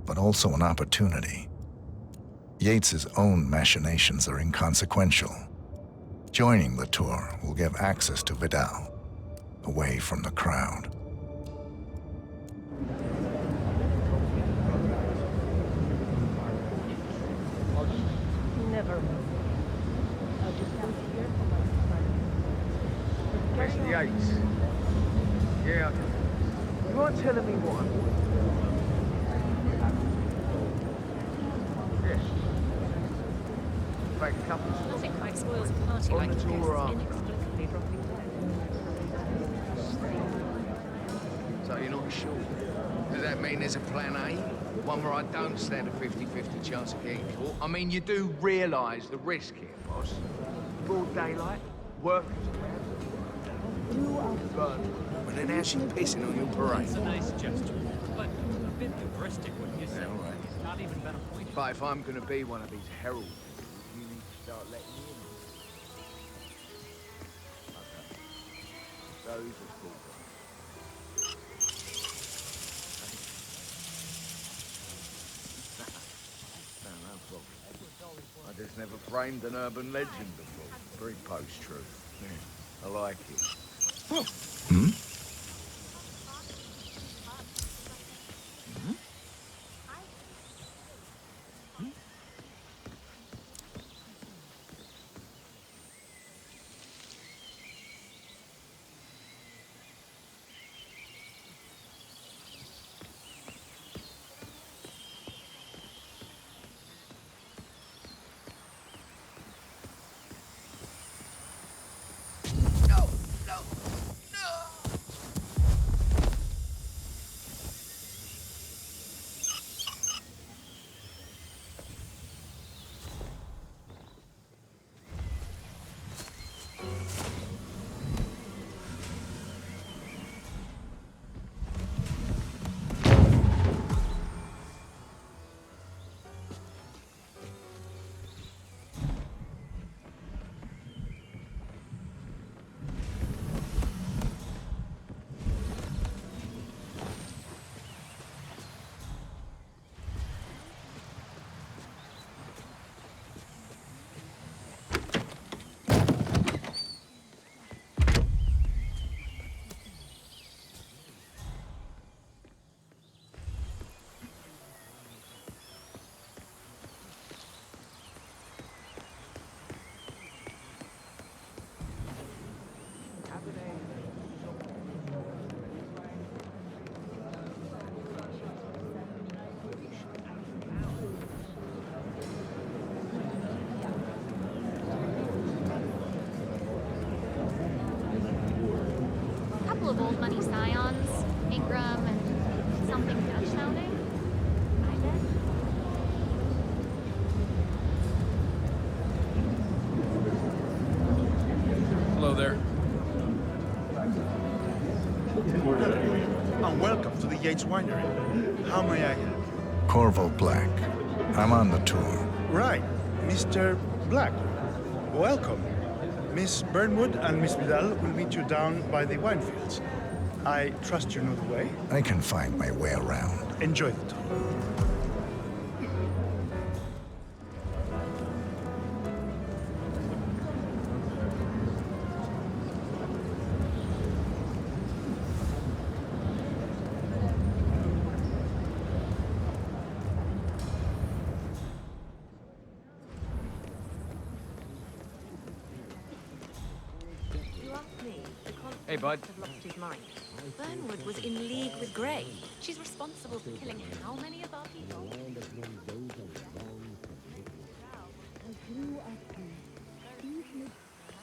but also an opportunity. Yates's own machinations are inconsequential. Joining the tour will give access to Vidal, away from the crowd. Never mind. I'll just wait here for my Mr. Yates. Yeah, you aren't telling me what I'm doing. Yes. In fact, couples. Nothing quite spoils a party On like the guests tour, inexplicably dropping dead. So you're not sure? Does that mean there's a plan A? One where I don't stand a 50-50 chance of getting caught? I mean, you do realise the risk here, boss. Broad daylight, workers around. But then how's she pissing on your parade? It's a nice gesture, but a bit hubristic, wouldn't you say? Yeah, all right. It's not even been appointed. But if I'm going to be one of these heralds, you need to start letting me in. Okay. Those are cool. No problem. I just never framed an urban legend before. Very post-truth. Yeah, I like it. Hmm? Couple of old money scions, Ingram and something Dutch sounding. Hello there. And welcome to the Yates Winery. How may I help? Corvo Black. I'm on the tour. Right, Mr. Black. Welcome. Miss Burnwood and Miss Vidal will meet you down by the wine fields. I trust you know the way. I can find my way around. Enjoy the tour. Roughly, the Hey, bud. Have lost his mind. Burnwood was in league with Grey. She's responsible for killing how many of our people?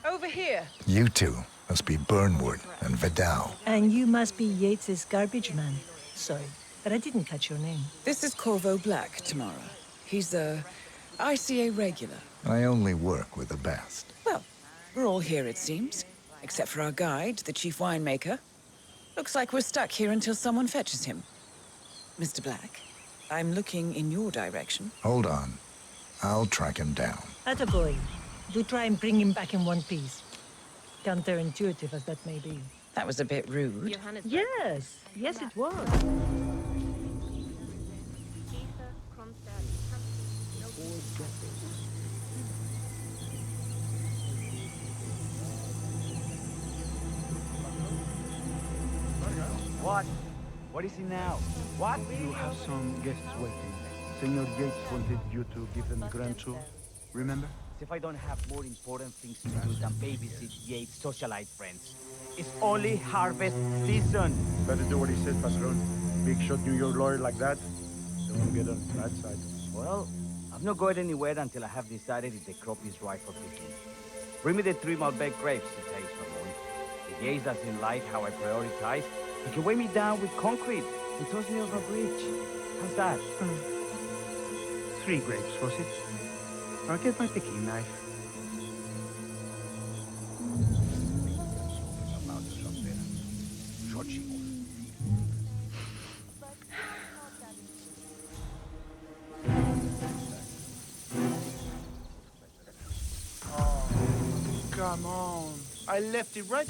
Over here. You two must be Burnwood and Vidal. And you must be Yates's garbage man. Sorry, but I didn't catch your name. This is Corvo Black, Tamara. He's a ICA regular. I only work with the best. Well, we're all here, it seems. Except for our guide, the chief winemaker. Looks like we're stuck here until someone fetches him. Mr. Black, I'm looking in your direction. Hold on. I'll track him down. Attaboy. Do try and bring him back in one piece. Counterintuitive as that may be. That was a bit rude. Yes, yes it was. What? What is it now? What? You have some guests waiting. Senor Yates wanted you to give them a grand tour. Remember? As if I don't have more important things to do than babysit Yates' socialite friends. It's only harvest season. Better do what he said, Patron. Big shot New York lawyer like that. Don't want to get on his bad side. Well, I'm not going anywhere until I have decided if the crop is right for picking. Bring me the 3 Malbec grapes to taste for one. If Yates doesn't like how I prioritize, he can weigh me down with concrete and toss me over a bridge. How's that? 3 grapes, was it? I'll get my picking knife. Oh, come on. I left it right.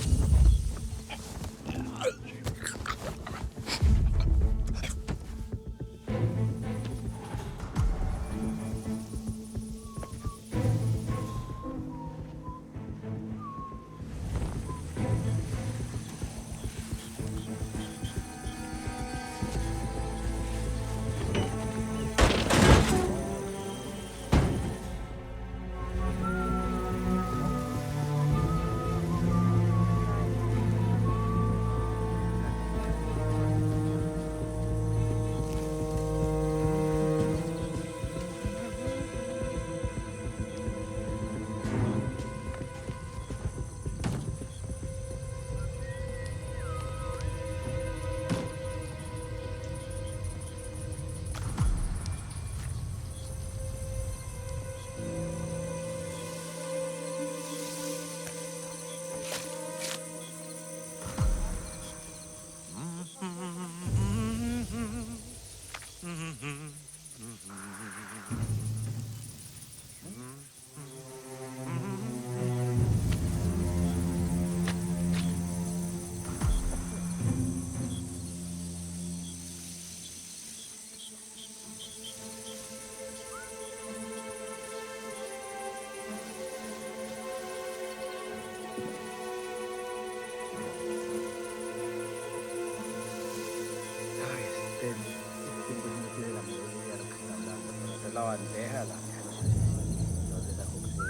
La bandeja, la entonces a Hook se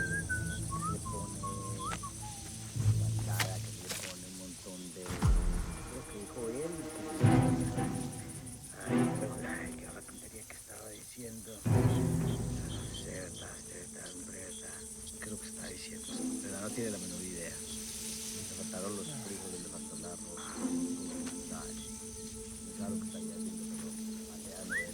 le pone bandada, que se le pone un montón de... Creo que dijo él. Ay, qué la tontería que estaba diciendo. Certa, hombreta. ¿Qué es lo que está diciendo? Pero no tiene la menor idea. Le faltaron los frijoles, le faltó el arroz. No sabe lo que está haciendo, pero allá no era.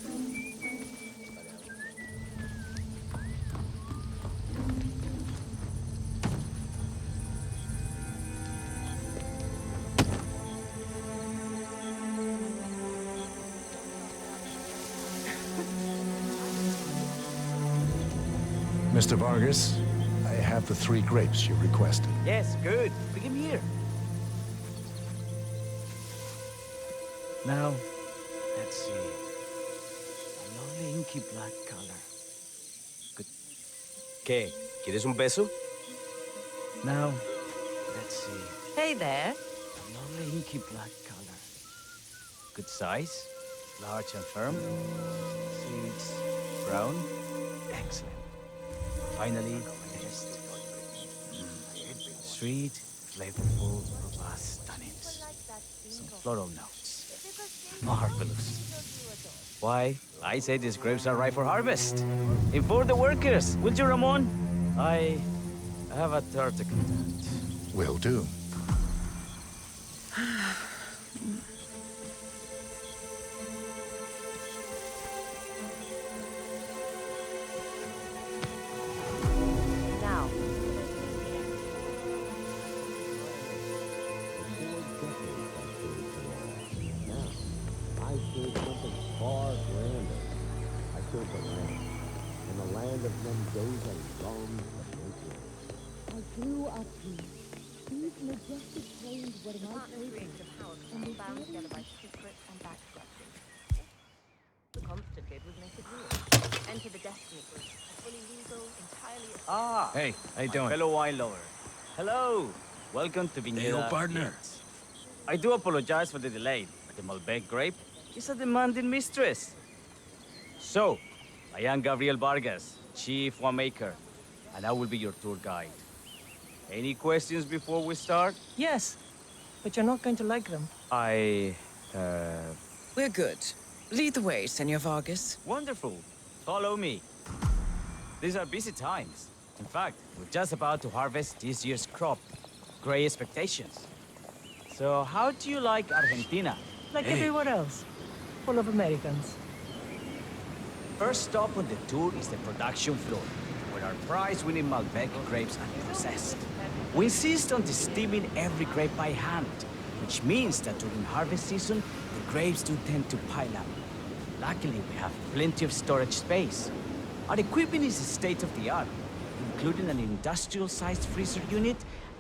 Mr. Vargas, I have the 3 grapes you requested. Yes, good. Bring him here. Now, let's see. A lovely inky black color. Good. ¿Qué? ¿Quieres un beso? Now, let's see. Hey there. A lovely inky black color. Good size. Large and firm. Seeds brown. Excellent. Finally, taste. Sweet, flavorful, robust, stunning. some floral notes. Marvelous. Why, I say these grapes are ripe for harvest. Inform the workers, will you, Ramon? I have a third to conduct. Will do. Now, I killed something far grander. I killed the lamb. In the land of them days I roamed adventurous. I grew up here. These majestic plains were my playground, and they bound together by secret and back scratching. The complicate was make it real. Enter the Destiny Group, a fully legal, entirely... Ah! Hey, how you my doing? fellow wine lover. Hello! Welcome to Vineyard. Hey, old partner. I do apologize for the delay, but the Malbec grape is a demanding mistress. So, I am Gabriel Vargas, Chief Winemaker, and I will be your tour guide. Any questions before we start? Yes, but you're not going to like them. We're good. Lead the way, Senor Vargas. Wonderful. Follow me. These are busy times. In fact, we're just about to harvest this year's crop. Great expectations. So, how do you like Argentina? Like everywhere else. Full of Americans. First stop on the tour is the production floor, where our prize-winning Malbec grapes are processed. We insist on steaming every grape by hand, which means that during harvest season, the grapes do tend to pile up. Luckily, we have plenty of storage space. Our equipment is state-of-the-art, including an industrial-sized freezer unit,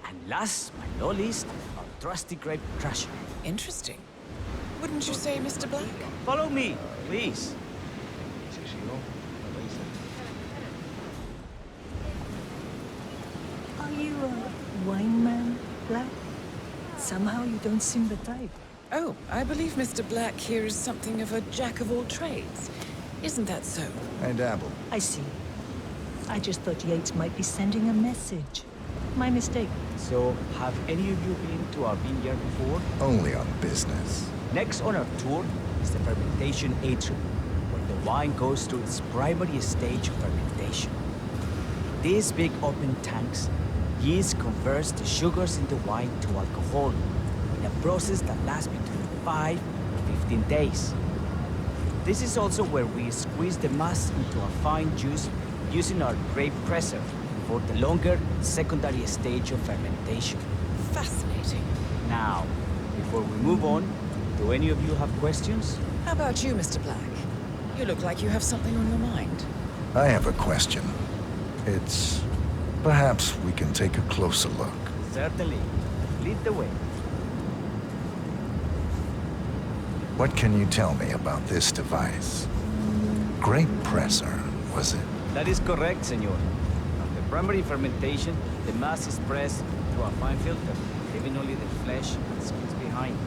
and last but not least, our trusty grape crusher. Interesting. Wouldn't you say, Mr. Black? Follow me, please. Are you a wine man, Black? Somehow you don't seem the type. Oh, I believe Mr. Black here is something of a jack of all trades. Isn't that so? I dabble. I see. I just thought Yates might be sending a message. My mistake. So, have any of you been to our vineyard before? Only on business. Next on our tour is the fermentation atrium, where the wine goes through its primary stage of fermentation. These big open tanks, yeast converts the sugars in the wine to alcohol in a process that lasts between 5 and 15 days. This is also where we squeeze the mass into a fine juice using our grape presser for the longer secondary stage of fermentation. Fascinating. Now, before we move on, do any of you have questions? How about you, Mr. Black? You look like you have something on your mind. I have a question. It's... perhaps we can take a closer look. Certainly. Lead the way. What can you tell me about this device? Grape presser, was it? That is correct, senor. After primary fermentation, the mass is pressed through a fine filter, leaving only the flesh and skins behind.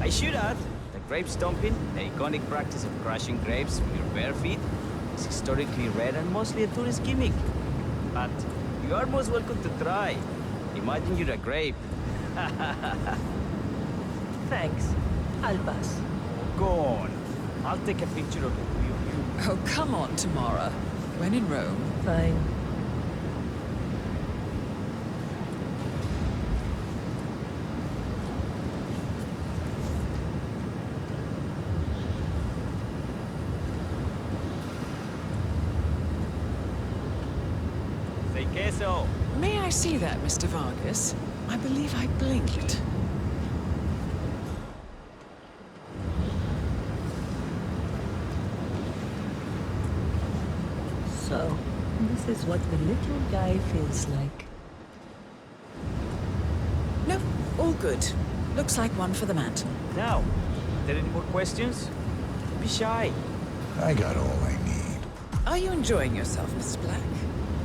I should add that grape stomping, the iconic practice of crushing grapes with your bare feet, is historically rare and mostly a tourist gimmick. But you are most welcome to try. Imagine you're a grape. Thanks. I'll pass. Go on. I'll take a picture of the three of you. Oh, come on, Tamara. When in Rome. Fine. Say queso. May I see that, Mr. Vargas? I believe I blinked. So, this is what the little guy feels like. No, all good. Looks like one for the mantle. Now, are there any more questions? Don't be shy. I got all I need. Are you enjoying yourself, Mr. Black?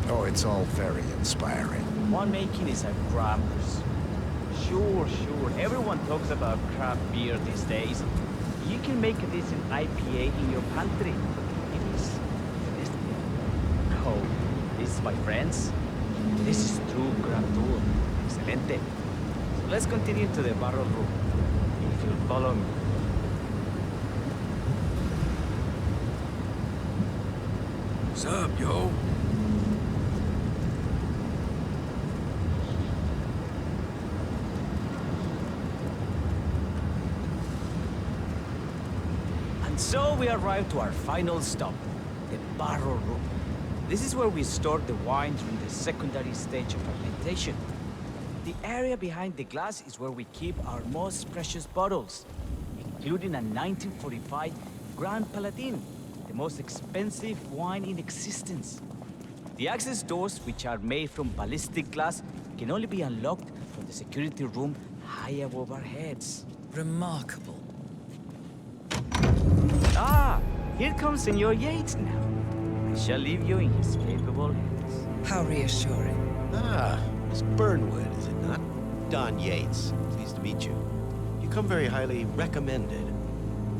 Oh, it's all very inspiring. Winemaking is a grammars. Sure. Everyone talks about craft beer these days. You can make a decent IPA in your pantry. It is delicious. Oh, this, my friends, this is true craft tour. Excelente. So let's continue to the barrel room. if you'll follow me. What's up, yo? And so we arrived to our final stop, the barrel room. This is where we store the wine during the secondary stage of fermentation. The area behind the glass is where we keep our most precious bottles, including a 1945 Grand Paladin, the most expensive wine in existence. The access doors, which are made from ballistic glass, can only be unlocked from the security room high above our heads. Remarkable. Ah, here comes Senor Yates now. I shall leave you in his capable hands. How reassuring. Ah, Miss Burnwood, is it not? Don Yates, pleased to meet you. You come very highly recommended.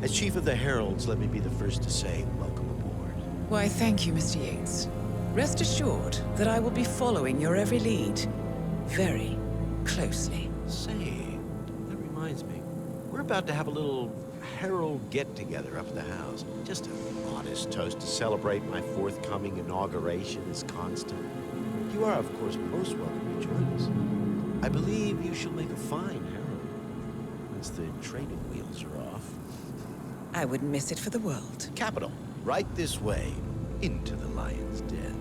As Chief of the Heralds, let me be the first to say welcome aboard. Why, thank you, Mr. Yates. Rest assured that I will be following your every lead very closely. Say, that reminds me. We're about to have a little Herald get-together up at the house. Just a modest toast to celebrate my forthcoming inauguration as Constant. You are, of course, most welcome to join us. I believe you shall make a fine Herald, once the training wheels are off. I wouldn't miss it for the world. Capital. Right this way, into the lion's den.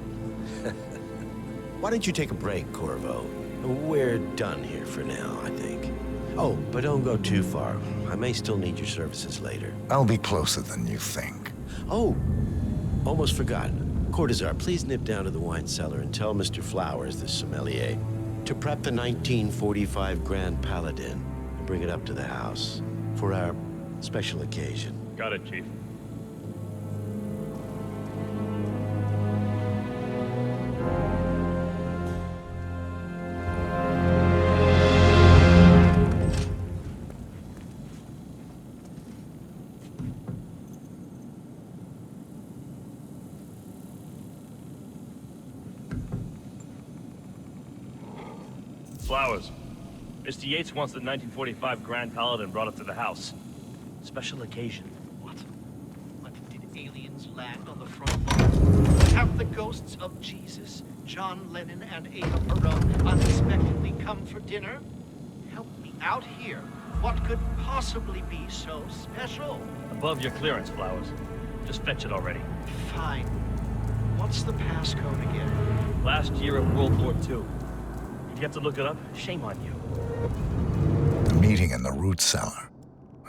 Why don't you take a break, Corvo? We're done here for now, I think. Oh, but don't go too far. I may still need your services later. I'll be closer than you think. Oh, almost forgot. Cortazar, please nip down to the wine cellar and tell Mr. Flowers, the sommelier, to prep the 1945 Grand Paladin and bring it up to the house for our special occasion. Got it, Chief. Flowers. Mr. Yates wants the 1945 Grand Paladin brought up to the house. Special occasion. What? Did aliens land on the front lawn? Have the ghosts of Jesus, John Lennon, and Eva Peron unexpectedly come for dinner? Help me out here. What could possibly be so special? Above your clearance, Flowers. Just fetch it already. Fine. What's the passcode again? Last year at World War II. If you have to look it up, shame on you. A meeting in the root cellar.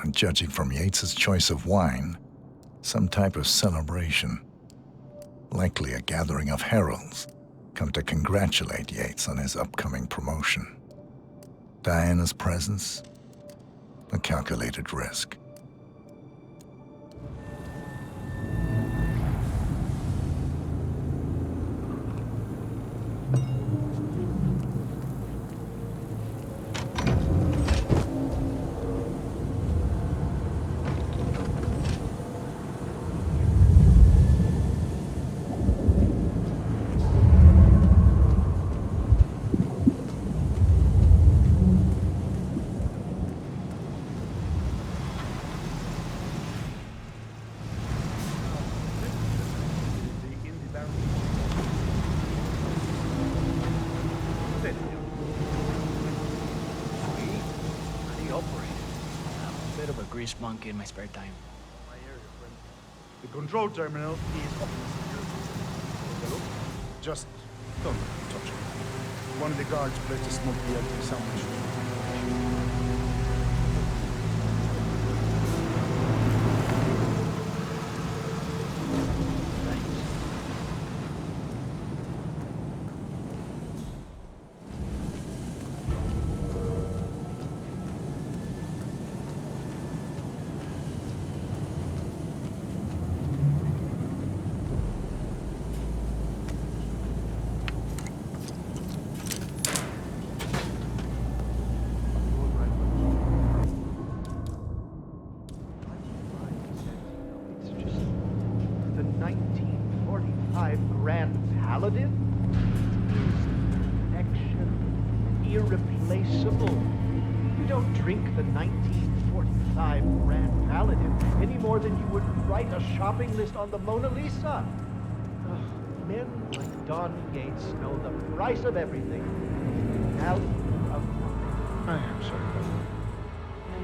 And judging from Yates's choice of wine, some type of celebration. Likely a gathering of heralds come to congratulate Yates on his upcoming promotion. Diana's presence, a calculated risk. Monkey in my spare time. The control terminal is up. Just don't touch it. One of the guards placed a smoke BLT sandwich. Paladin? Connection irreplaceable. You don't drink the 1945 25 Grand Paladin any more than you would write a shopping list on the Mona Lisa. Ugh, men like Don Gates know the price of everything. Value of money. I am sorry, brother.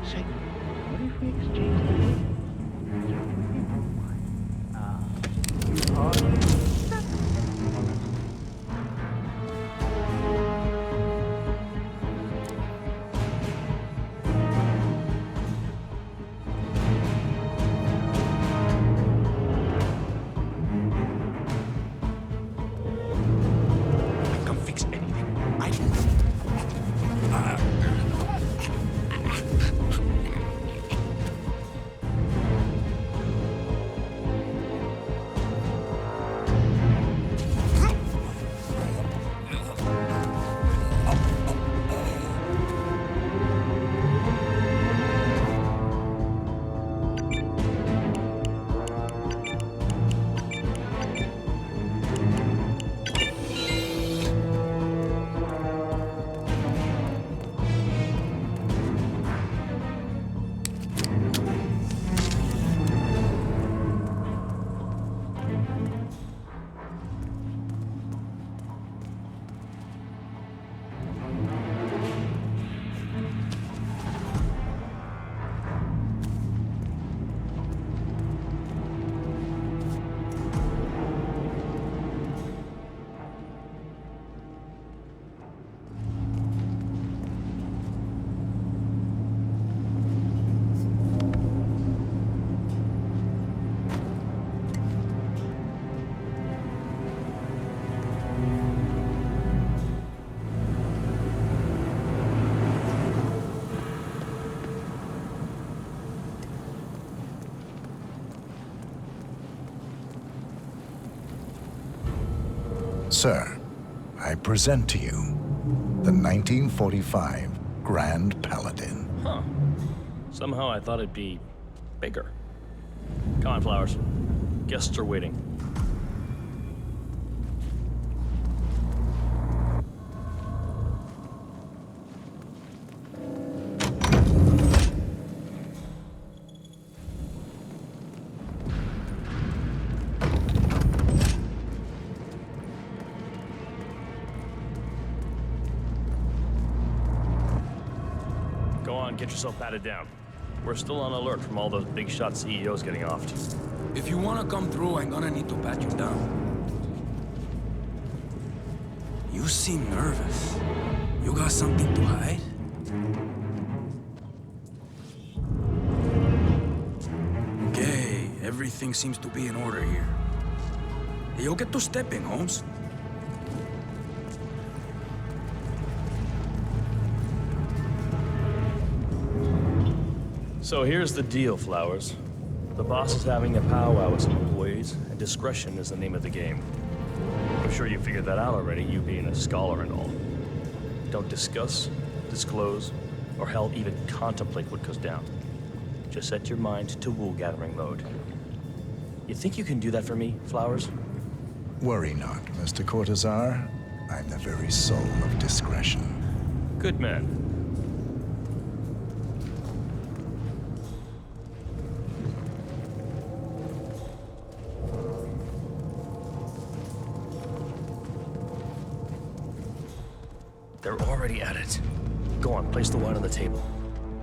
Say, what if we exchange the name? You are... Sir, I present to you the 1945 Grand Paladin. Huh. Somehow I thought it'd be bigger. Come on, Flowers. Guests are waiting. Get yourself patted down. We're still on alert from all those big shot CEOs getting offed. If you want to come through, I'm gonna need to pat you down. You seem nervous. You got something to hide? Okay, everything seems to be in order here. You'll get to stepping, Holmes. So here's the deal, Flowers. The boss is having a powwow with some employees, and discretion is the name of the game. I'm sure you figured that out already, you being a scholar and all. Don't discuss, disclose, or hell, even contemplate what goes down. Just set your mind to wool-gathering mode. You think you can do that for me, Flowers? Worry not, Mr. Cortazar. I'm the very soul of discretion. Good man. They're already at it. Go on, place the wine on the table.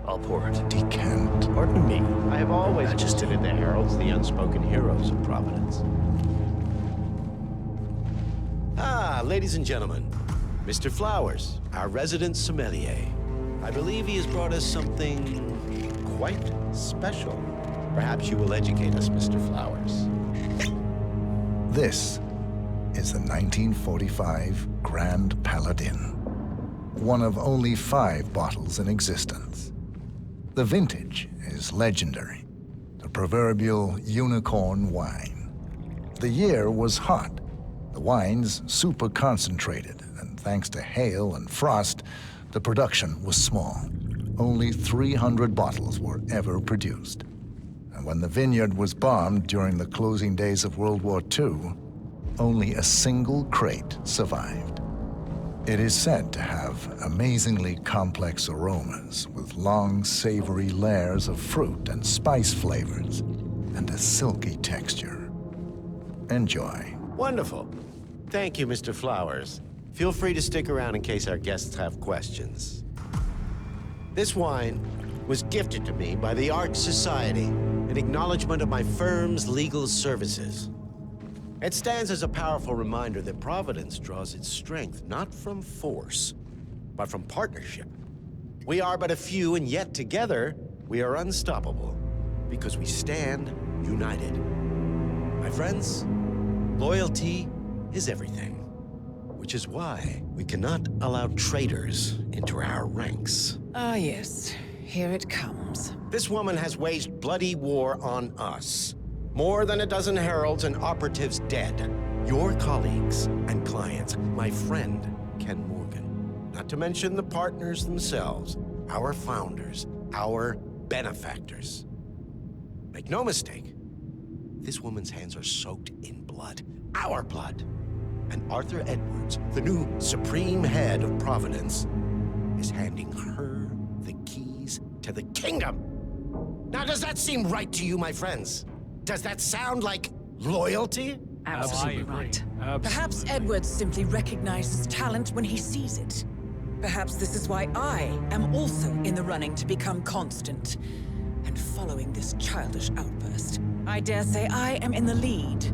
I'll pour it. Decant. Pardon me. I have always Majesty. considered the heralds the unspoken heroes of Providence. Ah, ladies and gentlemen, Mr. Flowers, our resident sommelier. I believe he has brought us something quite special. Perhaps you will educate us, Mr. Flowers. This is the 1945 Grand Paladin. One of only 5 bottles in existence. The vintage is legendary, the proverbial unicorn wine. The year was hot, the wine's super concentrated, and thanks to hail and frost, the production was small. Only 300 bottles were ever produced. And when the vineyard was bombed during the closing days of World War II, only a single crate survived. It is said to have amazingly complex aromas with long, savory layers of fruit and spice flavors and a silky texture. Enjoy. Wonderful. Thank you, Mr. Flowers. Feel free to stick around in case our guests have questions. This wine was gifted to me by the Art Society in acknowledgement of my firm's legal services. It stands as a powerful reminder that Providence draws its strength not from force, but from partnership. We are but a few, and yet together we are unstoppable because we stand united. My friends, loyalty is everything, which is why we cannot allow traitors into our ranks. Ah, yes. Here it comes. This woman has waged bloody war on us. More than a dozen heralds and operatives dead. Your colleagues and clients, my friend Ken Morgan. Not to mention the partners themselves, our founders, our benefactors. Make no mistake, this woman's hands are soaked in blood. Our blood. And Arthur Edwards, the new supreme head of Providence, is handing her the keys to the kingdom. Now, does that seem right to you, my friends? Does that sound like loyalty? Absolutely right. Perhaps Edwards simply recognizes talent when he sees it. Perhaps this is why I am also in the running to become constant. And following this childish outburst, I dare say I am in the lead.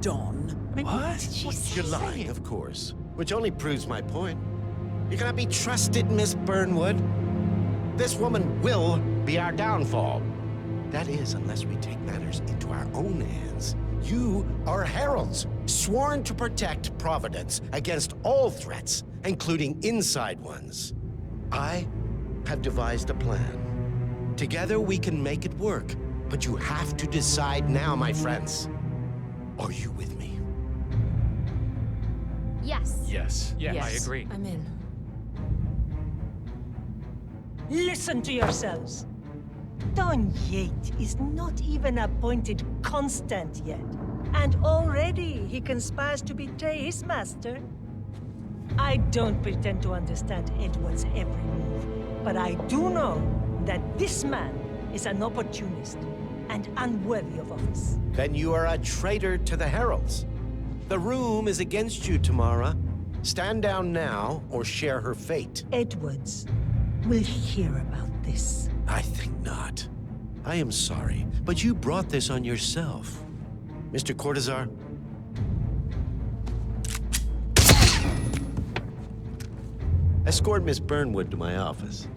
Dawn. What? You're lying, of course. Which only proves my point. You cannot be trusted, Miss Burnwood. This woman will be our downfall. That is, unless we take matters into our own hands. You are heralds, sworn to protect Providence against all threats, including inside ones. I have devised a plan. Together we can make it work, but you have to decide now, my friends. Are you with me? Yes. Yes. Yes. I agree. I'm in. Listen to yourselves. Don Yates is not even appointed constant yet. And already he conspires to betray his master. I don't pretend to understand Edward's every move, but I do know that this man is an opportunist and unworthy of office. Then you are a traitor to the heralds. The room is against you, Tamara. Stand down now or share her fate. Edwards will hear about this. I think not. I am sorry, but you brought this on yourself. Mr. Cortazar? Escort Miss Burnwood to my office.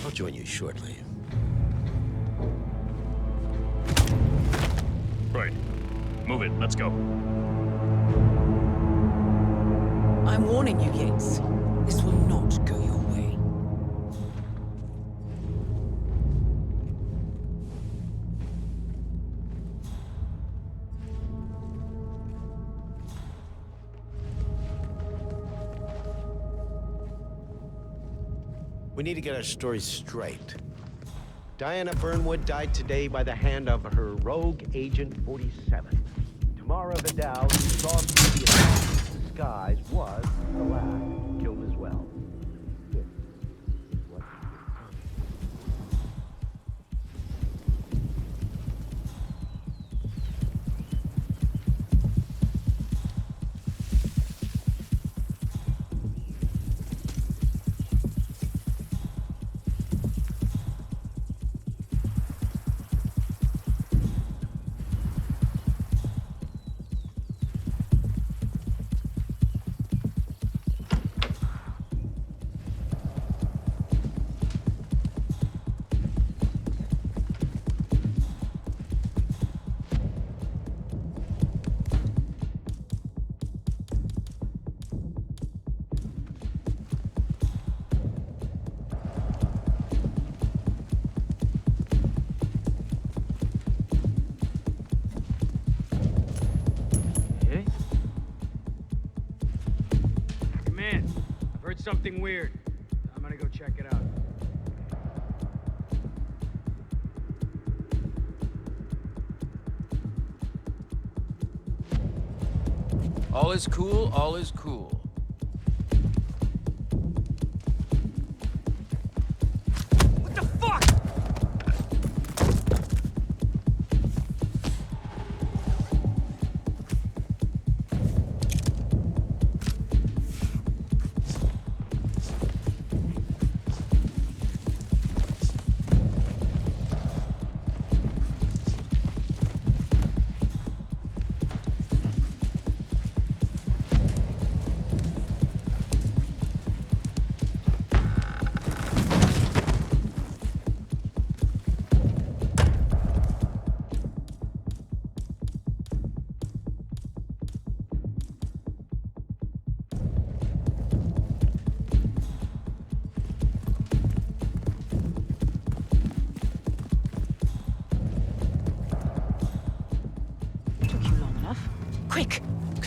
I'll join you shortly. Right. Move it. Let's go. I'm warning you, Yates. This will not go your way. We need to get our story straight. Diana Burnwood died today by the hand of her rogue Agent 47. Tamara Vidal, who saw through the assassin's disguise, was, alas, killed as well. This is what Something weird. I'm gonna go check it out. All is cool, all is cool.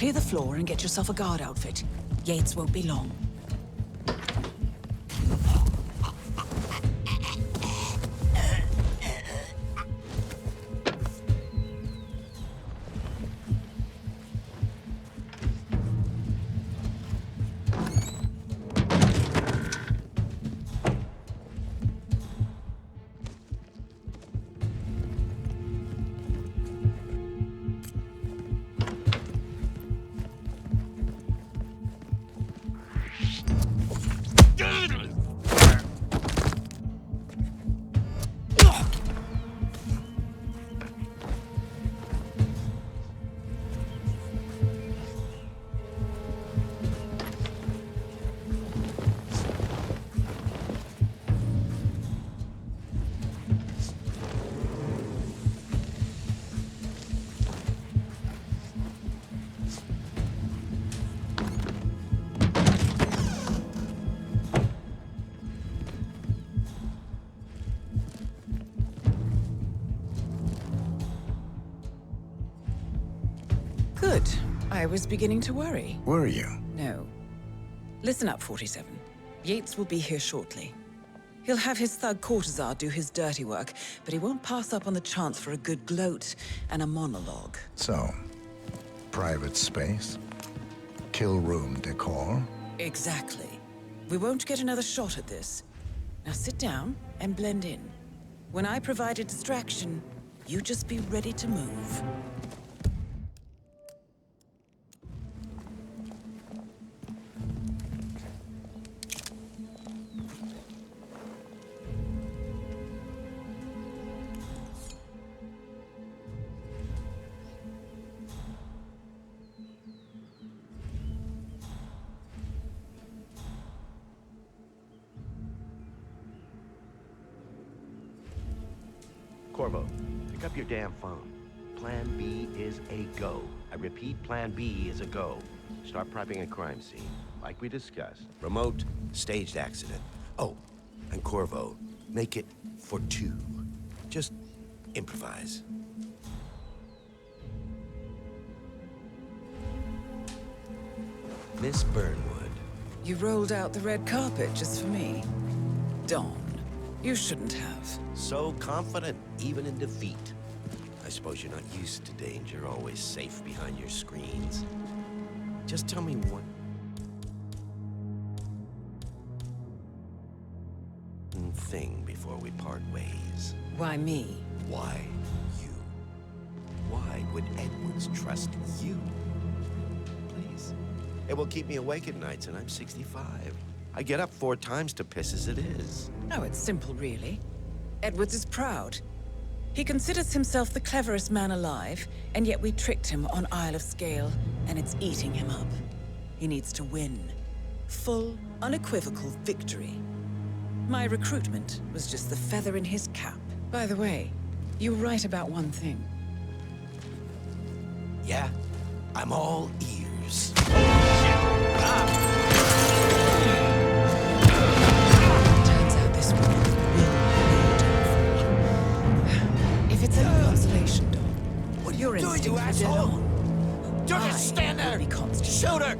Clear the floor and get yourself a guard outfit. Yates won't be long. Good. I was beginning to worry. Were you? No. Listen up, 47. Yates will be here shortly. He'll have his thug courtesan do his dirty work, but he won't pass up on the chance for a good gloat and a monologue. So, private space? Kill room decor? Exactly. We won't get another shot at this. Now sit down and blend in. When I provide a distraction, you just be ready to move. Corvo, pick up your damn phone. Plan B is a go. I repeat, Plan B is a go. Start prepping a crime scene, like we discussed. Remote, staged accident. Oh, and Corvo, make it for 2. Just improvise. Miss Burnwood. You rolled out the red carpet just for me. Dawn, you shouldn't have. So confident, even in defeat. I suppose you're not used to danger, always safe behind your screens. Just tell me one thing before we part ways. Why me? Why you? Why would Edwards trust you? Please. It will keep me awake at nights, and I'm 65. I get up 4 times to piss as it is. Oh, it's simple, really. Edwards is proud. He considers himself the cleverest man alive, and yet we tricked him on Isle of Scale, and it's eating him up. He needs to win. Full, unequivocal victory. My recruitment was just the feather in his cap. By the way, you were right about one thing. Yeah? I'm all ears. Turns out this woman will. If it's any consolation, Dawn, what are your you doing, you instincts are dead asshole? on. Don't just stand there! Shoot her!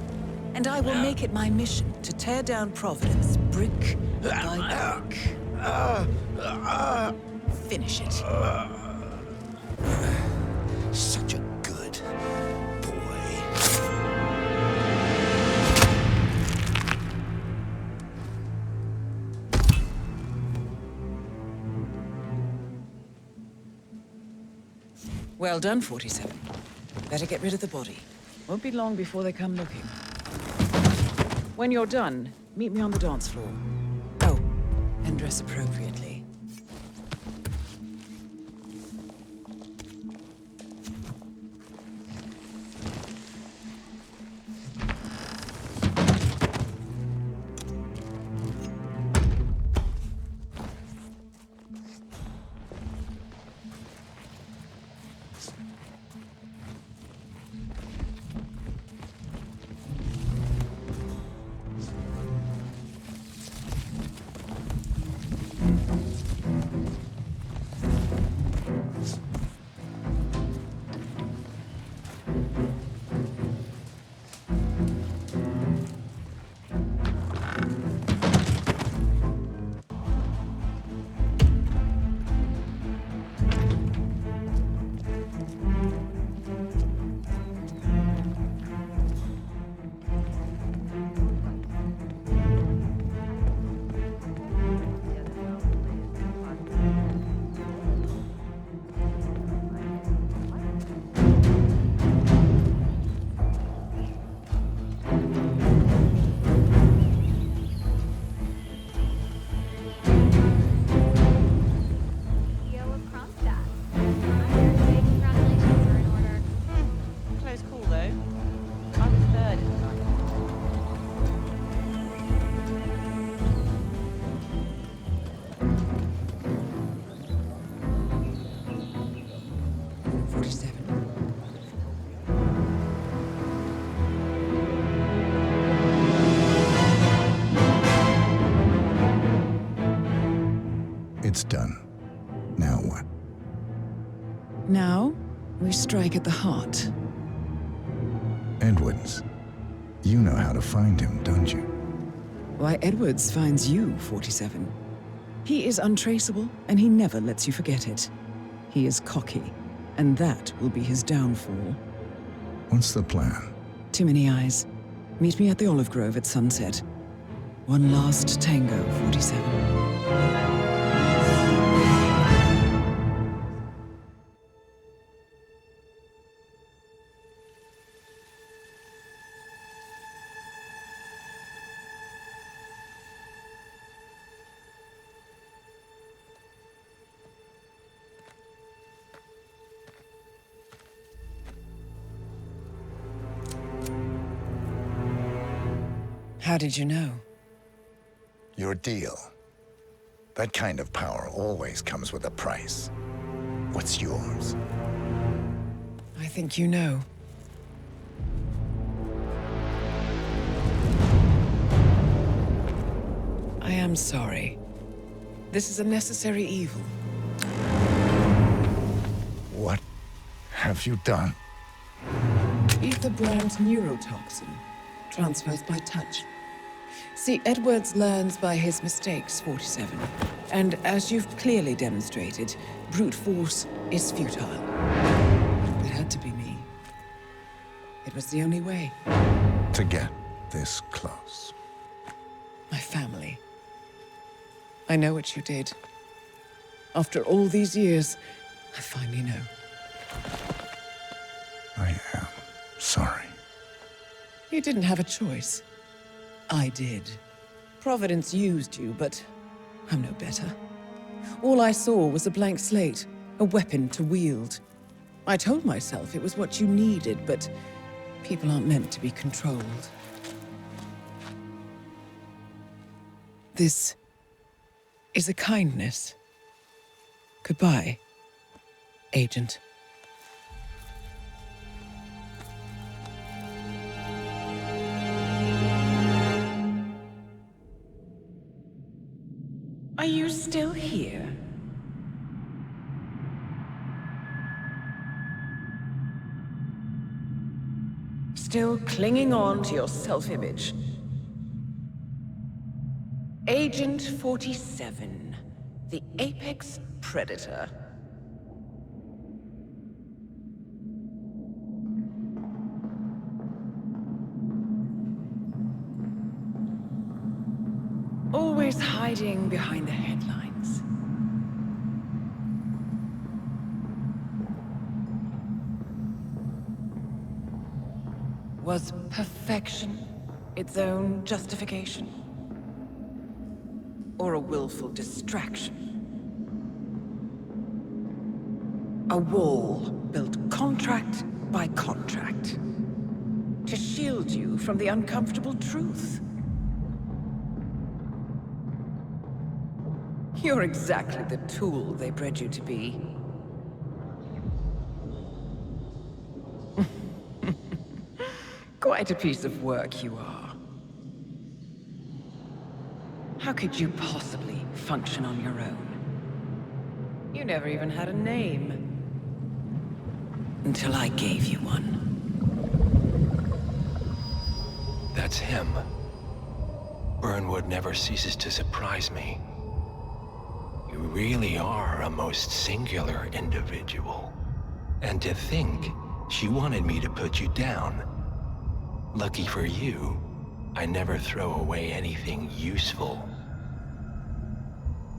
And I will make it my mission to tear down Providence brick by brick. Finish it. Such a good boy. Well done, 47. Better get rid of the body. Won't be long before they come looking. When you're done, meet me on the dance floor. Oh, and dress appropriately. It's done. Now what? Now, we strike at the heart. Edwards. You know how to find him, don't you? Why, Edwards finds you, 47. He is untraceable, and he never lets you forget it. He is cocky, and that will be his downfall. What's the plan? Too many eyes. Meet me at the olive grove at sunset. One last tango, 47. How did you know? Your deal. That kind of power always comes with a price. What's yours? I think you know. I am sorry. This is a necessary evil. What have you done? Ether brand neurotoxin. Transfers by touch. See, Edwards learns by his mistakes, 47. And as you've clearly demonstrated, brute force is futile. It had to be me. It was the only way. To get this close. My family. I know what you did. After all these years, I finally know. I am sorry. You didn't have a choice. I did. Providence used you, but I'm no better. All I saw was a blank slate, a weapon to wield. I told myself it was what you needed, but people aren't meant to be controlled. This is a kindness. Goodbye, Agent. Are you still here? Still clinging on to your self-image? Agent 47, the apex predator. Always hiding behind the headlines. Was perfection its own justification? Or a willful distraction? A wall built contract by contract to shield you from the uncomfortable truth. You're exactly the tool they bred you to be. Quite a piece of work you are. How could you possibly function on your own? You never even had a name. Until I gave you one. That's him. Burnwood never ceases to surprise me. You really are a most singular individual. And to think she wanted me to put you down. Lucky for you, I never throw away anything useful.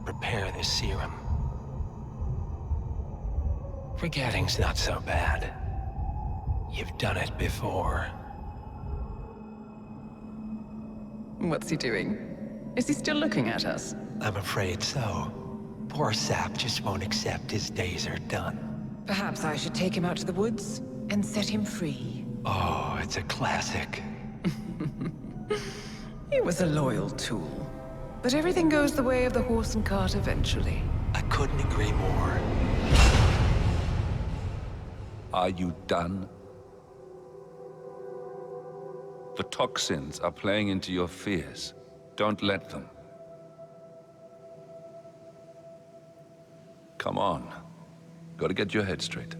Prepare the serum. Forgetting's not so bad. You've done it before. What's he doing? Is he still looking at us? I'm afraid so. Poor sap just won't accept his days are done. Perhaps I should take him out to the woods and set him free. Oh, it's a classic. He was a loyal tool. But everything goes the way of the horse and cart eventually. I couldn't agree more. Are you done? The toxins are playing into your fears. Don't let them. Come on. Gotta get your head straight.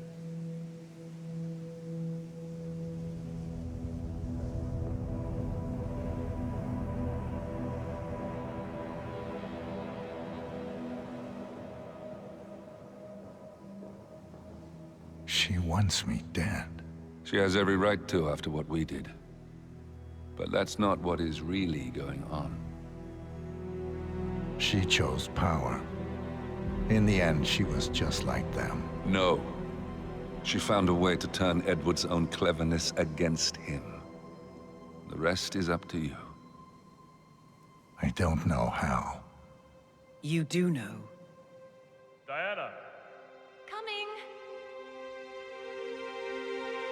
She wants me dead. She has every right to after what we did. But that's not what is really going on. She chose power. In the end, she was just like them. No. She found a way to turn Edward's own cleverness against him. The rest is up to you. I don't know how. You do know. Diana! Coming.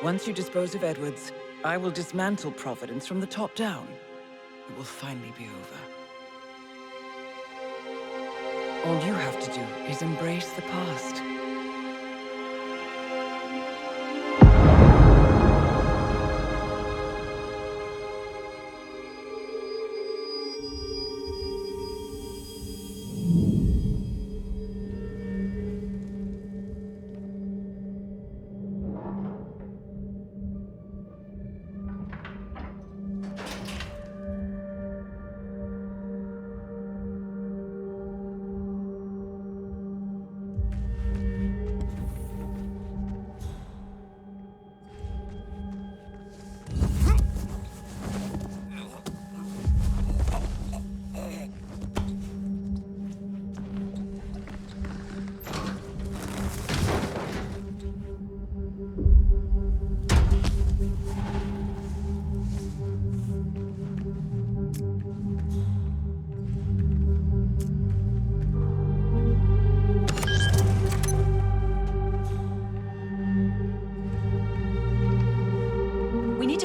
Once you dispose of Edwards, I will dismantle Providence from the top down. It will finally be over. All you have to do is embrace the past.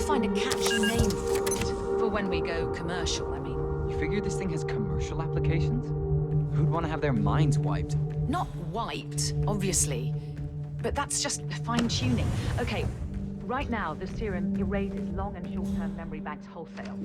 Find a catchy name for it. For when we go commercial, I mean. You figure this thing has commercial applications? Who'd want to have their minds wiped? Not wiped, obviously. But that's just fine-tuning. Okay, right now, the serum erases long and short-term memory banks wholesale.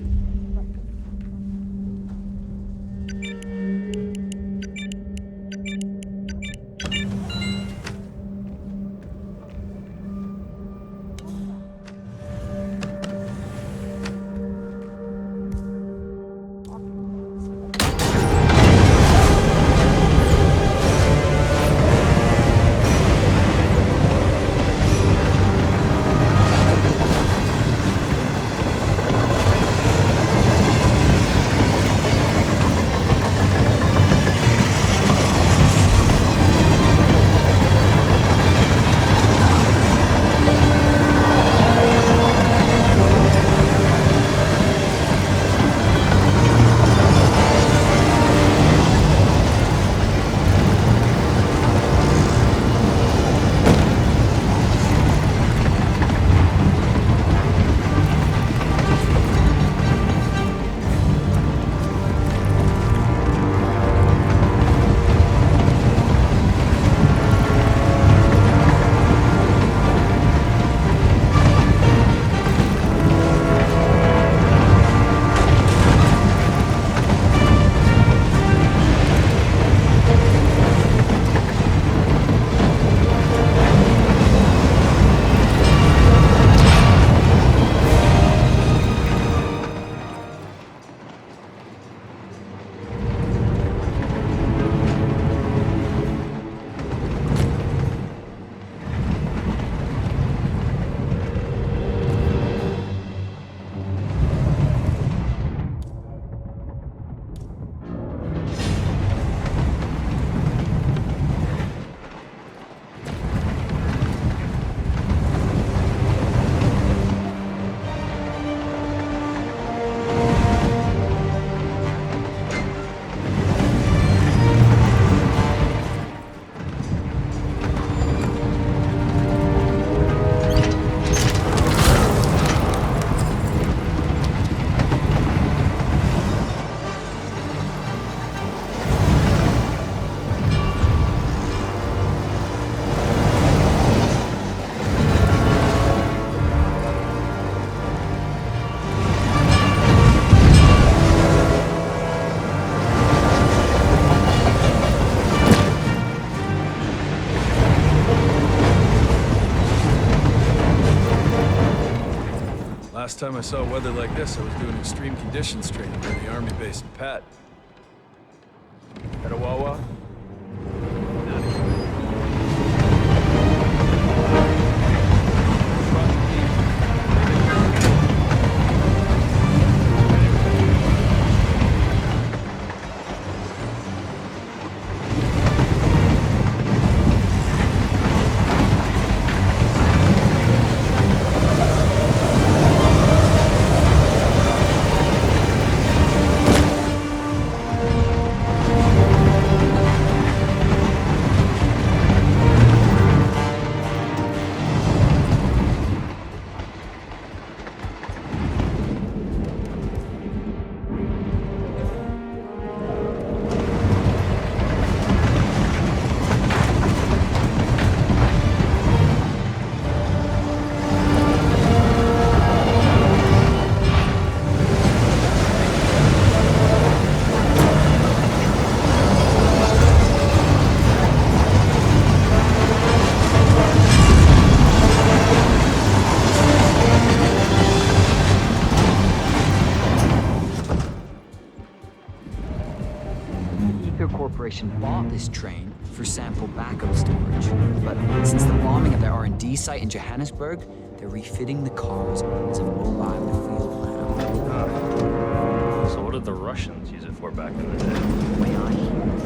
Last time I saw weather like this, I was doing extreme conditions training near the army base in Pat. Got a Wawa? Bought this train for sample backup storage, but since the bombing of their R&D site in Johannesburg, they're refitting the cars as a mobile field lab. So what did the Russians use it for back in the day? Way I hear.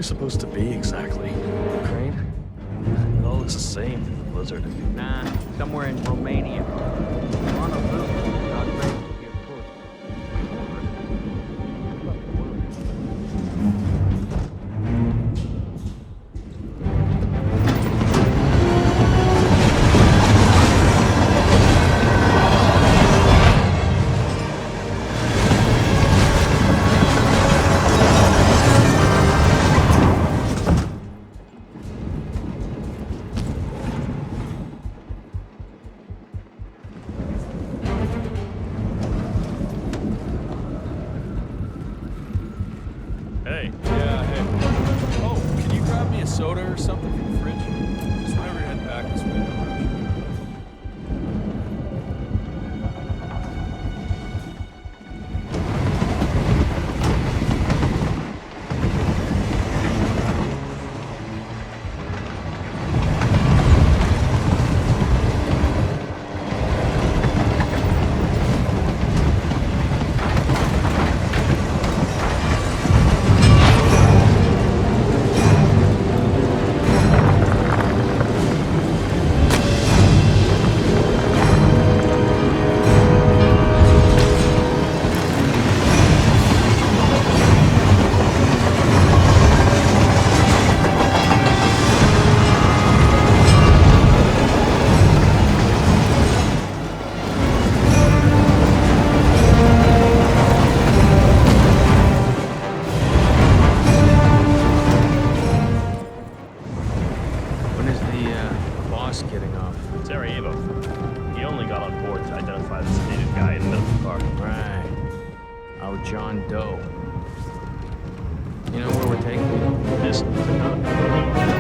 supposed to be exactly? Ukraine? soda or something from the fridge? Just whenever you head back this way, no rush. When is the boss getting off? Sarajevo. He only got on board to identify the sedated guy in the middle of the car. Right. Our John Doe. You know where we're taking him? This is another.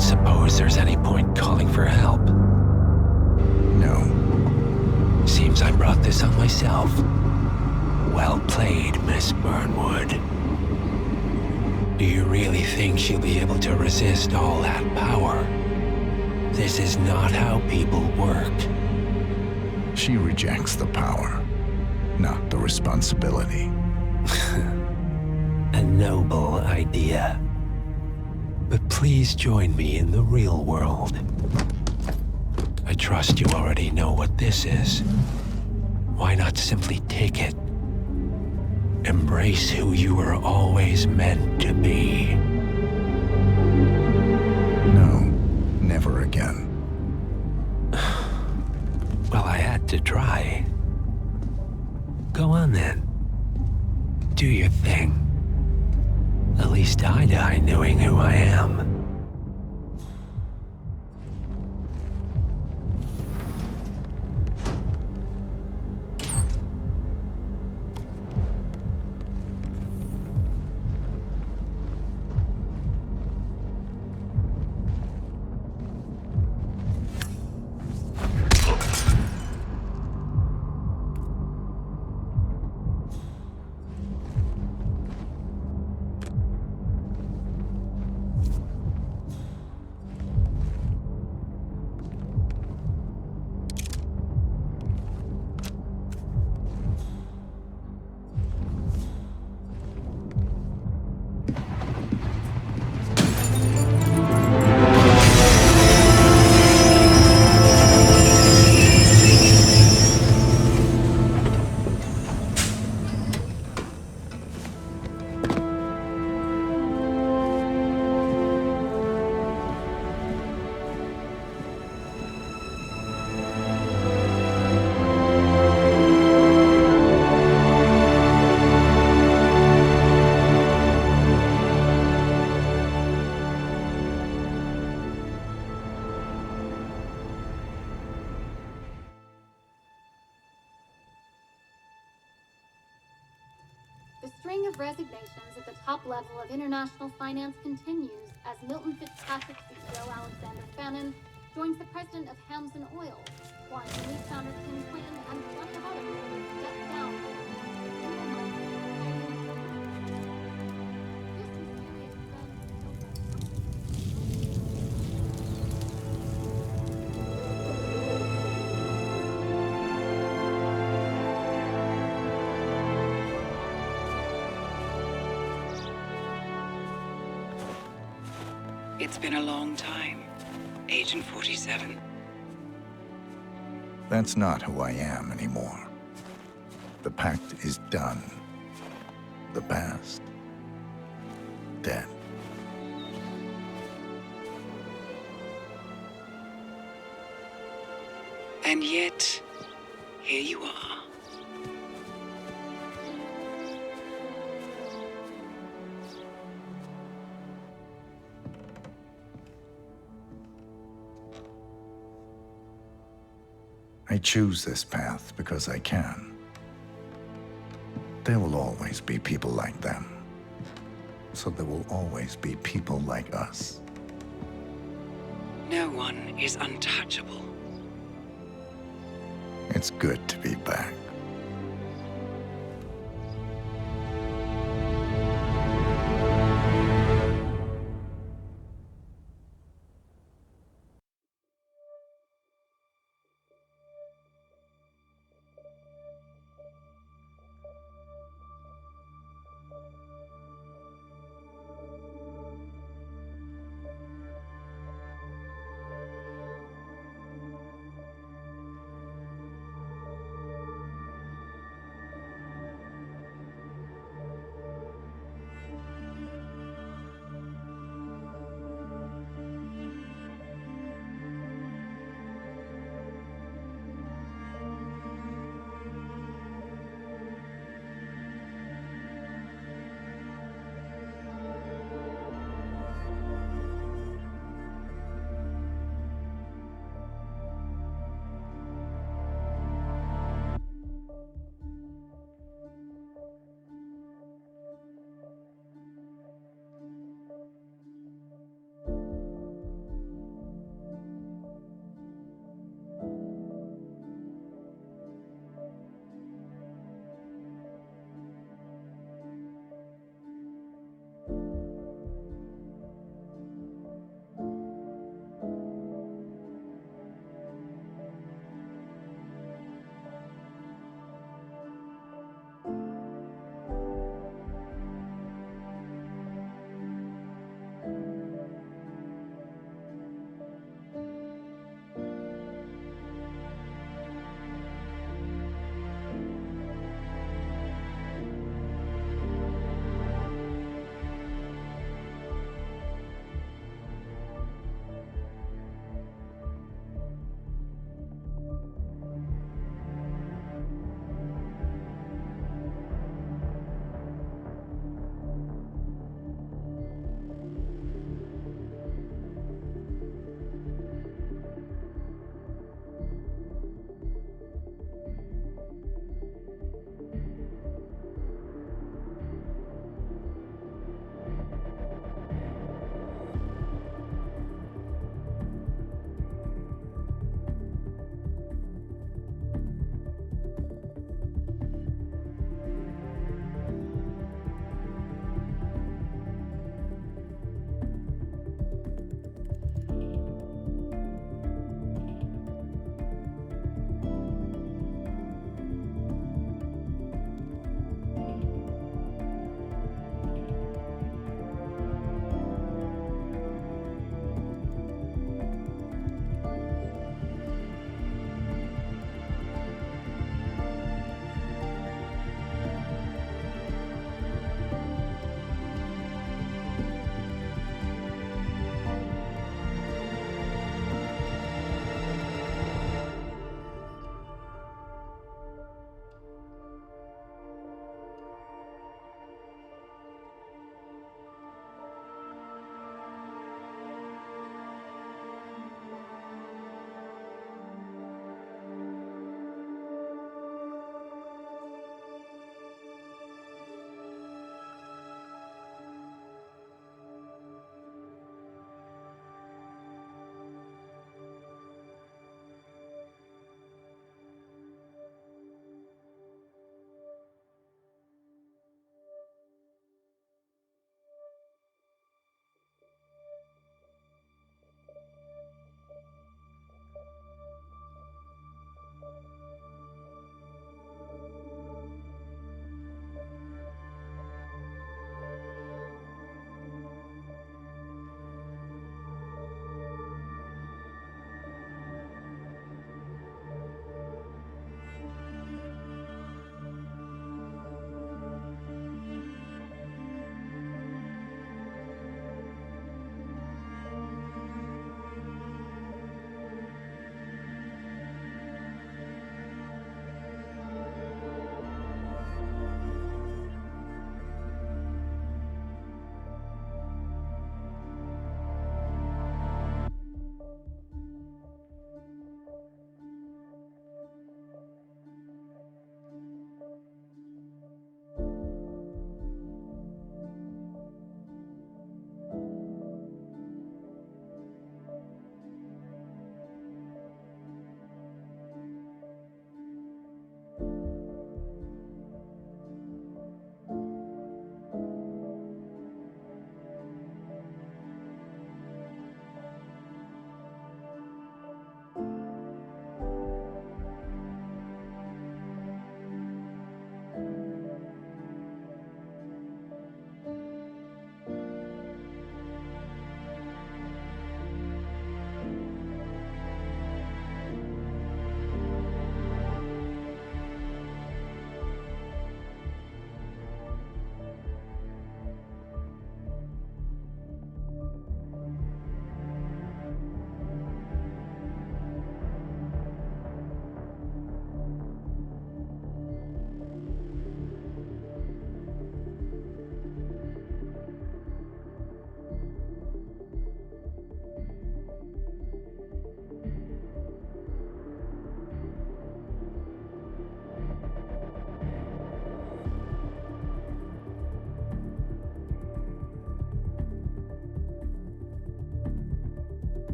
don't suppose there's any point calling for help? No. Seems I brought this on myself. Well played, Miss Burnwood. Do you really think she'll be able to resist all that power? This is not how people work. She rejects the power, not the responsibility. A noble idea. But please join me in the real world. I trust you already know what this is. Why not simply take it? Embrace who you were always meant to be. No, never again. Well, I had to try. Go on then. Do your thing. At least I die knowing who I am. The string of resignations at the top level of international finance continues as Milton Fitzpatrick CEO Alexander Fannin joins the president of Hamson Oil, Juan Lee founder Kim Quinn, and plenty of others step down. It's been a long time, Agent 47. That's not who I am anymore. The pact is done. The past, dead. And yet, here you are. I choose this path because I can. There will always be people like them. So there will always be people like us. No one is untouchable. It's good to be back.